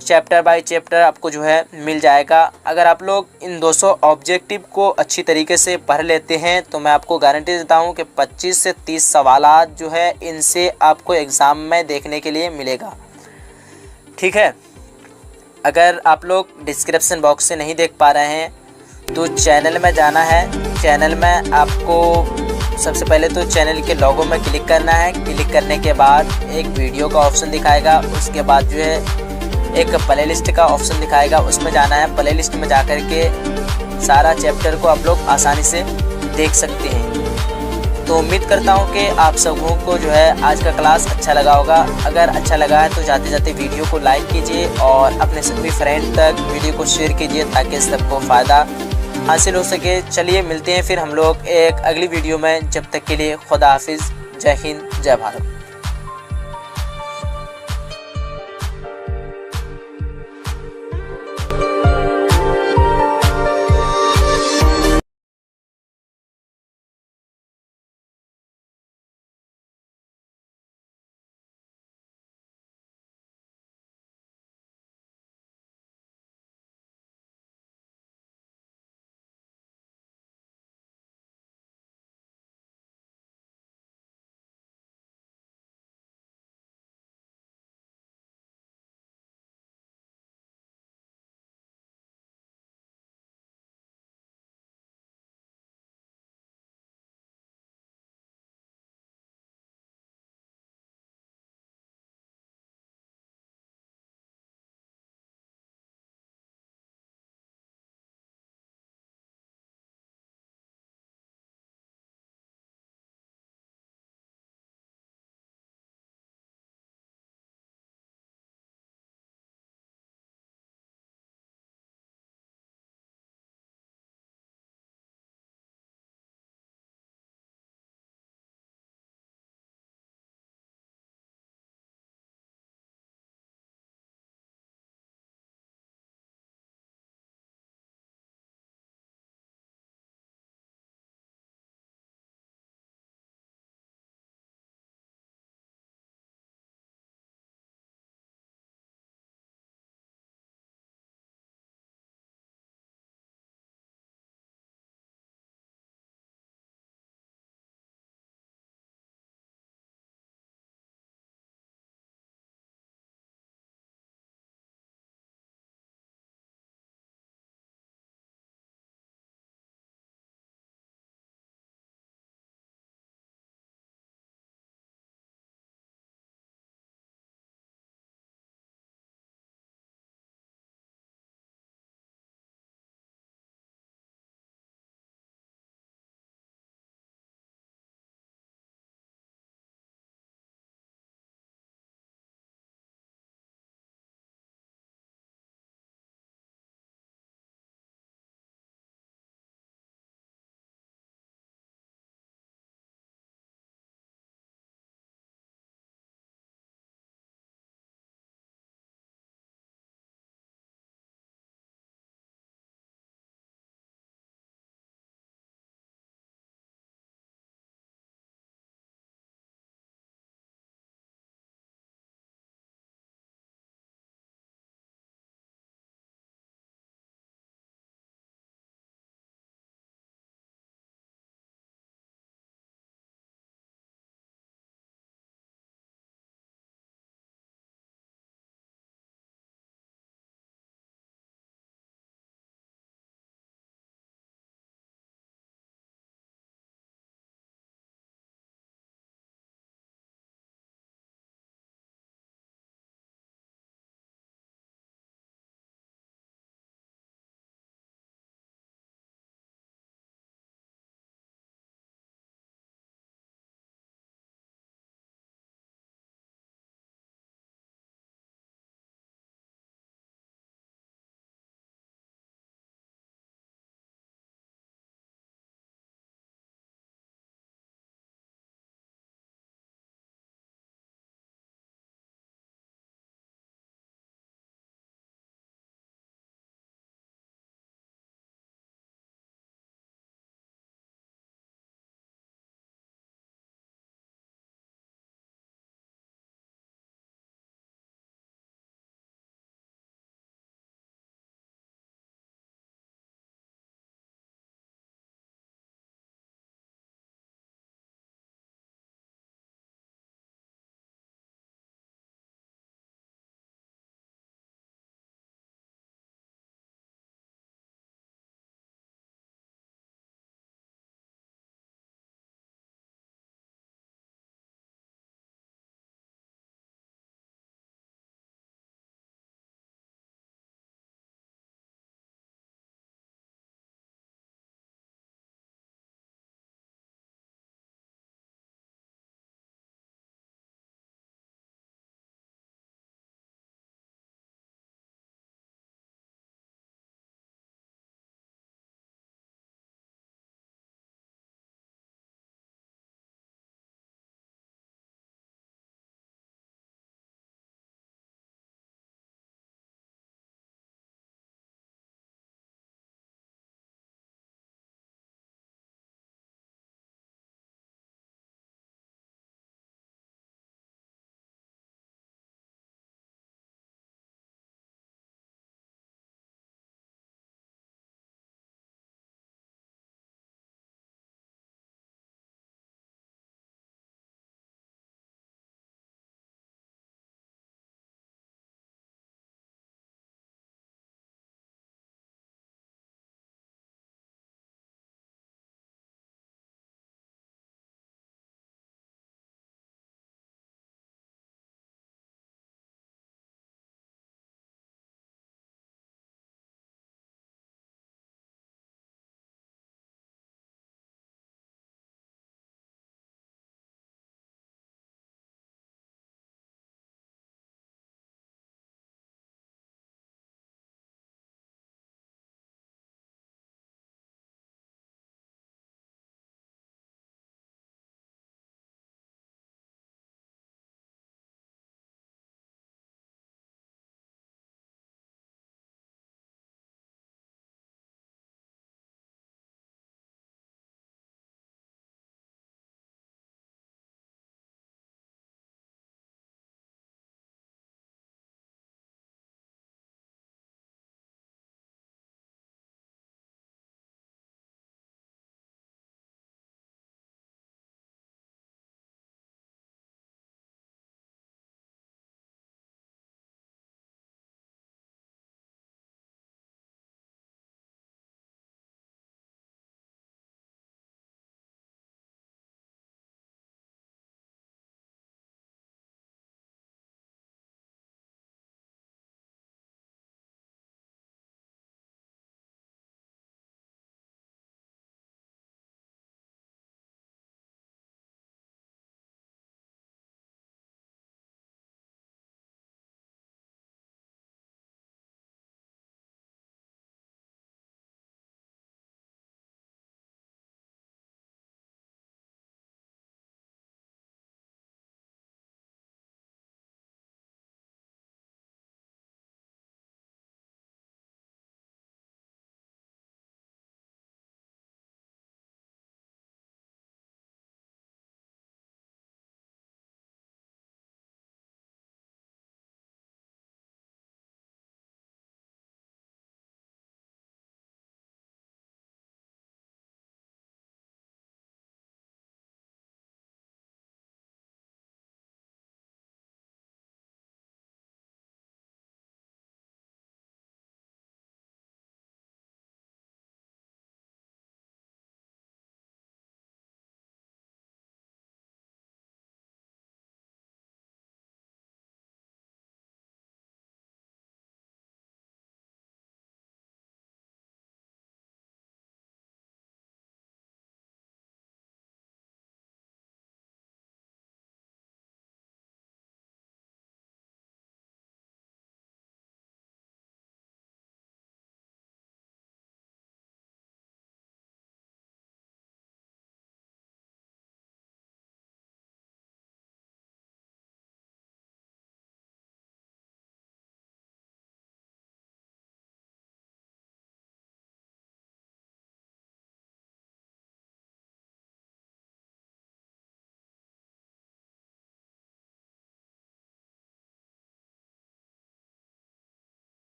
चैप्टर बाय चैप्टर आपको जो है मिल जाएगा। अगर आप लोग इन 200 ऑब्जेक्टिव को अच्छी तरीके से पढ़ लेते हैं तो मैं आपको गारंटी देता हूं कि 25 से 30 सवालात जो है इनसे आपको एग्ज़ाम में देखने के लिए मिलेगा। ठीक है, अगर आप लोग डिस्क्रिप्शन बॉक्स से नहीं देख पा रहे हैं तो चैनल में जाना है। चैनल में आपको सबसे पहले तो चैनल के लोगो में क्लिक करना है। क्लिक करने के बाद एक वीडियो का ऑप्शन दिखाएगा, उसके बाद जो है एक प्ले लिस्ट का ऑप्शन दिखाएगा, उसमें जाना है। प्ले लिस्ट में जाकर के सारा चैप्टर को आप लोग आसानी से देख सकते हैं। तो उम्मीद करता हूं कि आप सबों को जो है आज का क्लास अच्छा लगा होगा। अगर अच्छा लगा है तो जाते जाते वीडियो को लाइक कीजिए और अपने सभी फ्रेंड तक वीडियो को शेयर कीजिए ताकि सबको फ़ायदा हासिल हो सके। चलिए मिलते हैं फिर हम लोग एक अगली वीडियो में, जब तक के लिए खुदा हाफिज़। जय हिंद, जय भारत।